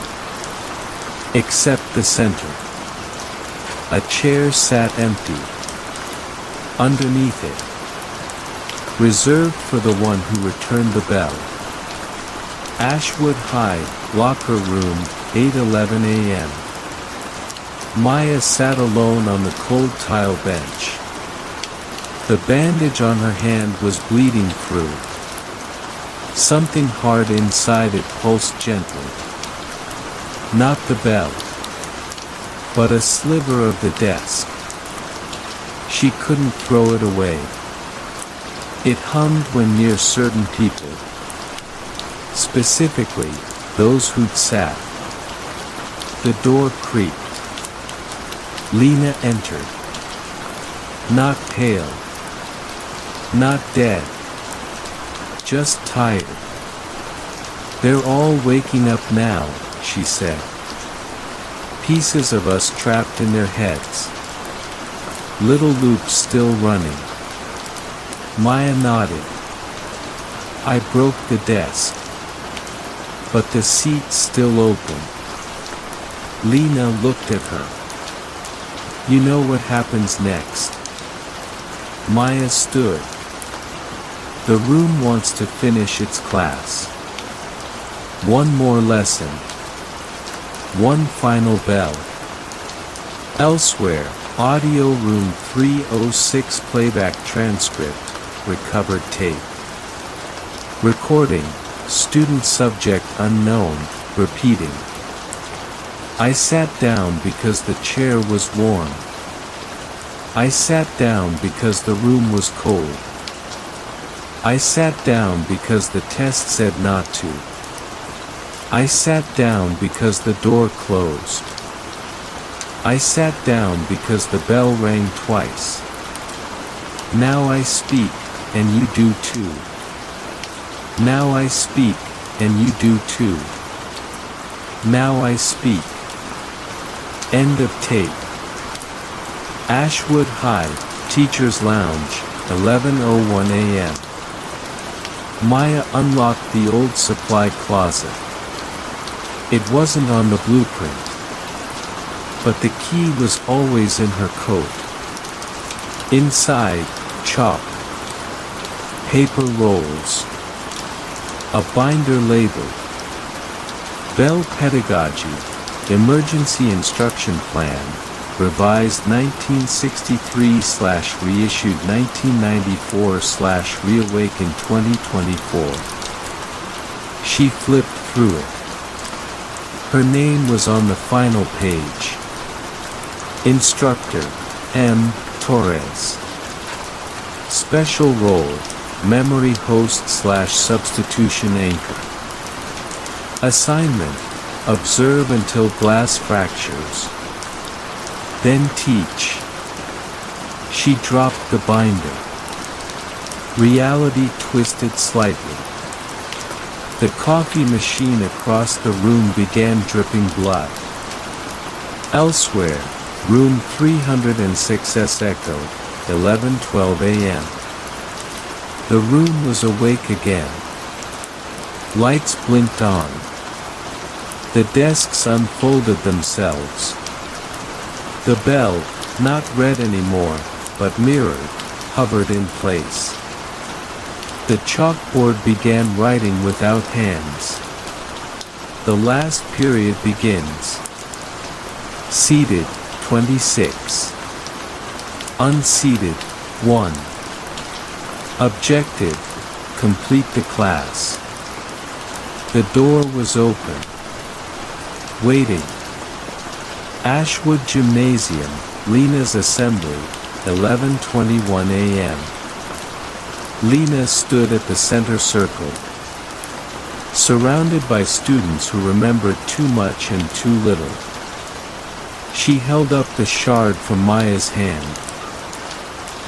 Except the center. A chair sat empty. Underneath it, reserved for the one who returned the bell. Ashwood High, locker room, 8:11 a.m. Maya sat alone on the cold tile bench. The bandage on her hand was bleeding through. Something hard inside it pulsed gently. Not the bell, but a sliver of the desk. She couldn't throw it away. It hummed when near certain people. Specifically, those who'd sat. The door creaked. Lena entered. Not pale. Not dead. Just tired. They're all waking up now, she said. Pieces of us trapped in their heads. Little loops still running. Maya nodded. I broke the desk. But the seat's still open. Lena looked at her. You know what happens next. Maya stood. The room wants to finish its class. One more lesson. One final bell. Elsewhere, audio room 306 playback transcript, recovered tape. Recording, student subject unknown, repeating. I sat down because the chair was warm. I sat down because the room was cold. I sat down because the test said not to. I sat down because the door closed. I sat down because the bell rang twice. Now I speak, and you do too. Now I speak, and you do too. Now I speak. End of tape. Ashwood High, Teacher's Lounge, 11:01 a.m. Maya unlocked the old supply closet. It wasn't on the blueprint, but the key was always in her coat. Inside, chalk, paper rolls, a binder labeled Bell Pedagogy, Emergency Instruction Plan, revised 1963/reissued 1994/reawakened 2024. She flipped through it. Her name was on the final page. Instructor, M. Torres. Special role, memory host/substitution anchor. Assignment, observe until glass fractures. Then teach. She dropped the binder. Reality twisted slightly. The coffee machine across the room began dripping blood. Elsewhere, room 306's echo, 11:12 a.m. The room was awake again. Lights blinked on. The desks unfolded themselves. The bell, not red anymore, but mirrored, hovered in place. The chalkboard began writing without hands. The last period begins. Seated, 26. Unseated, 1. Objective, complete the class. The door was open. Waiting. Ashwood Gymnasium, Lena's Assembly, 11:21 a.m. Lena stood at the center circle, surrounded by students who remembered too much and too little. She held up the shard from Maya's hand.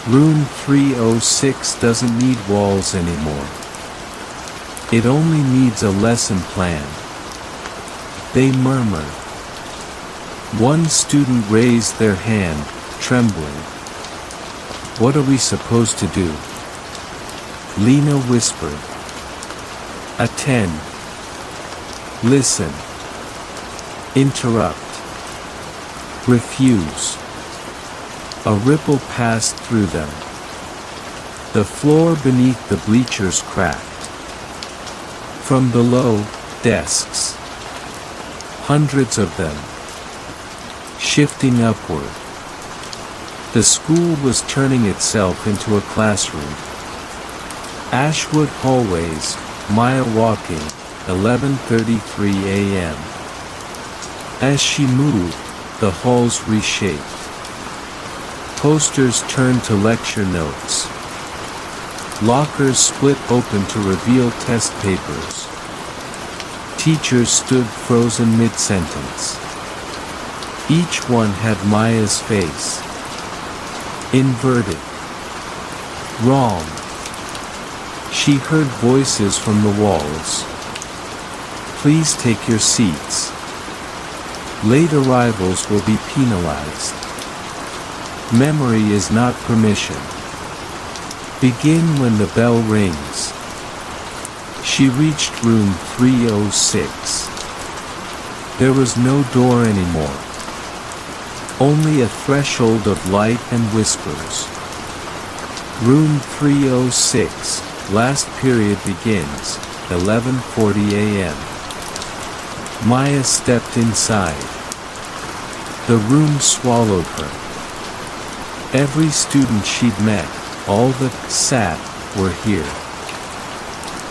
Room 306 doesn't need walls anymore. It only needs a lesson plan. They murmured. One student raised their hand, trembling. What are we supposed to do? Lena whispered. Attend. Listen. Interrupt. Refuse. A ripple passed through them. The floor beneath the bleachers cracked. From below, desks. Hundreds of them. Shifting upward. The school was turning itself into a classroom. Ashwood hallways, Maya walking, 11:33 a.m. As she moved, the halls reshaped. Posters turned to lecture notes. Lockers split open to reveal test papers. Teachers stood frozen mid-sentence. Each one had Maya's face. Inverted. Wrong. She heard voices from the walls. Please take your seats. Late arrivals will be penalized. Memory is not permission. Begin when the bell rings. She reached room 306. There was no door anymore. Only a threshold of light and whispers. Room 306, last period begins, 11:40 a.m. Maya stepped inside. The room swallowed her. Every student she'd met, all that sat, were here.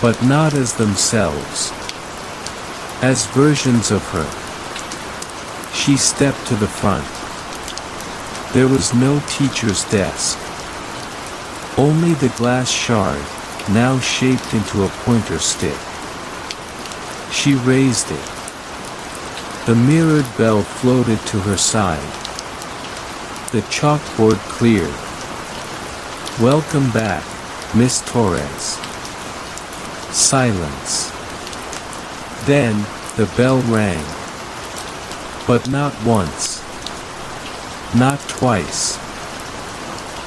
But not as themselves. As versions of her. She stepped to the front. There was no teacher's desk. Only the glass shard, now shaped into a pointer stick. She raised it. The mirrored bell floated to her side. The chalkboard cleared. "Welcome back, Miss Torres." Silence. Then, the bell rang. But not once. Not twice.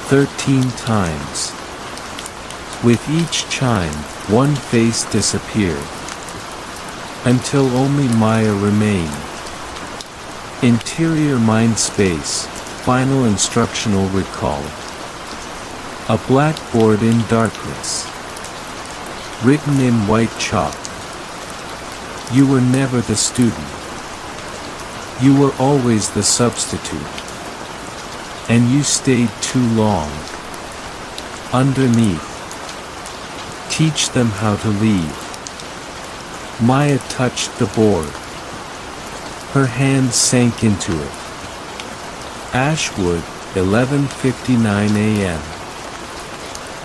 13 times. With each chime, one face disappeared. Until only Maya remained. Interior mind space, final instructional recall. A blackboard in darkness. Written in white chalk. You were never the student. You were always the substitute. And you stayed too long. Underneath. Teach them how to leave. Maya touched the board. Her hand sank into it. Ashwood, 11:59 a.m.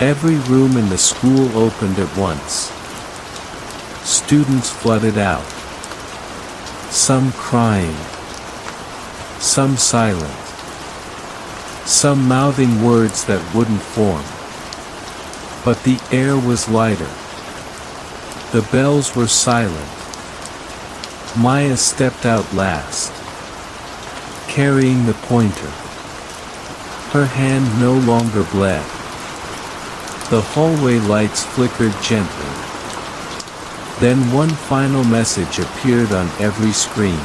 Every room in the school opened at once. Students flooded out. Some crying. Some silent. Some mouthing words that wouldn't form. But the air was lighter. The bells were silent. Maya stepped out last, carrying the pointer. Her hand no longer bled. The hallway lights flickered gently. Then one final message appeared on every screen.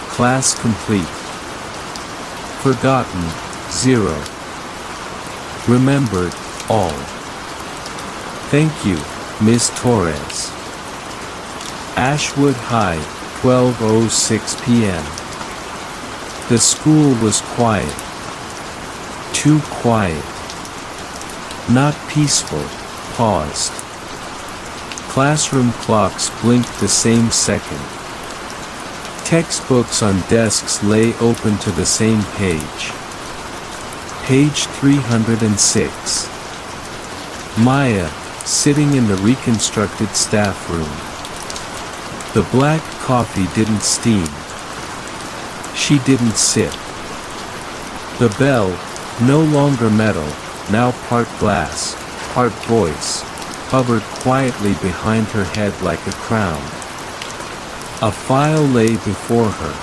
Class complete. Forgotten, 0. Remembered, all. Thank you, Miss Torres. Ashwood High, 12:06 p.m. The school was quiet. Too quiet. Not peaceful, paused. Classroom clocks blinked the same second. Textbooks on desks lay open to the same page. Page 306. Maya, sitting in the reconstructed staff room. The black coffee didn't steam. She didn't sip. The bell, no longer metal, now part glass, part voice, hovered quietly behind her head like a crown. A file lay before her.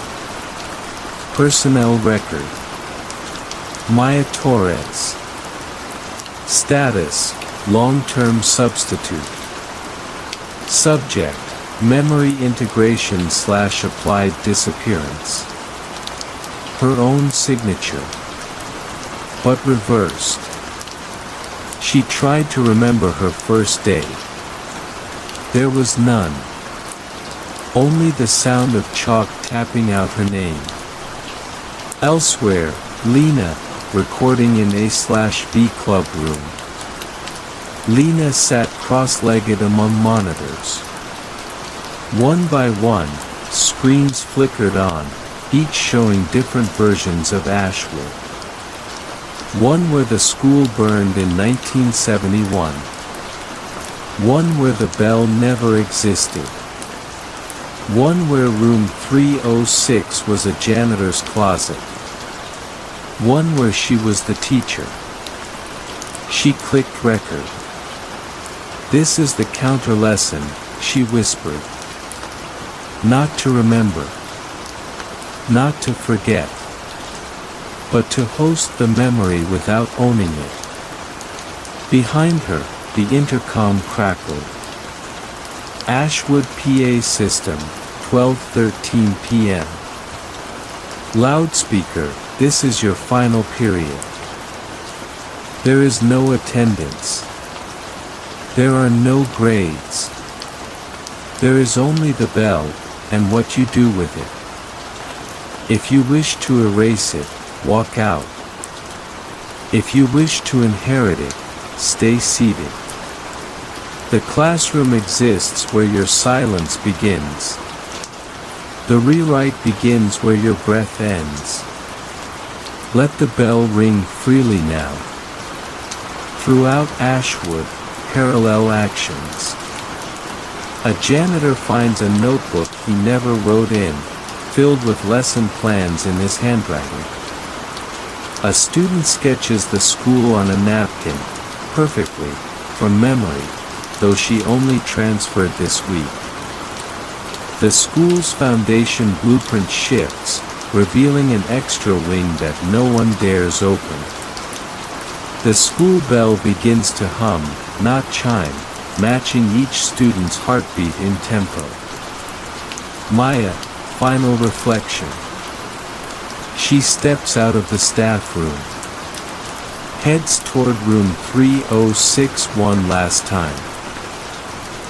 Personnel record. Maya Torres. Status, long-term substitute. Subject, memory integration/applied disappearance. Her own signature. But reversed. She tried to remember her first day. There was none. Only the sound of chalk tapping out her name. Elsewhere, Lena, recording in A/B club room. Lena sat cross-legged among monitors. One by one, screens flickered on, each showing different versions of Ashwood. One where the school burned in 1971. One where the bell never existed. One where room 306 was a janitor's closet. One where she was the teacher. She clicked record. "This is the counter lesson," she whispered. Not to remember. Not to forget. But to host the memory without owning it. Behind her, the intercom crackled. Ashwood PA system, 12:13 p.m. Loudspeaker, this is your final period. There is no attendance. There are no grades. There is only the bell, and what you do with it. If you wish to erase it, walk out. If you wish to inherit it, stay seated. The classroom exists where your silence begins. The rewrite begins where your breath ends. Let the bell ring freely now. Throughout Ashwood, parallel actions. A janitor finds a notebook he never wrote in, filled with lesson plans in his handwriting. A student sketches the school on a napkin, perfectly, from memory, though she only transferred this week. The school's foundation blueprint shifts, revealing an extra wing that no one dares open. The school bell begins to hum, not chime, matching each student's heartbeat in tempo. Maya, final reflection. She steps out of the staff room. Heads toward room 3061 last time.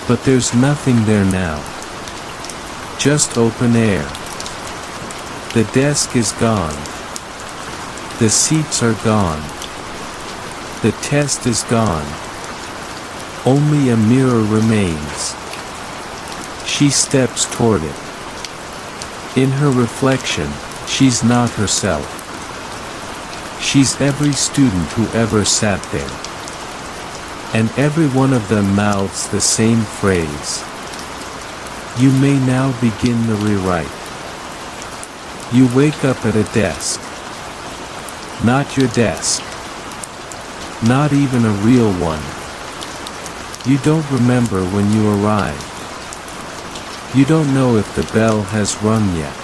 But there's nothing there now. Just open air. The desk is gone. The seats are gone. The test is gone. Only a mirror remains. She steps toward it. In her reflection, she's not herself. She's every student who ever sat there. And every one of them mouths the same phrase. You may now begin the rewrite. You wake up at a desk. Not your desk. Not even a real one. You don't remember when you arrived. You don't know if the bell has rung yet.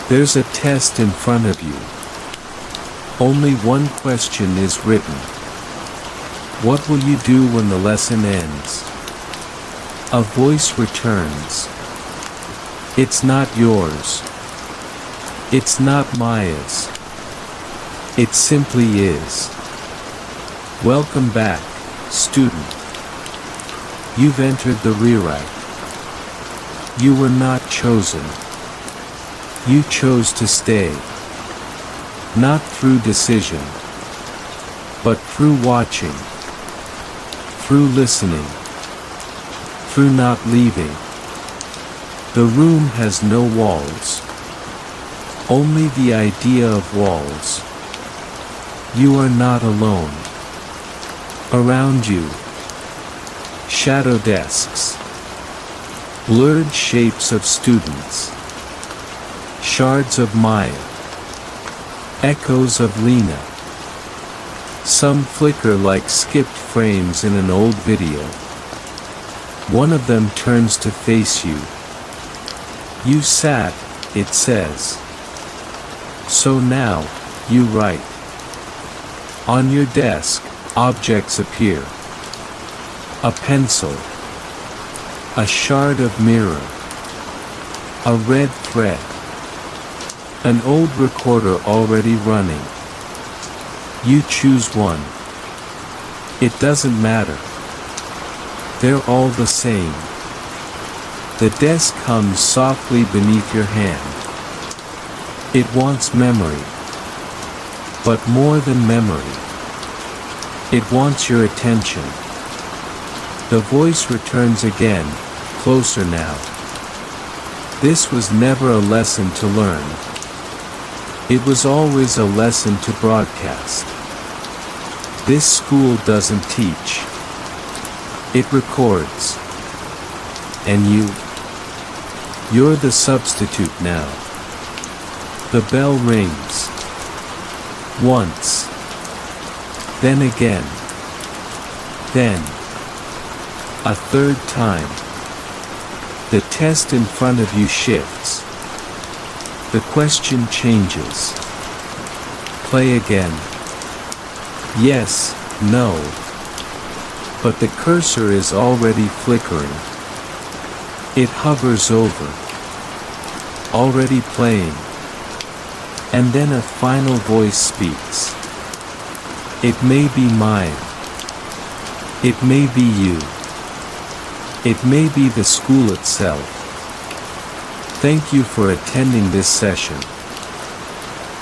There's a test in front of you. Only one question is written. What will you do when the lesson ends? A voice returns. It's not yours. It's not Maya's. It simply is. Welcome back, student. You've entered the rewrite. You were not chosen. You chose to stay. Not through decision, but through watching, through listening, through not leaving. The room has no walls. Only the idea of walls. You are not alone. Around you, shadow desks, blurred shapes of students, shards of Maya, echoes of Lena. Some flicker like skipped frames in an old video. One of them turns to face you. You sat, it says. So now, you write. On your desk, objects appear. A pencil. A shard of mirror. A red thread. An old recorder already running. You choose one. It doesn't matter. They're all the same. The desk hums softly beneath your hand. It wants memory. But more than memory. It wants your attention. The voice returns again, closer now. This was never a lesson to learn. It was always a lesson to broadcast. This school doesn't teach. It records. And you're the substitute now. The bell rings. Once. Then again. Then. A third time. The test in front of you shifts. The question changes. Play again. Yes, no. But the cursor is already flickering. It hovers over. Already playing. And then a final voice speaks. It may be mine. It may be you. It may be the school itself. Thank you for attending this session.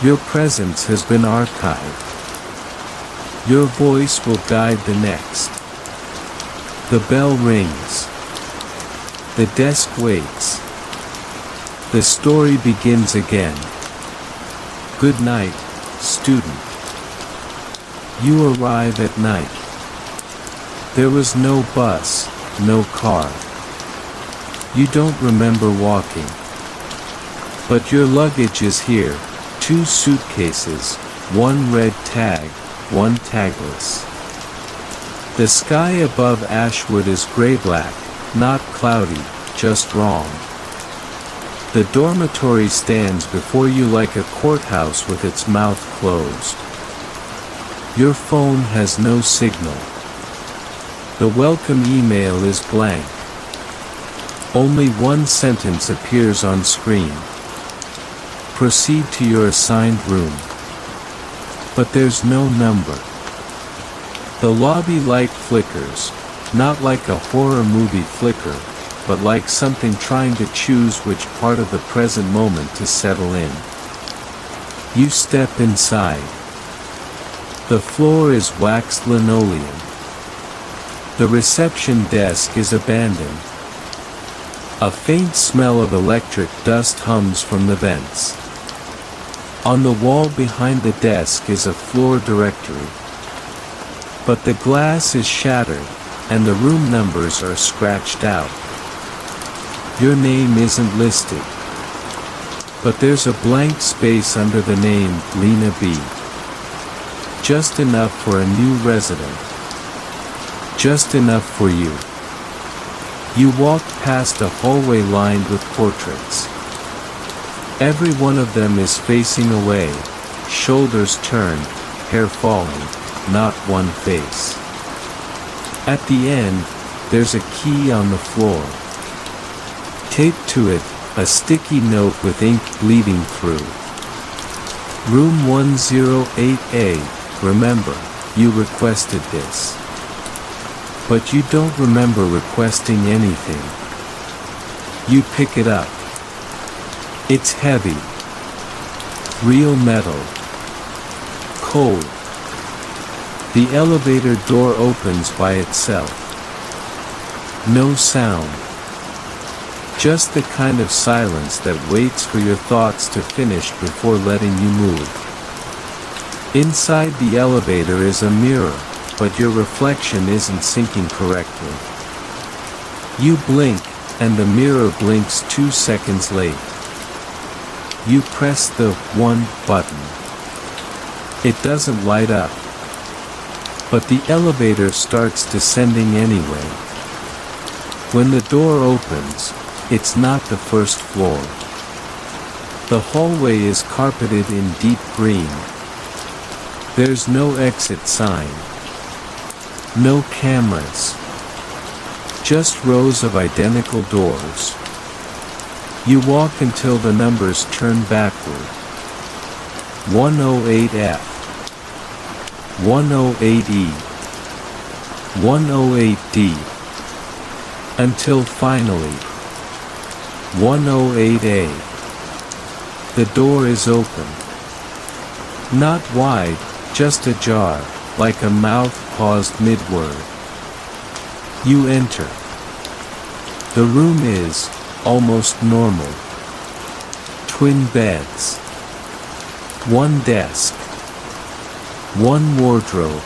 Your presence has been archived. Your voice will guide the next. The bell rings. The desk waits. The story begins again. Good night, Student. You arrive at night. There was no bus, no car. You don't remember walking. But your luggage is here, 2 suitcases, 1 red tag, 1 tagless. The sky above Ashwood is gray-black, not cloudy, just wrong. The dormitory stands before you like a courthouse with its mouth closed. Your phone has no signal. The welcome email is blank. Only 1 sentence appears on screen. Proceed to your assigned room. But there's no number. The lobby light flickers, not like a horror movie flicker, but like something trying to choose which part of the present moment to settle in. You step inside. The floor is waxed linoleum. The reception desk is abandoned. A faint smell of electric dust hums from the vents. On the wall behind the desk is a floor directory. But the glass is shattered, and the room numbers are scratched out. Your name isn't listed. But there's a blank space under the name, Lena B. Just enough for a new resident. Just enough for you. You walk past a hallway lined with portraits. Every one of them is facing away, shoulders turned, hair falling, not one face. At the end, there's a key on the floor. Taped to it, a sticky note with ink bleeding through. Room 108A, remember, you requested this. But you don't remember requesting anything. You pick it up. It's heavy. Real metal. Cold. The elevator door opens by itself. No sound. Just the kind of silence that waits for your thoughts to finish before letting you move. Inside the elevator is a mirror, but your reflection isn't syncing correctly. You blink, and the mirror blinks 2 seconds late. You press the 1 button. It doesn't light up. But the elevator starts descending anyway. When the door opens, it's not the first floor. The hallway is carpeted in deep green. There's no exit sign. No cameras. Just rows of identical doors. You walk until the numbers turn backward. 108F. 108E. 108D. Until finally 108A. The door is open. Not wide, just ajar, like a mouth paused mid-word. You enter. The room is almost normal. Twin beds. 1 desk. 1 wardrobe.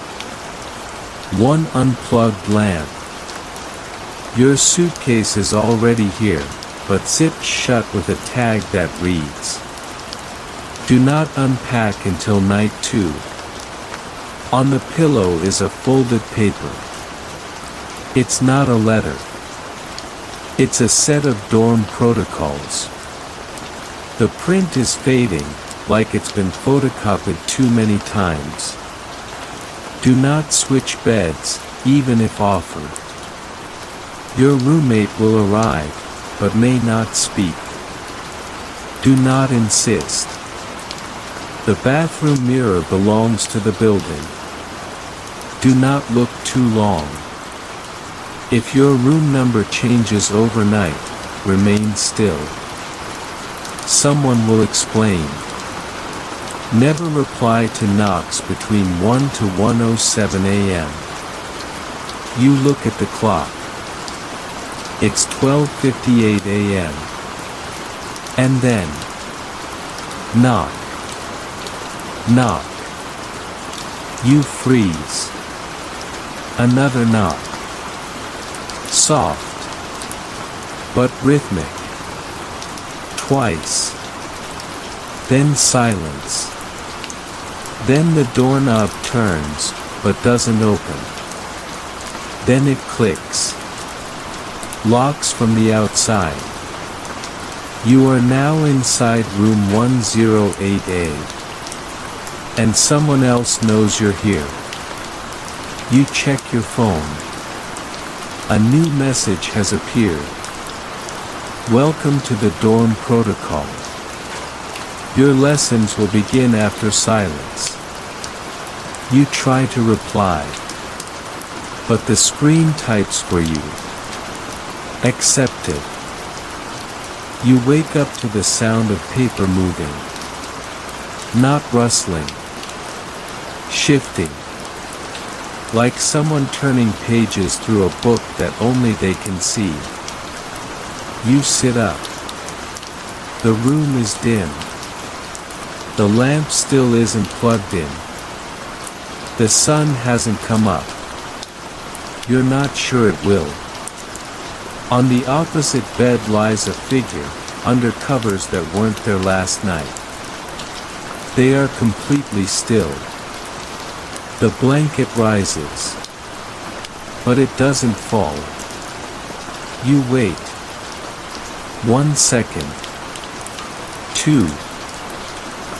1 unplugged lamp. Your suitcase is already here, but zipped shut with a tag that reads, "Do not unpack until night 2. On the pillow is a folded paper. It's not a letter. It's a set of dorm protocols. The print is fading, like it's been photocopied too many times. Do not switch beds, even if offered. Your roommate will arrive, but may not speak. Do not insist. The bathroom mirror belongs to the building. Do not look too long. If your room number changes overnight, remain still. Someone will explain. Never reply to knocks between 1 to 1:07 a.m. You look at the clock. It's 12:58 a.m. And then, knock. Knock. You freeze. Another knock. Soft, but rhythmic. Twice. Then silence. Then the doorknob turns, but doesn't open. Then it clicks. Locks from the outside. You are now inside room 108A. And someone else knows you're here. You check your phone. A new message has appeared. Welcome to the dorm protocol. Your lessons will begin after silence. You try to reply, but the screen types for you. Accepted. You wake up to the sound of paper moving. Not rustling. Shifting. Like someone turning pages through a book that only they can see. You sit up. The room is dim. The lamp still isn't plugged in. The sun hasn't come up. You're not sure it will. On the opposite bed lies a figure, under covers that weren't there last night. They are completely still. The blanket rises. But it doesn't fall. You wait. 1 second. 2.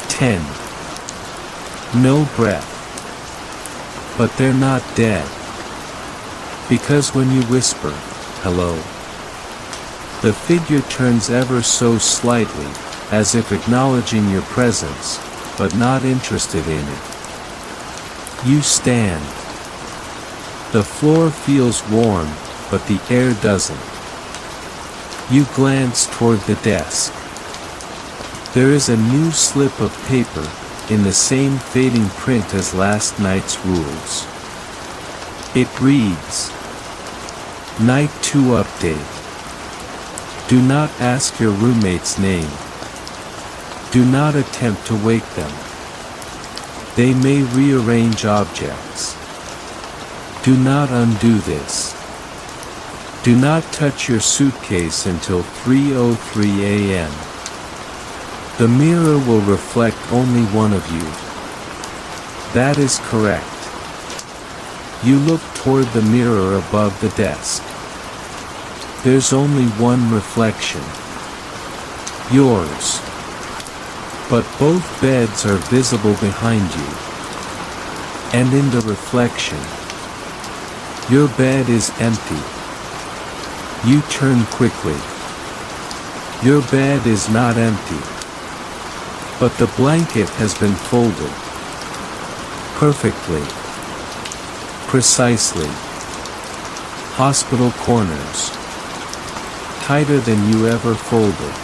10. No breath. But they're not dead. Because when you whisper, hello, the figure turns ever so slightly, as if acknowledging your presence, but not interested in it. You stand. The floor feels warm, but the air doesn't. You glance toward the desk. There is a new slip of paper, in the same fading print as last night's rules. It reads, Night 2 update. Do not ask your roommate's name. Do not attempt to wake them. They may rearrange objects. Do not undo this. Do not touch your suitcase until 3:03 a.m. The mirror will reflect only one of you. That is correct. You look toward the mirror above the desk. There's only one reflection. Yours. But both beds are visible behind you. And in the reflection, your bed is empty. You turn quickly. Your bed is not empty. But the blanket has been folded. Perfectly. Precisely. Hospital corners. Tighter than you ever folded.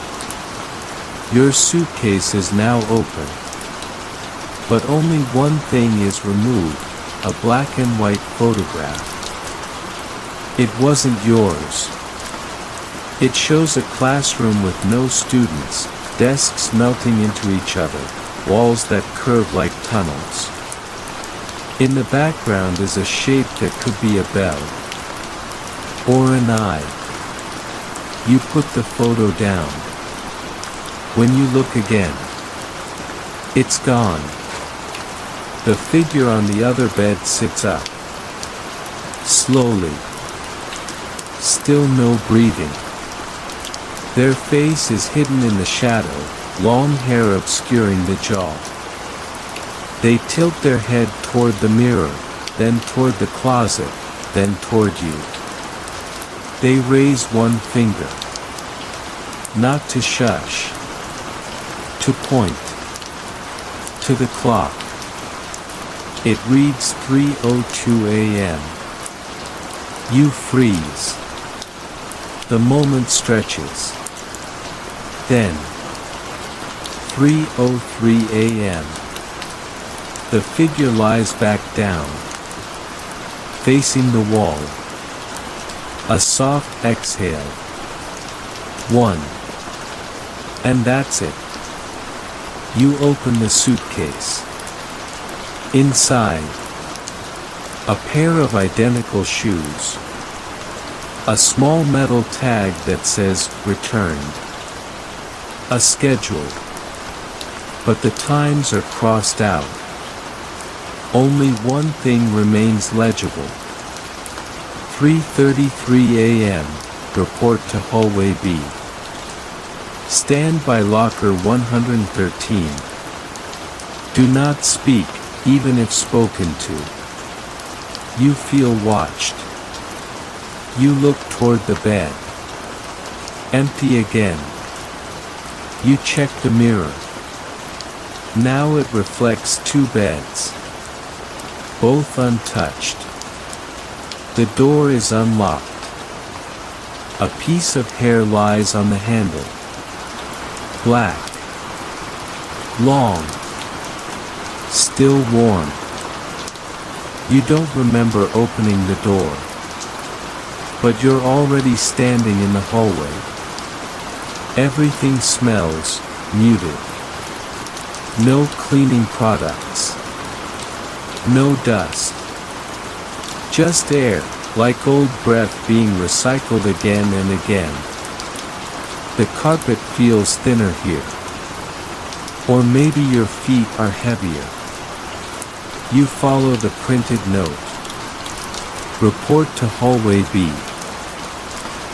Your suitcase is now open. But only one thing is removed, a black and white photograph. It wasn't yours. It shows a classroom with no students, desks melting into each other, walls that curve like tunnels. In the background is a shape that could be a bell. Or an eye. You put the photo down. When you look again, it's gone. The figure on the other bed sits up. Slowly. Still no breathing. Their face is hidden in the shadow, long hair obscuring the jaw. They tilt their head toward the mirror, then toward the closet, then toward you. They raise one finger. Not to shush. To point. To the clock. It reads 3:02 a.m. You freeze. The moment stretches. Then, 3:03 a.m. The figure lies back down, facing the wall. A soft exhale. 1. And that's it. You open the suitcase. Inside, a pair of identical shoes. A small metal tag that says, returned. A schedule. But the times are crossed out. Only one thing remains legible. 3:33 a.m., report to hallway B. Stand by locker 113. Do not speak, even if spoken to. You feel watched. You look toward the bed. Empty again. You check the mirror. Now it reflects two beds. Both untouched. The door is unlocked. A piece of hair lies on the handle. Black. Long. Still warm. You don't remember opening the door. But you're already standing in the hallway. Everything smells muted. No cleaning products. No dust. Just air, like old breath being recycled again and again. The carpet feels thinner here. Or maybe your feet are heavier. You follow the printed note. Report to hallway B.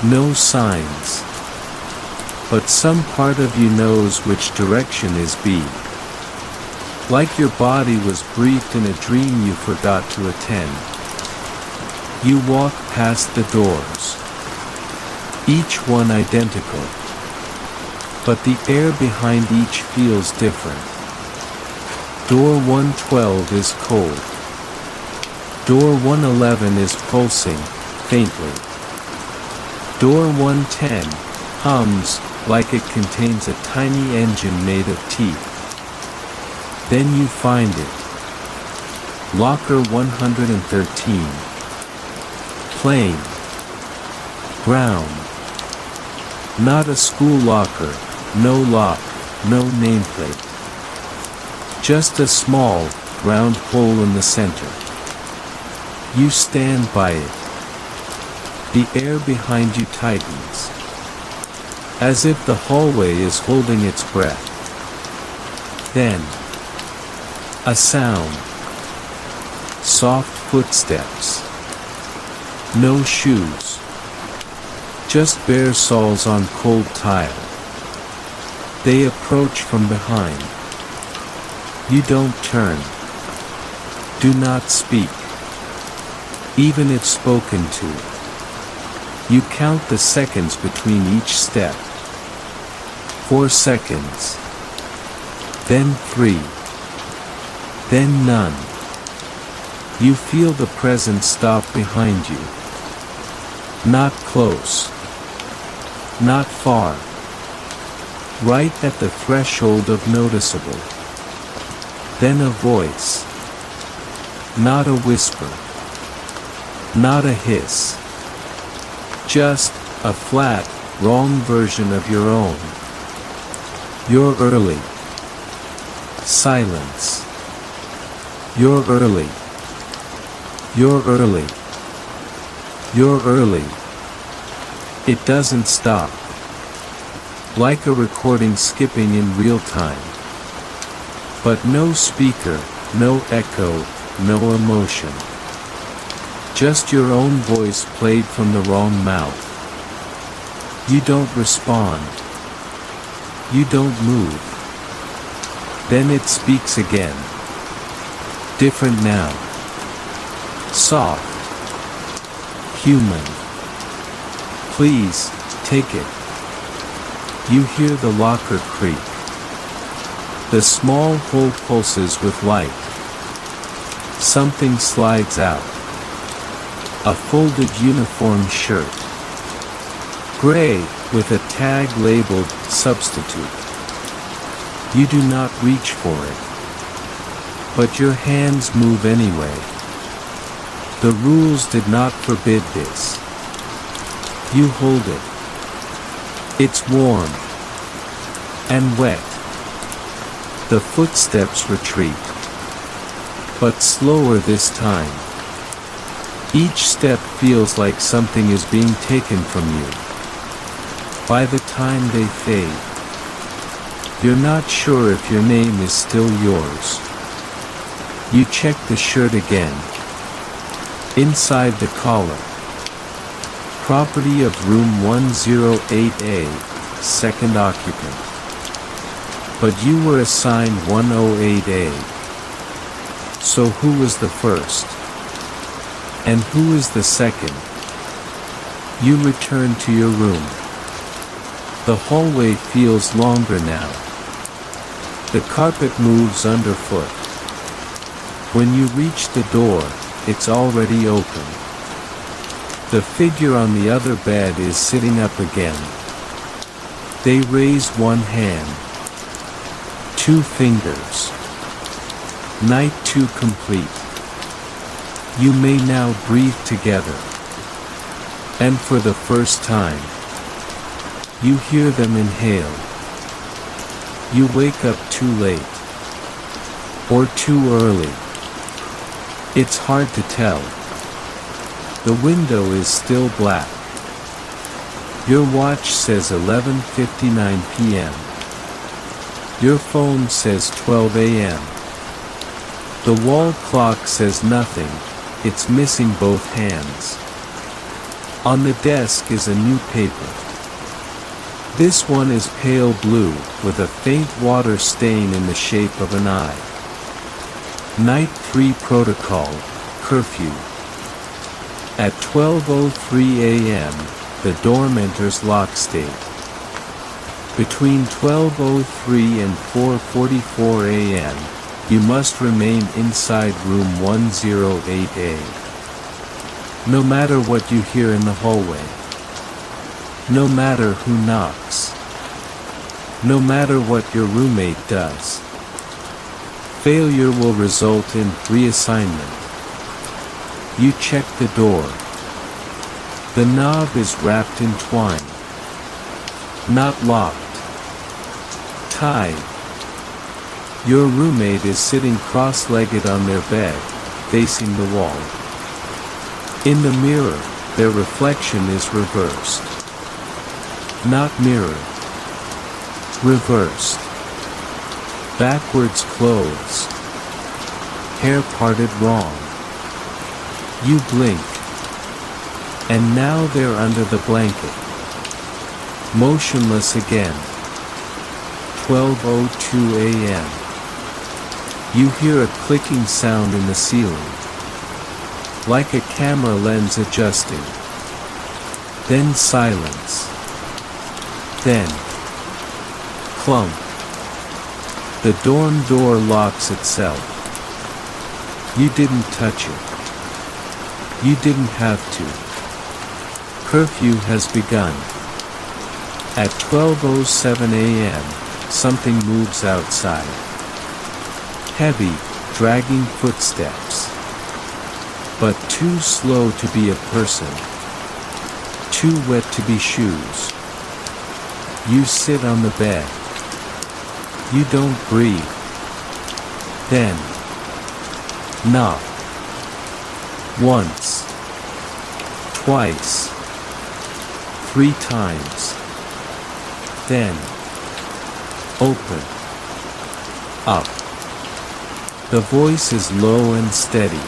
No signs. But some part of you knows which direction is B. Like your body was briefed in a dream you forgot to attend. You walk past the doors. Each one identical. But the air behind each feels different. Door 112 is cold. Door 111 is pulsing, faintly. Door 110 hums, like it contains a tiny engine made of teeth. Then you find it. Locker 113. Plain. Brown. Not a school locker, no lock, no nameplate. Just a small, round hole in the center. You stand by it. The air behind you tightens. As if the hallway is holding its breath. Then, a sound. Soft footsteps. No shoes. Just bare soles on cold tile. They approach from behind. You don't turn. Do not speak. Even if spoken to. You count the seconds between each step. 4 seconds. Then 3. Then none. You feel the presence stop behind you. Not close. Not far. Right at the threshold of noticeable. Then a voice. Not a whisper. Not a hiss. Just a flat, wrong version of your own. You're early. Silence. You're early. You're early. You're early. It doesn't stop. Like a recording skipping in real time. But no speaker, no echo, no emotion. Just your own voice played from the wrong mouth. You don't respond. You don't move. Then it speaks again. Different now. Soft. Human. Please, take it. You hear the locker creak. The small hole pulses with light. Something slides out. A folded uniform shirt. Gray, with a tag labeled, substitute. You do not reach for it. But your hands move anyway. The rules did not forbid this. You hold it. It's warm. And wet. The footsteps retreat. but slower this time. Each step feels like something is being taken from you. By the time they fade, you're not sure if your name is still yours. You check the shirt again. Inside the collar. Property of room 108A, second occupant. But you were assigned 108A. So who was the first? And who is the second? You return to your room. The hallway feels longer now. The carpet moves underfoot. When you reach the door, it's already open. The figure on the other bed is sitting up again. They raise one hand. 2 fingers. Night 2 complete. You may now breathe together. And for the first time, you hear them inhale. You wake up too late. Or too early. It's hard to tell. The window is still black. Your watch says 11:59 p.m. Your phone says 12 a.m. The wall clock says nothing, it's missing both hands. On the desk is a new paper. This one is pale blue, with a faint water stain in the shape of an eye. Night 3 Protocol, Curfew. At 12:03 a.m., the dorm enters lock state. Between 12:03 and 4:44 a.m., you must remain inside room 108A. No matter what you hear in the hallway. No matter who knocks. No matter what your roommate does. Failure will result in reassignment. You check the door. The knob is wrapped in twine. Not locked. Tied. Your roommate is sitting cross-legged on their bed, facing the wall. In the mirror, their reflection is reversed. Not mirrored. Reversed. Backwards clothes. Hair parted wrong. You blink. And now they're under the blanket. Motionless again. 12:02 a.m. You hear a clicking sound in the ceiling. Like a camera lens adjusting. Then silence. Then clunk. The dorm door locks itself. You didn't touch it. You didn't have to. Curfew has begun. At 12:07 a.m., something moves outside. Heavy, dragging footsteps. But too slow to be a person. Too wet to be shoes. You sit on the bed. You don't breathe. Then, knock. Once. Twice. 3 times. Then, open. Up. The voice is low and steady.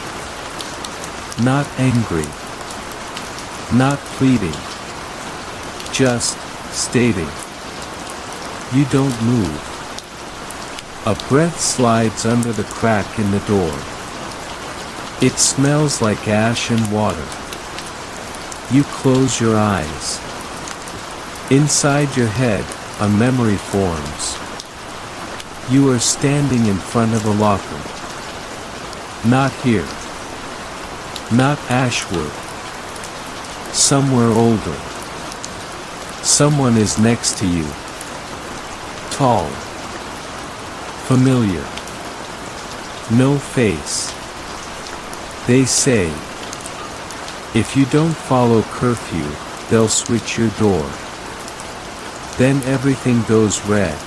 Not angry. Not pleading. Just stating. You don't move. A breath slides under the crack in the door. It smells like ash and water. You close your eyes. Inside your head, a memory forms. You are standing in front of a locker. Not here. Not Ashwood. Somewhere older. Someone is next to you. Tall. Familiar. No face. They say, if you don't follow curfew, they'll switch your door. Then everything goes red.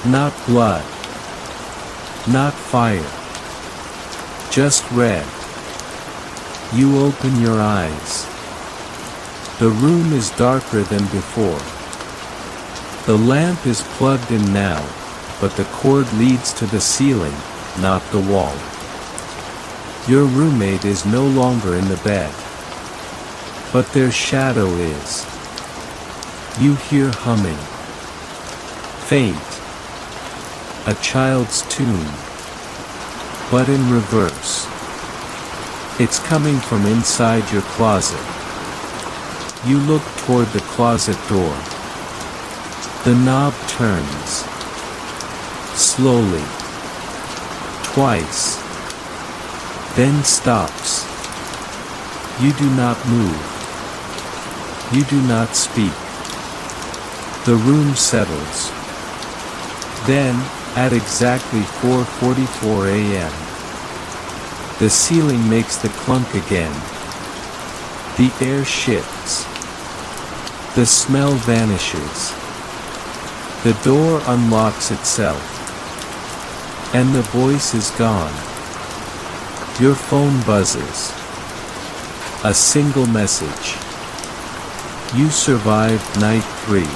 Not blood. Not fire. just red. You open your eyes. The room is darker than before. The lamp is plugged in now, but the cord leads to the ceiling, not the wall. Your roommate is no longer in the bed, but their shadow is. You hear humming. Faint. A child's tune. But in reverse. It's coming from inside your closet. You look toward the closet door. The knob turns. Slowly. Twice. Then stops. You do not move. You do not speak. The room settles. Then, at exactly 4:44 a.m., the ceiling makes the clunk again. The air shifts. The smell vanishes. The door unlocks itself. And the voice is gone. Your phone buzzes. A single message. You survived night 3.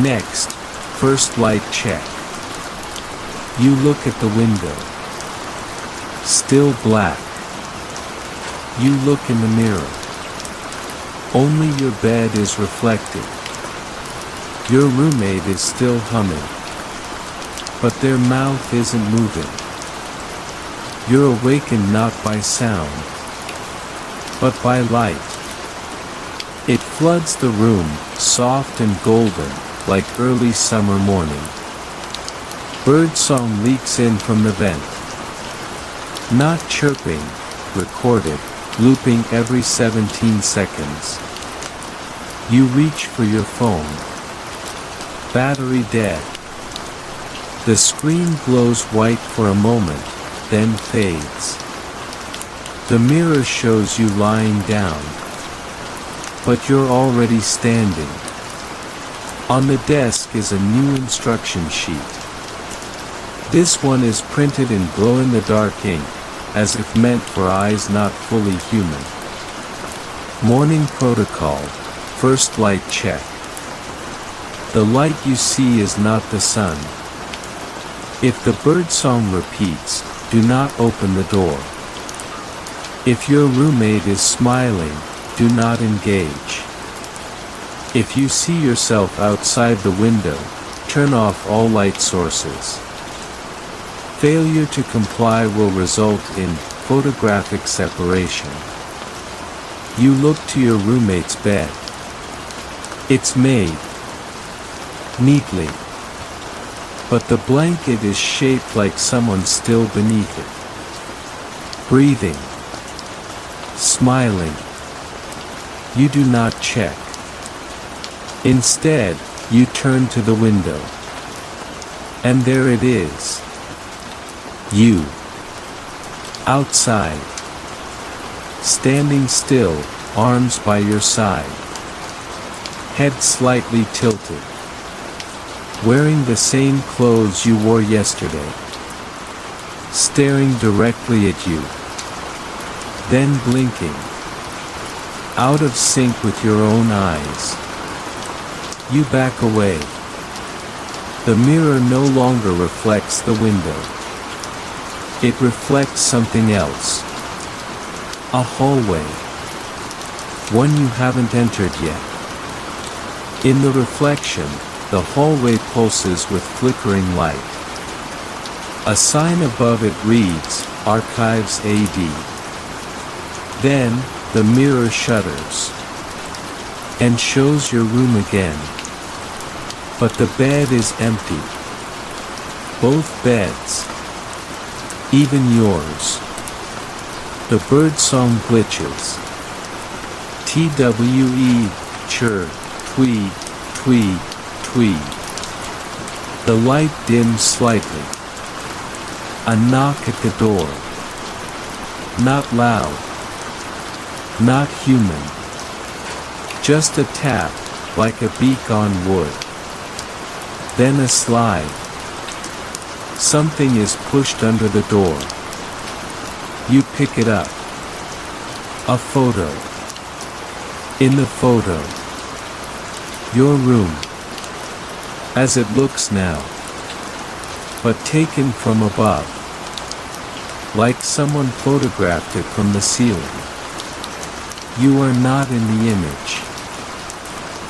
Next, first light check. You look at the window. Still black. You look in the mirror. Only your bed is reflected. Your roommate is still humming. But their mouth isn't moving. You're awakened not by sound, but by light. It floods the room, soft and golden, like early summer morning. Birdsong leaks in from the vent. Not chirping, recorded, looping every 17 seconds. You reach for your phone. Battery dead. The screen glows white for a moment, then fades. The mirror shows you lying down. But you're already standing. On the desk is a new instruction sheet. This one is printed in glow-in-the-dark ink, as if meant for eyes not fully human. Morning protocol, first light check. The light you see is not the sun. If the birdsong repeats, do not open the door. If your roommate is smiling, do not engage. If you see yourself outside the window, turn off all light sources. Failure to comply will result in photographic separation. You look to your roommate's bed. It's made neatly, but the blanket is shaped like someone's still beneath it. Breathing. Smiling. You do not check. Instead, you turn to the window. And there it is. You. Outside. Standing still, arms by your side. Head slightly tilted. Wearing the same clothes you wore yesterday. Staring directly at you. Then blinking. Out of sync with your own eyes. You back away. The mirror no longer reflects the window. It reflects something else. A hallway. One you haven't entered yet. In the reflection, the hallway pulses with flickering light. A sign above it reads, Archives AD. Then, the mirror shudders. And shows your room again. But the bed is empty. Both beds. Even yours. The birdsong glitches. TWE, chirp, tweet, tweet, tweet. The light dims slightly. A knock at the door. Not loud. Not human. Just a tap, like a beak on wood. Then a slide. Something is pushed under the door. You pick it up. A photo. In the photo. Your room. As it looks now. But taken from above. Like someone photographed it from the ceiling. You are not in the image.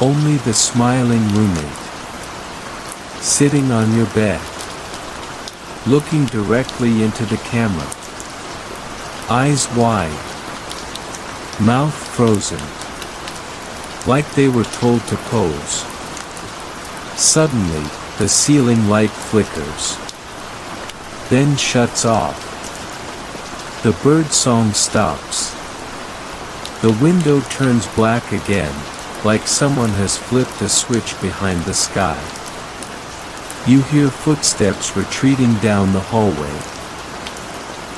Only the smiling roommate. Sitting on your bed. Looking directly into the camera. Eyes wide. Mouth frozen. Like they were told to pose. Suddenly, the ceiling light flickers. Then shuts off. The birdsong stops. The window turns black again, like someone has flipped a switch behind the sky. You hear footsteps retreating down the hallway.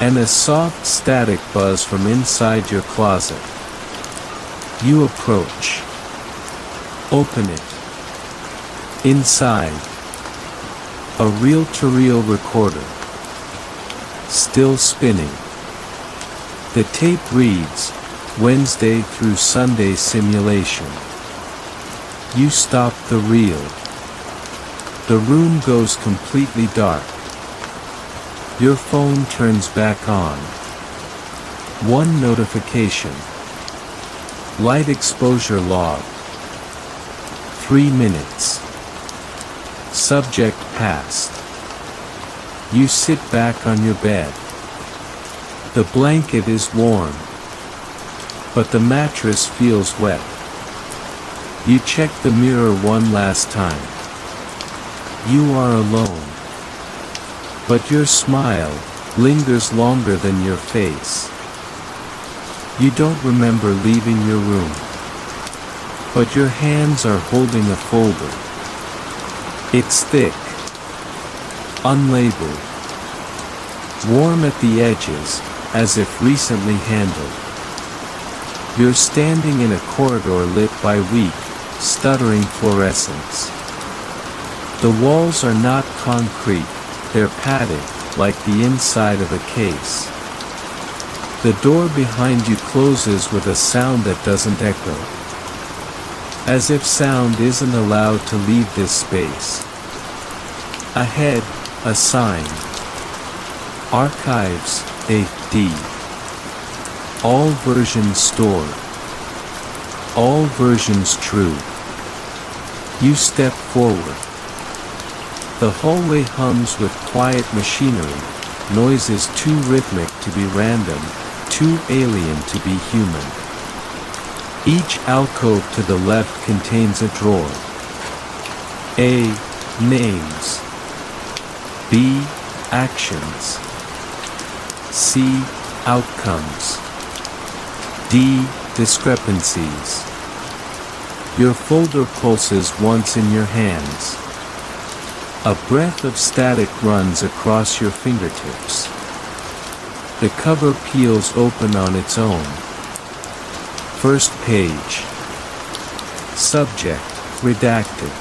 And a soft static buzz from inside your closet. You approach. Open it. Inside. A reel-to-reel recorder. Still spinning. The tape reads, Wednesday through Sunday simulation. You stop the reel. The room goes completely dark. Your phone turns back on. One notification. Light exposure log. 3 minutes. Subject passed. You sit back on your bed. The blanket is warm. But the mattress feels wet. You check the mirror one last time. You are alone. But your smile lingers longer than your face. You don't remember leaving your room. But your hands are holding a folder. It's thick. Unlabeled. Warm at the edges, as if recently handled. You're standing in a corridor lit by weak, stuttering fluorescence. The walls are not concrete, they're padded, like the inside of a case. The door behind you closes with a sound that doesn't echo. As if sound isn't allowed to leave this space. Ahead, a sign. Archives, AD. All versions stored. All versions true. You step forward. The hallway hums with quiet machinery, noises too rhythmic to be random, too alien to be human. Each alcove to the left contains a drawer. A. Names. B. Actions. C. Outcomes. D. Discrepancies. Your folder pulses once in your hands. A breath of static runs across your fingertips. The cover peels open on its own. First page. Subject, redacted.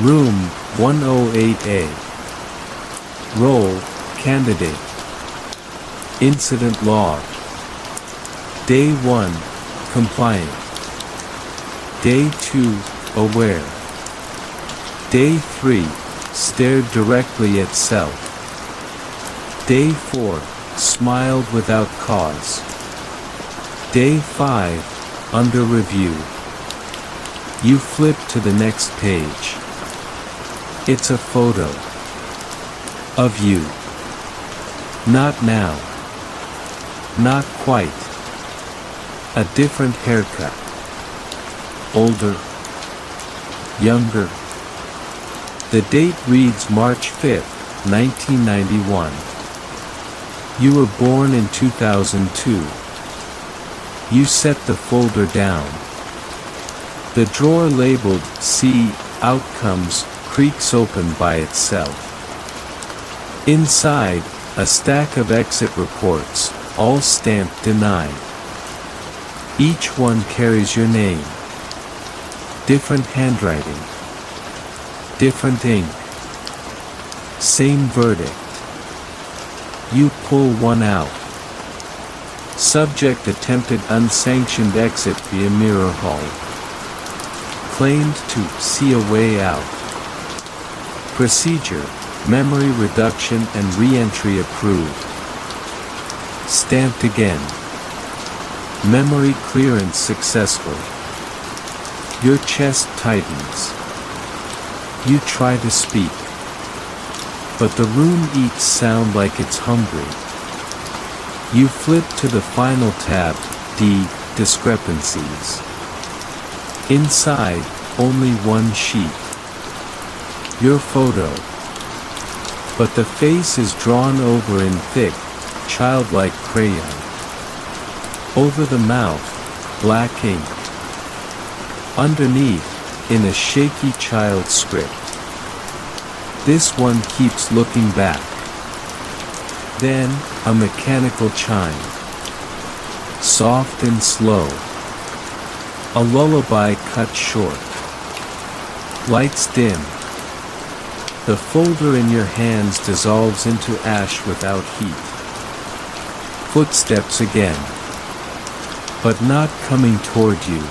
Room, 108A. Role, candidate. Incident log. Day 1, compliant. Day 2, aware. Day 3, stared directly at self. Day 4, smiled without cause. Day 5, under review. You flip to the next page. It's a photo. Of you. Not now. Not quite. A different haircut. Older. Younger. The date reads March 5, 1991. You were born in 2002. You set the folder down. The drawer labeled C. Outcomes creaks open by itself. Inside, a stack of exit reports, all stamped denied. Each one carries your name. Different handwriting. Different ink. Same verdict. You pull one out. Subject attempted unsanctioned exit via mirror hall. Claimed to see a way out. Procedure, memory reduction and re-entry approved. Stamped again. Memory clearance successful. Your chest tightens. You try to speak. But the room eats sound like it's hungry. You flip to the final tab, D, discrepancies. Inside, only one sheet. Your photo. But the face is drawn over in thick, childlike crayon. Over the mouth, black ink. Underneath, in a shaky child script. This one keeps looking back. Then, a mechanical chime. Soft and slow. A lullaby cut short. Lights dim. The folder in your hands dissolves into ash without heat. Footsteps again. But not coming toward you.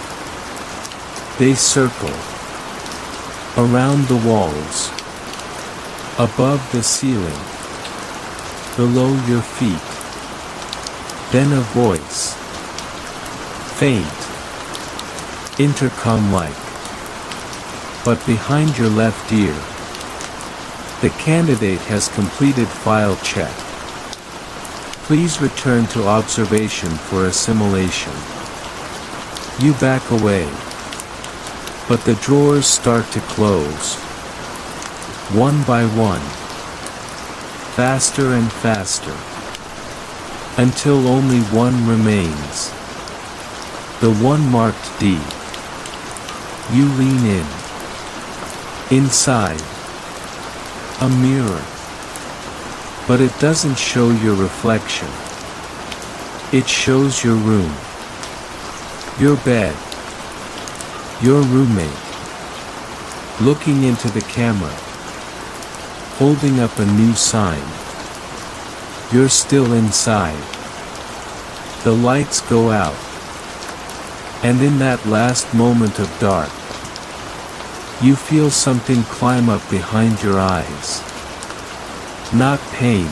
They circle. Around the walls. Above the ceiling. Below your feet. Then a voice. Faint. Intercom-like. But behind your left ear. The candidate has completed file check. Please return to observation for assimilation. You back away. But the drawers start to close. One by one. Faster and faster. Until only one remains. The one marked D. You lean in. Inside. A mirror. But it doesn't show your reflection. It shows your room. Your bed. Your roommate. Looking into the camera. Holding up a new sign. You're still inside. The lights go out. And in that last moment of dark, you feel something climb up behind your eyes. Not pain.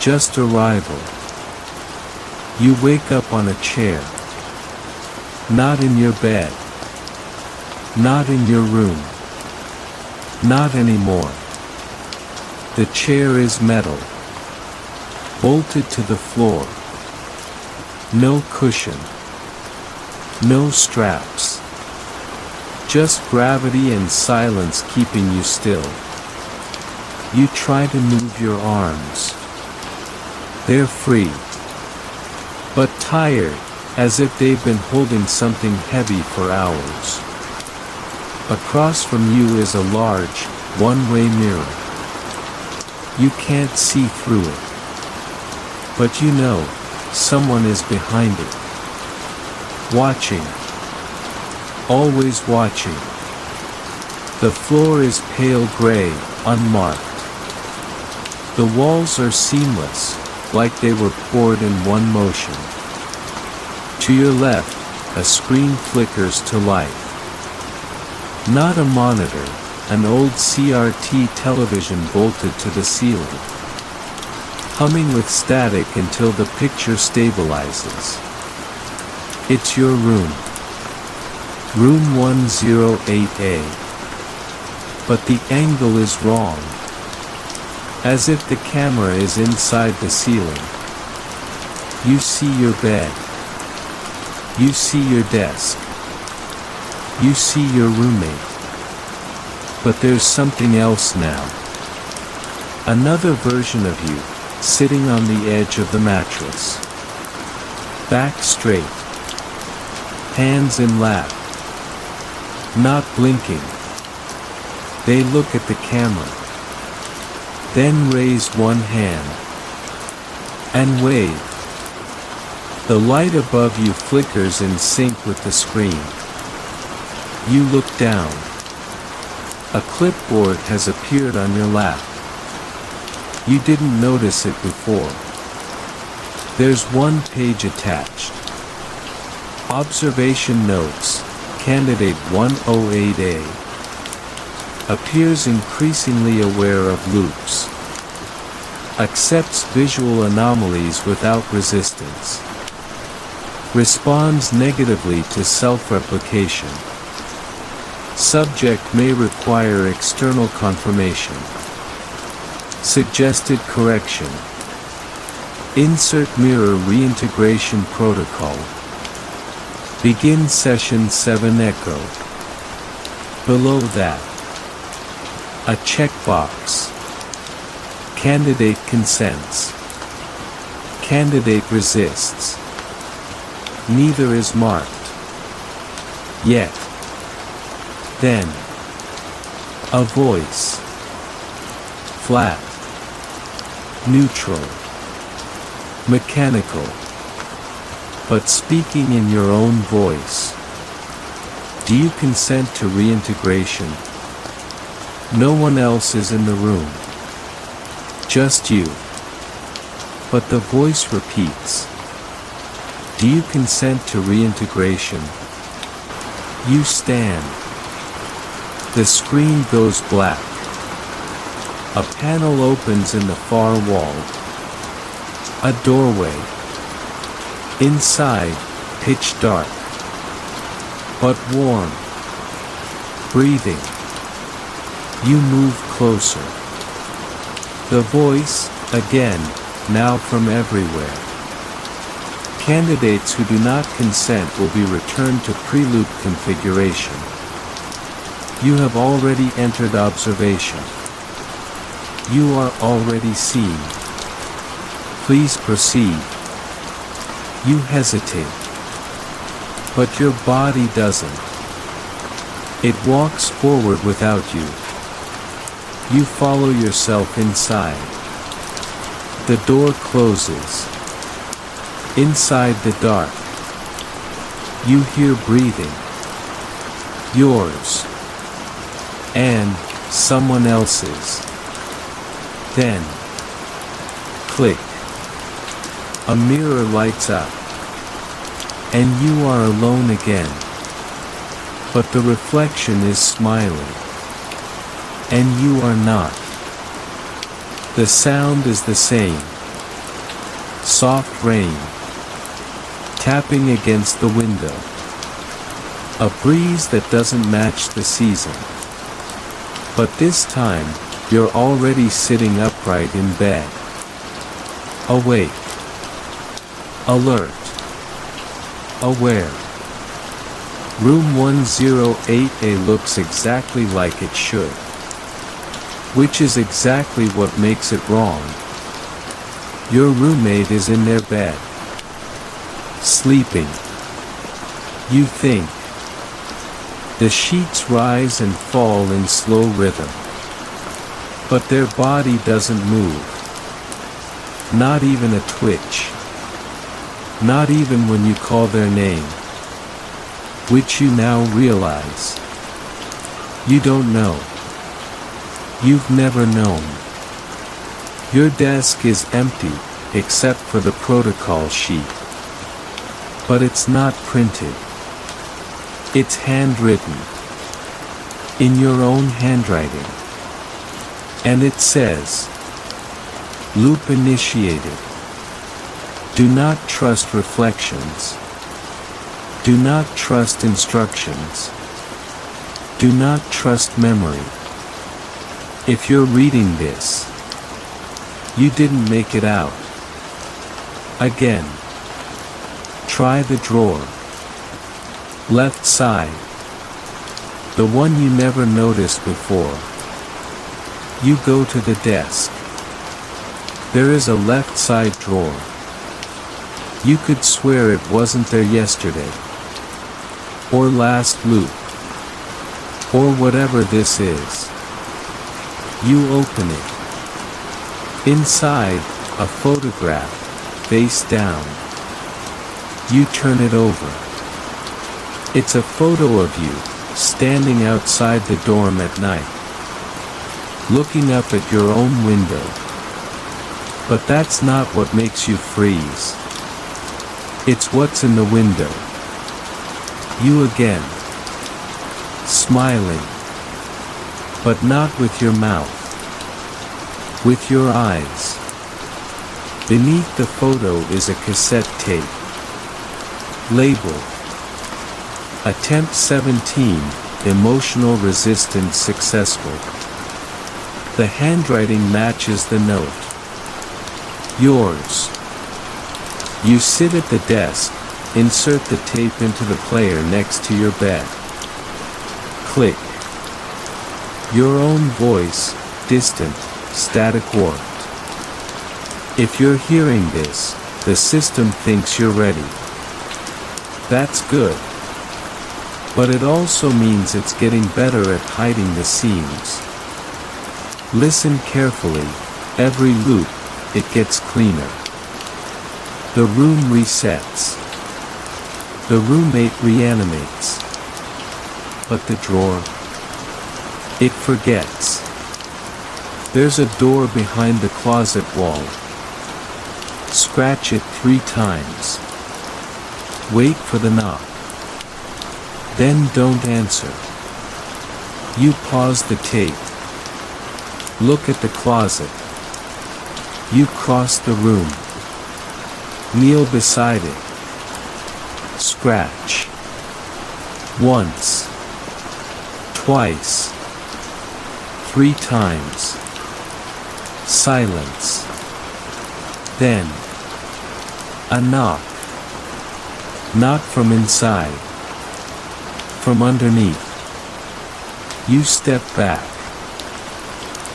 Just arrival. You wake up on a chair. Not in your bed. Not in your room. Not anymore. The chair is metal. Bolted to the floor. No cushion. No straps. Just gravity and silence keeping you still. You try to move your arms. They're free. But tired, as if they've been holding something heavy for hours. Across from you is a large, one-way mirror. You can't see through it. But you know, someone is behind it. Watching. Always watching. The floor is pale gray, unmarked. The walls are seamless, like they were poured in one motion. To your left, a screen flickers to life. Not a monitor, an old CRT television bolted to the ceiling. Humming with static until the picture stabilizes. It's your room. Room 108A. But the angle is wrong. As if the camera is inside the ceiling. You see your bed. You see your desk. You see your roommate. But there's something else now. Another version of you, sitting on the edge of the mattress. Back straight. Hands in lap. Not blinking. They look at the camera. Then raise one hand. And wave. The light above you flickers in sync with the screen. You look down. A clipboard has appeared on your lap. You didn't notice it before. There's one page attached. Observation notes, Candidate 108A. Appears increasingly aware of loops. Accepts visual anomalies without resistance. Responds negatively to self-replication. Subject may require external confirmation. Suggested correction. Insert mirror reintegration protocol. Begin session 7 echo. Below that, a checkbox. Candidate consents. Candidate resists. Neither is marked. Yet. Then. A voice. Flat. Neutral. Mechanical. But speaking in your own voice. Do you consent to reintegration? No one else is in the room. Just you. But the voice repeats. Do you consent to reintegration? You stand. The screen goes black. A panel opens in the far wall. A doorway. Inside, pitch dark. But warm. Breathing. You move closer. The voice, again, now from everywhere. Candidates who do not consent will be returned to pre-loop configuration. You have already entered observation. You are already seen. Please proceed. You hesitate. But your body doesn't. It walks forward without you. You follow yourself inside. The door closes. Inside the dark. You hear breathing. Yours. And someone else's. Then. Click. A mirror lights up. And you are alone again. But the reflection is smiling. And you are not. The sound is the same. Soft rain. Tapping against the window. A breeze that doesn't match the season. But this time, you're already sitting upright in bed. Awake. Alert. Aware. Room 108A looks exactly like it should. Which is exactly what makes it wrong. Your roommate is in their bed. Sleeping. You think. The sheets rise and fall in slow rhythm. But their body doesn't move. Not even a twitch. Not even when you call their name. Which you now realize. You don't know. You've never known. Your desk is empty, except for the protocol sheet. But it's not printed. It's handwritten. In your own handwriting. And it says, Loop initiated. Do not trust reflections. Do not trust instructions. Do not trust memory. If you're reading this, you didn't make it out. Again. Try the drawer. Left side. The one you never noticed before. You go to the desk. There is a left side drawer. You could swear it wasn't there yesterday. Or last loop. Or whatever this is. You open it. Inside, a photograph, face down. You turn it over. It's a photo of you, standing outside the dorm at night. Looking up at your own window. But that's not what makes you freeze. It's what's in the window. You again. Smiling. But not with your mouth. With your eyes. Beneath the photo is a cassette tape. Labeled. Attempt 17, emotional resistance successful. The handwriting matches the note. Yours. You sit at the desk, insert the tape into the player next to your bed. Click. Your own voice, distant, static warped. If you're hearing this, the system thinks you're ready. That's good. But it also means it's getting better at hiding the seams. Listen carefully, every loop, it gets cleaner. The room resets. The roommate reanimates. But the drawer? It forgets. There's a door behind the closet wall. Scratch it 3 times. Wait for the knock. Then don't answer. You pause the tape. Look at the closet. You cross the room. Kneel beside it. Scratch. Once. Twice. 3 times. Silence. Then. A knock. Not from inside. From underneath. You step back.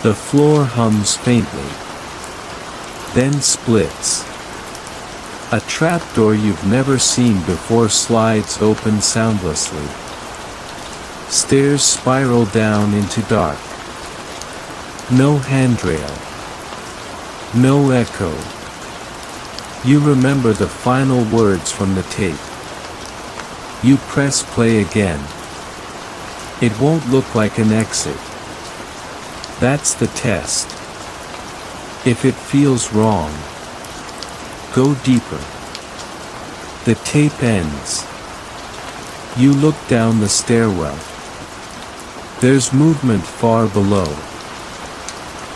The floor hums faintly. Then splits. A trapdoor you've never seen before slides open soundlessly. Stairs spiral down into dark. No handrail. No echo. You remember the final words from the tape. You press play again. It won't look like an exit. That's the test. If it feels wrong, go deeper. The tape ends. You look down the stairwell. There's movement far below.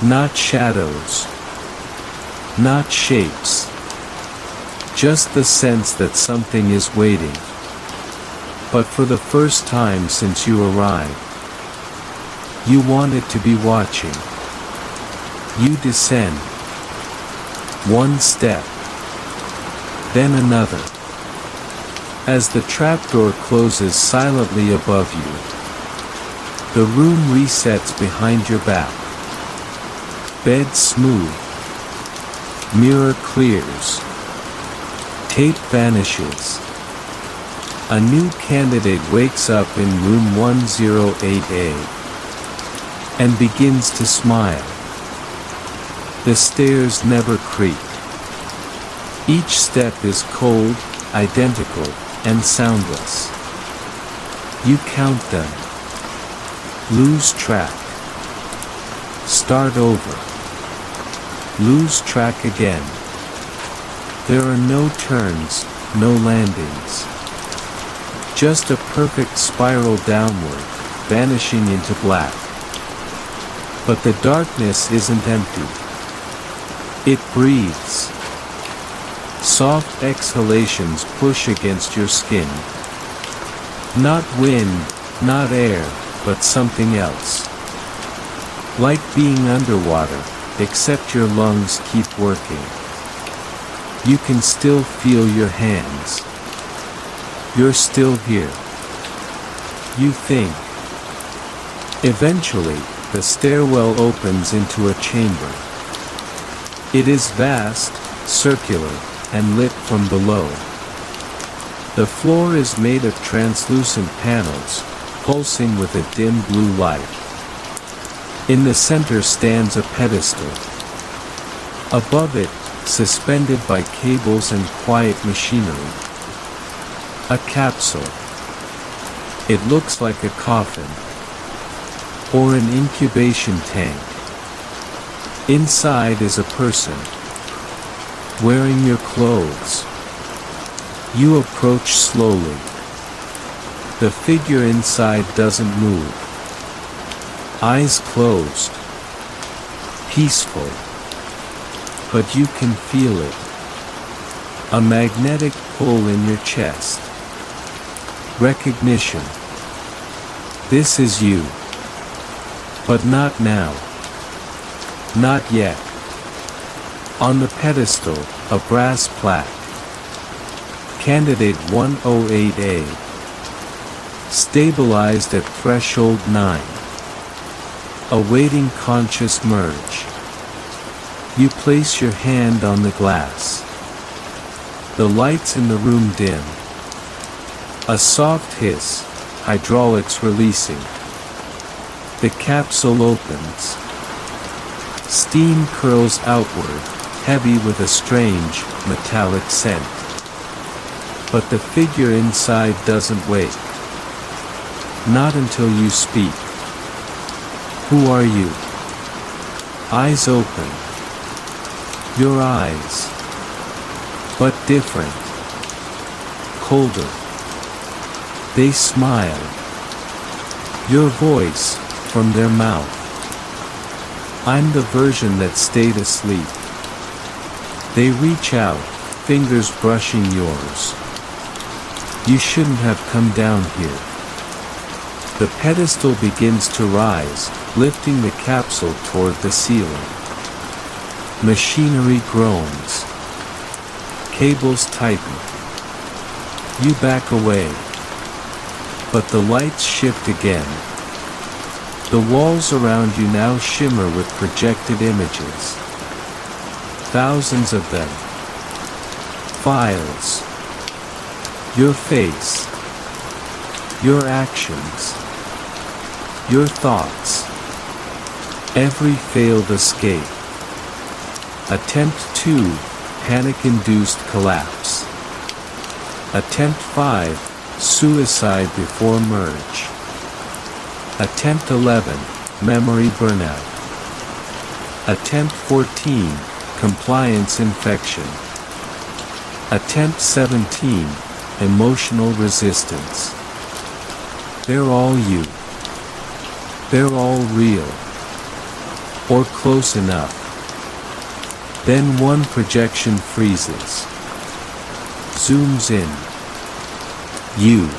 Not shadows. Not shapes. Just the sense that something is waiting. But for the first time since you arrived, you want it to be watching. You descend. 1 step. Then another. As the trapdoor closes silently above you, the room resets behind your back. Bed smooth. Mirror clears. Tape vanishes. A new candidate wakes up in room 108A and begins to smile. The stairs never creak. Each step is cold, identical, and soundless. You count them. Lose track. Start over. Lose track again. There are no turns, no landings. Just a perfect spiral downward, vanishing into black. But the darkness isn't empty. It breathes. Soft exhalations push against your skin. Not wind, not air, but something else. Like being underwater, except your lungs keep working. You can still feel your hands. You're still here. You think. Eventually, the stairwell opens into a chamber. It is vast, circular, and lit from below. The floor is made of translucent panels, pulsing with a dim blue light. In the center stands a pedestal. Above it, suspended by cables and quiet machinery, a capsule. It looks like a coffin, or an incubation tank. Inside is a person, wearing your clothes. You approach slowly. The figure inside doesn't move. Eyes closed. Peaceful. But you can feel it. A magnetic pull in your chest. Recognition. This is you. But not now. Not yet. On the pedestal, a brass plaque. Candidate 108A. Stabilized at threshold 9. Awaiting conscious merge. You place your hand on the glass. The lights in the room dim. A soft hiss, hydraulics releasing. The capsule opens. Steam curls outward, heavy with a strange, metallic scent. But the figure inside doesn't wake. Not until you speak. Who are you? Eyes open. Your eyes. But different. Colder. They smile. Your voice, from their mouth. I'm the version that stayed asleep. They reach out, fingers brushing yours. You shouldn't have come down here. The pedestal begins to rise, lifting the capsule toward the ceiling. Machinery groans. Cables tighten. You back away. But the lights shift again. The walls around you now shimmer with projected images. Thousands of them. Files. Your face. Your actions. Your thoughts. Every failed escape. Attempt 2, panic-induced collapse. Attempt 5, suicide before merge. Attempt 11, memory burnout. Attempt 14, compliance infection. Attempt 17, emotional resistance. They're all you. They're all real. Or close enough. Then one projection freezes. Zooms in. You.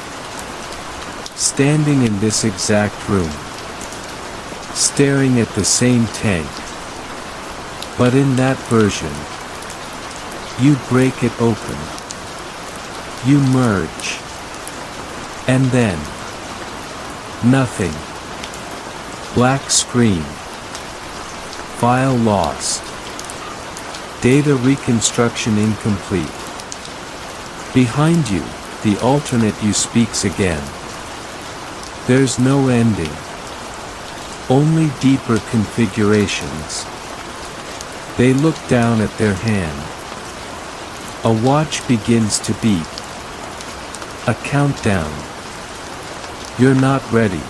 Standing in this exact room. Staring at the same tank. But in that version, you break it open. You merge. And then, nothing. Black screen. File lost. Data reconstruction incomplete. Behind you, the alternate you speaks again. There's no ending. Only deeper configurations. They look down at their hand. A watch begins to beep. A countdown. You're not ready.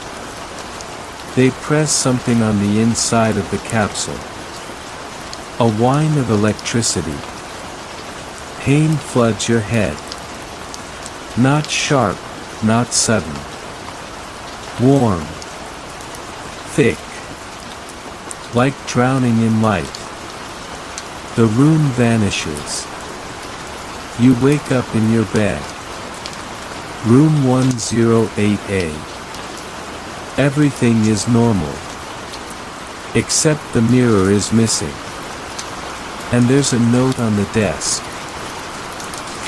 They press something on the inside of the capsule. A whine of electricity. Pain floods your head. Not sharp, not sudden. Warm. Thick. Like drowning in light. The room vanishes. You wake up in your bed. Room 108A. Everything is normal. Except the mirror is missing. And there's a note on the desk.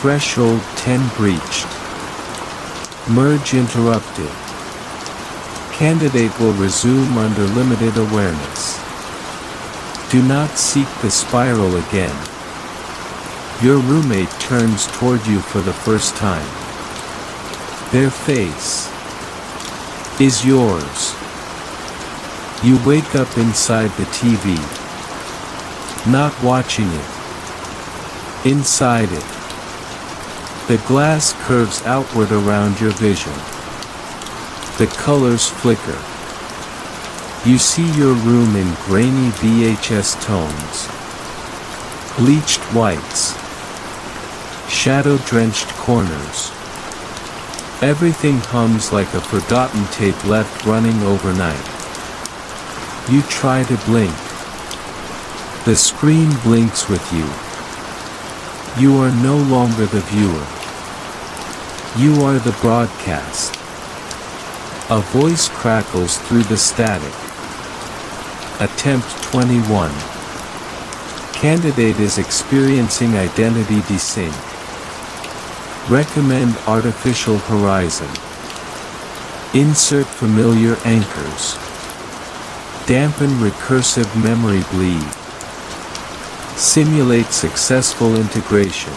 Threshold 10 breached. Merge interrupted. Candidate will resume under limited awareness. Do not seek the spiral again. Your roommate turns toward you for the first time. Their face is yours. You wake up inside the TV. Not watching it. Inside it. The glass curves outward around your vision. The colors flicker. You see your room in grainy VHS tones. Bleached whites. shadow-drenched corners. Everything hums like a forgotten tape left running overnight. You try to blink. The screen blinks with you. You are no longer the viewer. You are the broadcast. A voice crackles through the static. Attempt 21. Candidate is experiencing identity desync. Recommend artificial horizon. Insert familiar anchors. Dampen recursive memory bleed. Simulate successful integration.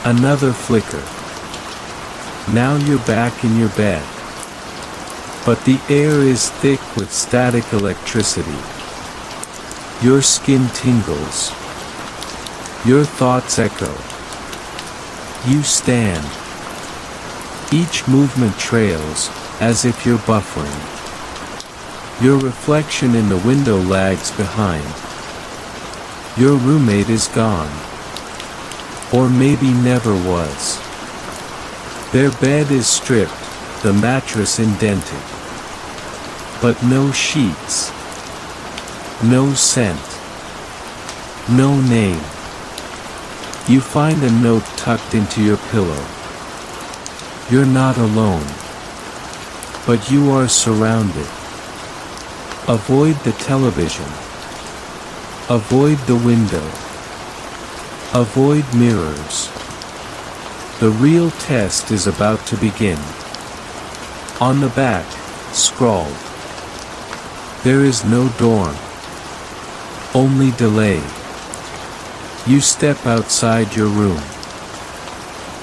Another flicker. Now you're back in your bed. But the air is thick with static electricity. Your skin tingles. Your thoughts echo. You stand. Each movement trails, as if you're buffering. Your reflection in the window lags behind. Your roommate is gone. Or maybe never was. Their bed is stripped, the mattress indented. But no sheets. No scent. No name. You find a note tucked into your pillow. You're not alone. But you are surrounded. Avoid the television. Avoid the window. Avoid mirrors. The real test is about to begin. On the back, scrawled. There is no dorm. Only delay. You step outside your room.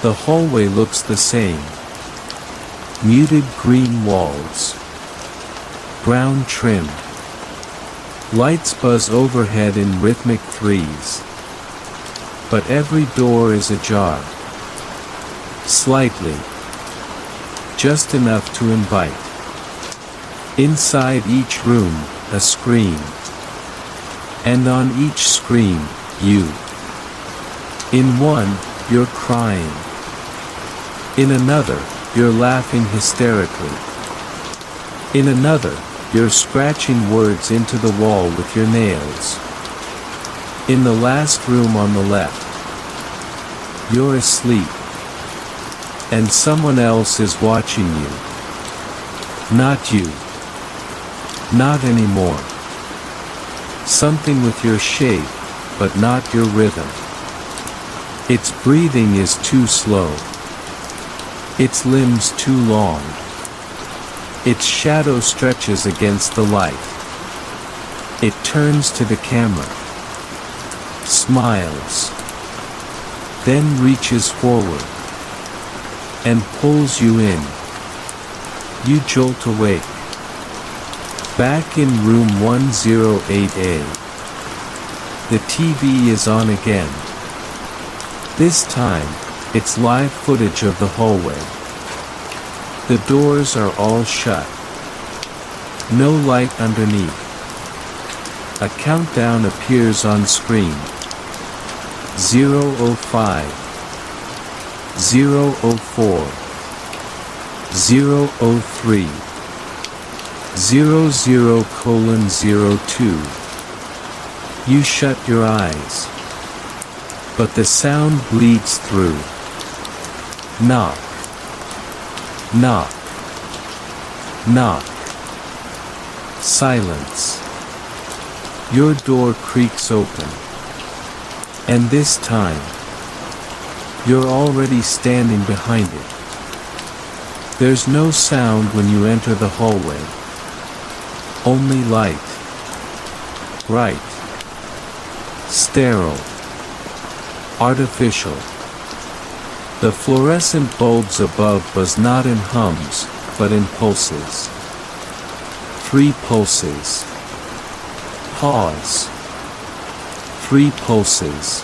The hallway looks the same. Muted green walls. Brown trim. Lights buzz overhead in rhythmic threes. But every door is ajar. Slightly. Just enough to invite. Inside each room, a screen. And on each screen, you. In one, you're crying. In another, you're laughing hysterically. In another, you're scratching words into the wall with your nails. In the last room on the left, you're asleep. And someone else is watching you. Not you. Not anymore. Something with your shape, but not your rhythm. Its breathing is too slow. Its limbs too long. Its shadow stretches against the light. It turns to the camera. Smiles. Then reaches forward. And pulls you in. You jolt awake. Back in room 108A. The TV is on again. This time, it's live footage of the hallway. The doors are all shut. No light underneath. A countdown appears on screen. 0:05. 0:04. 0:03. 00:02. You shut your eyes. But the sound bleeds through. Knock. Knock. Knock. Silence. Your door creaks open. And this time, you're already standing behind it. There's no sound when you enter the hallway. Only light. Bright. Sterile. Artificial. The fluorescent bulbs above buzz not in hums, but in pulses. 3 pulses. Pause. 3 pulses.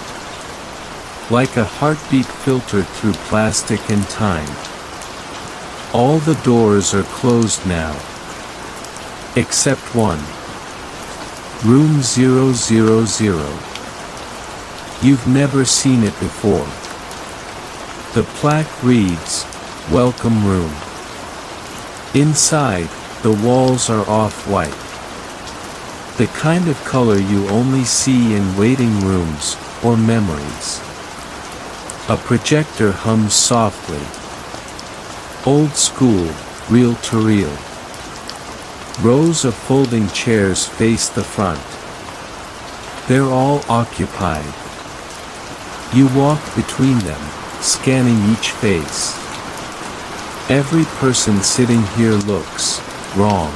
Like a heartbeat filtered through plastic and time. All the doors are closed now. Except one. Room 000. You've never seen it before. The plaque reads, "Welcome Room." Inside, the walls are off-white. The kind of color you only see in waiting rooms, or memories. A projector hums softly. Old school, reel-to-reel. Rows of folding chairs face the front. They're all occupied. You walk between them, scanning each face. Every person sitting here looks wrong.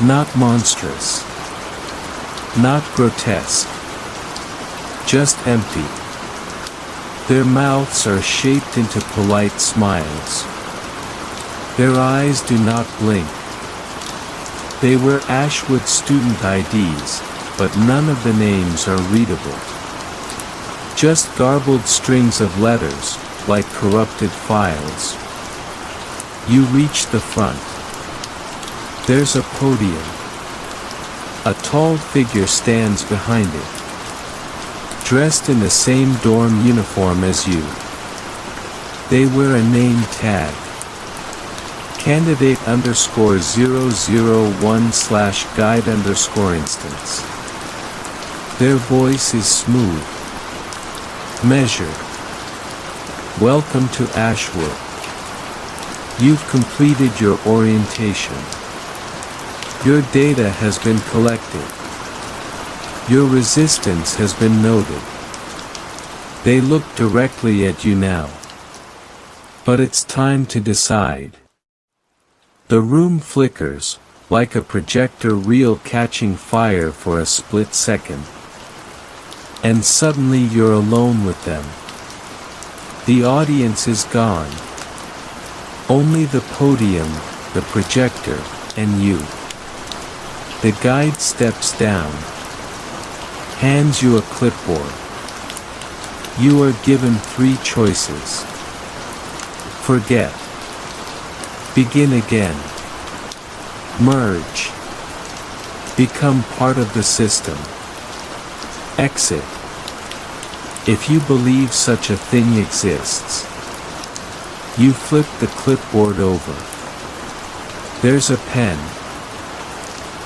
Not monstrous. Not grotesque. Just empty. Their mouths are shaped into polite smiles. Their eyes do not blink. They wear Ashwood student IDs, but none of the names are readable. Just garbled strings of letters, like corrupted files. You reach the front. There's a podium. A tall figure stands behind it. Dressed in the same dorm uniform as you. They wear a name tag. Candidate _001 / guide _instance. Their voice is smooth. Measured. Welcome to Ashwood. You've completed your orientation. Your data has been collected. Your resistance has been noted. They look directly at you now. But it's time to decide. The room flickers, like a projector reel catching fire for a split second. And suddenly you're alone with them. The audience is gone. Only the podium, the projector, and you. The guide steps down. Hands you a clipboard. You are given 3 choices. Forget. Begin again. Merge. Become part of the system. Exit. If you believe such a thing exists. You flip the clipboard over. There's a pen.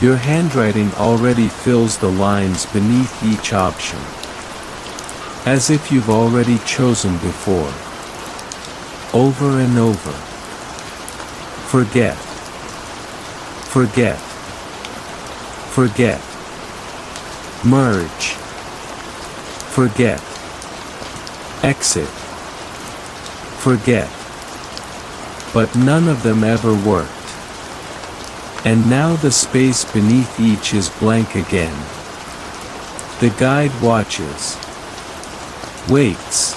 Your handwriting already fills the lines beneath each option. As if you've already chosen before. Over and over. Forget. Forget. Forget. Merge. Forget. Exit. Forget. But none of them ever worked. And now the space beneath each is blank again. The guide watches. Waits.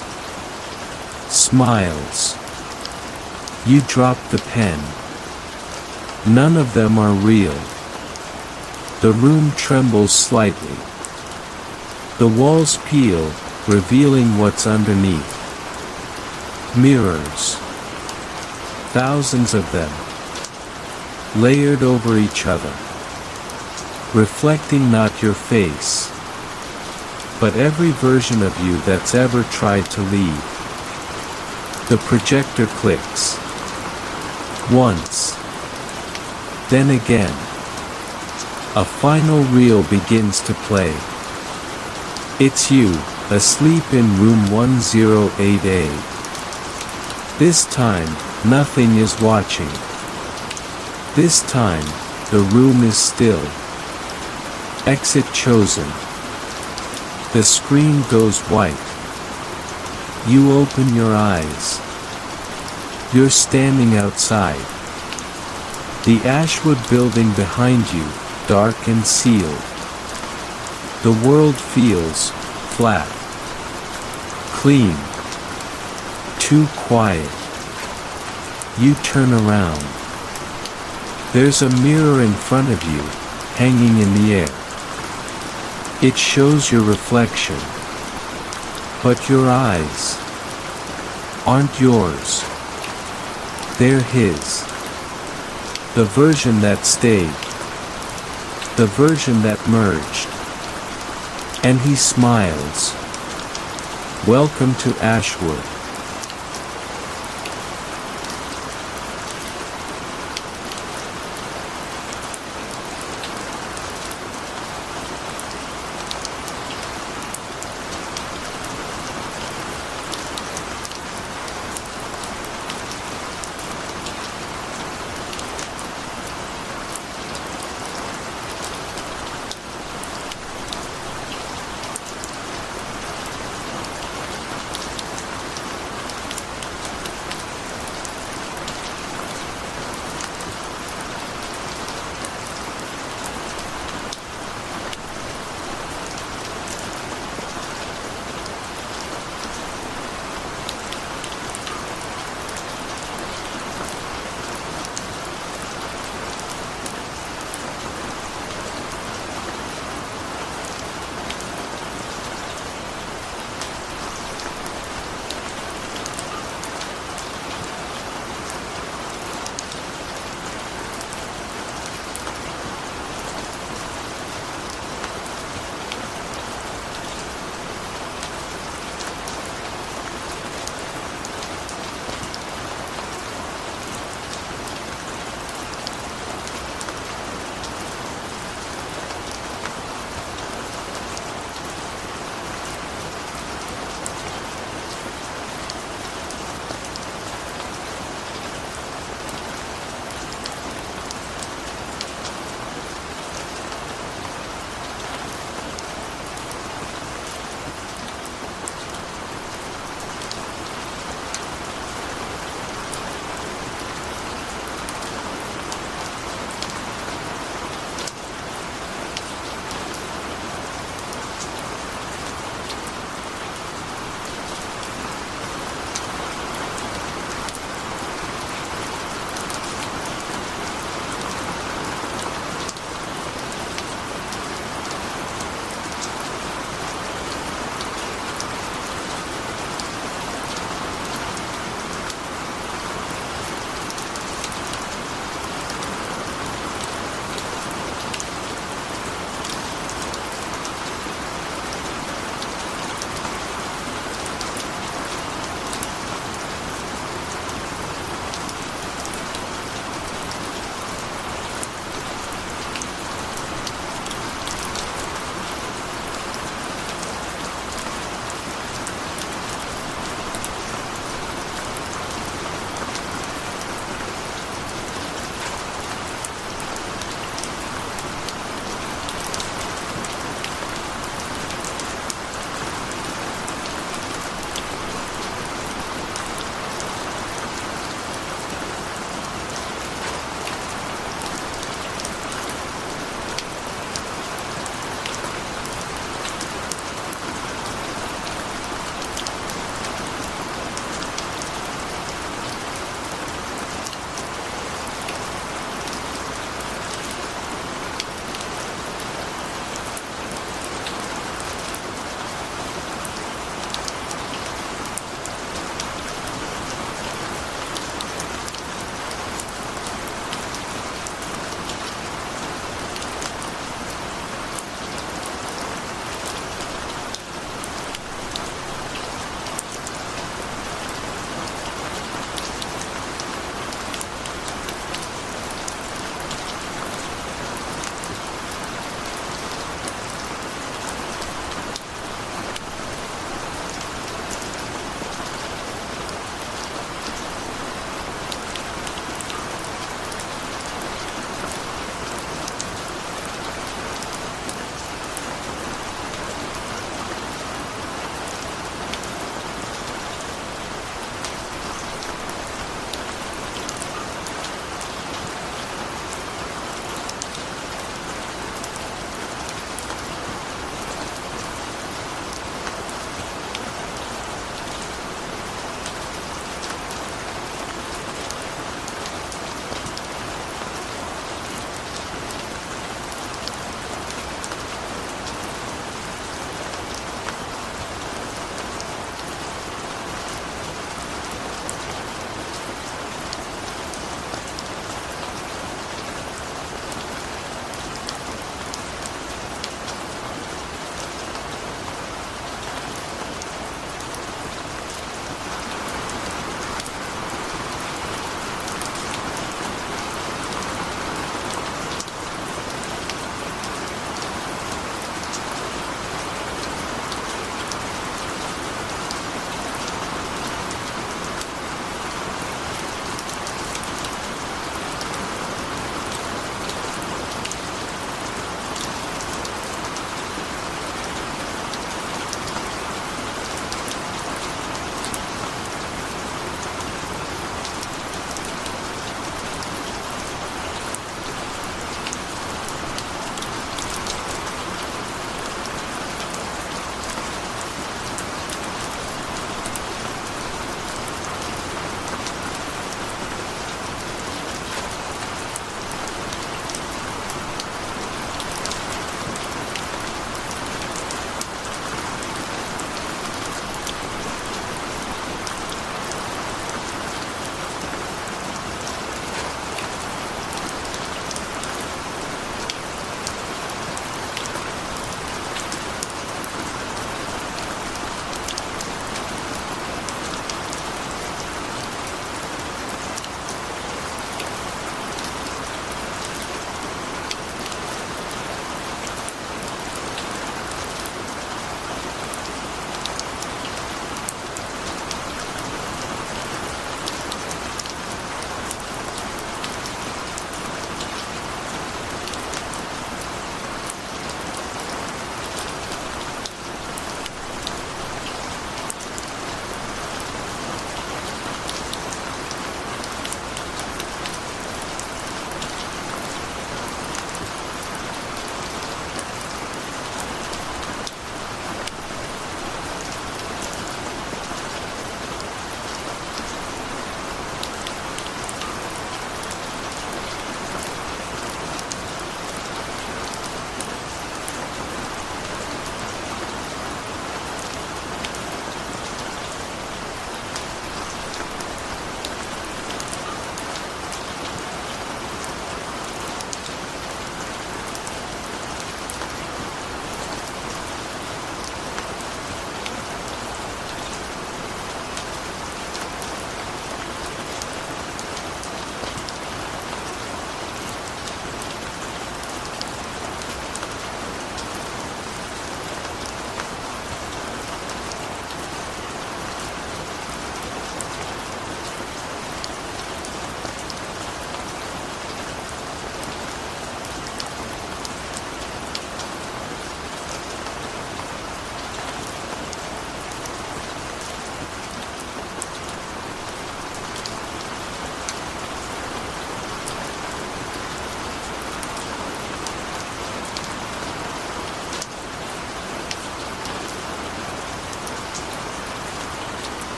Smiles. You drop the pen. None of them are real. The room trembles slightly. The walls peel, revealing what's underneath. Mirrors. Thousands of them. Layered over each other. Reflecting not your face, but every version of you that's ever tried to leave. The projector clicks. Once. Then again. A final reel begins to play. It's you, asleep in room 108A. This time, nothing is watching. This time, the room is still. Exit chosen. The screen goes white. You open your eyes. You're standing outside. The Ashwood building behind you, dark and sealed. The world feels flat. Clean. Too quiet. You turn around. There's a mirror in front of you, hanging in the air. It shows your reflection. But your eyes aren't yours. They're his. The version that stayed. The version that merged. And he smiles. Welcome to Ashwood.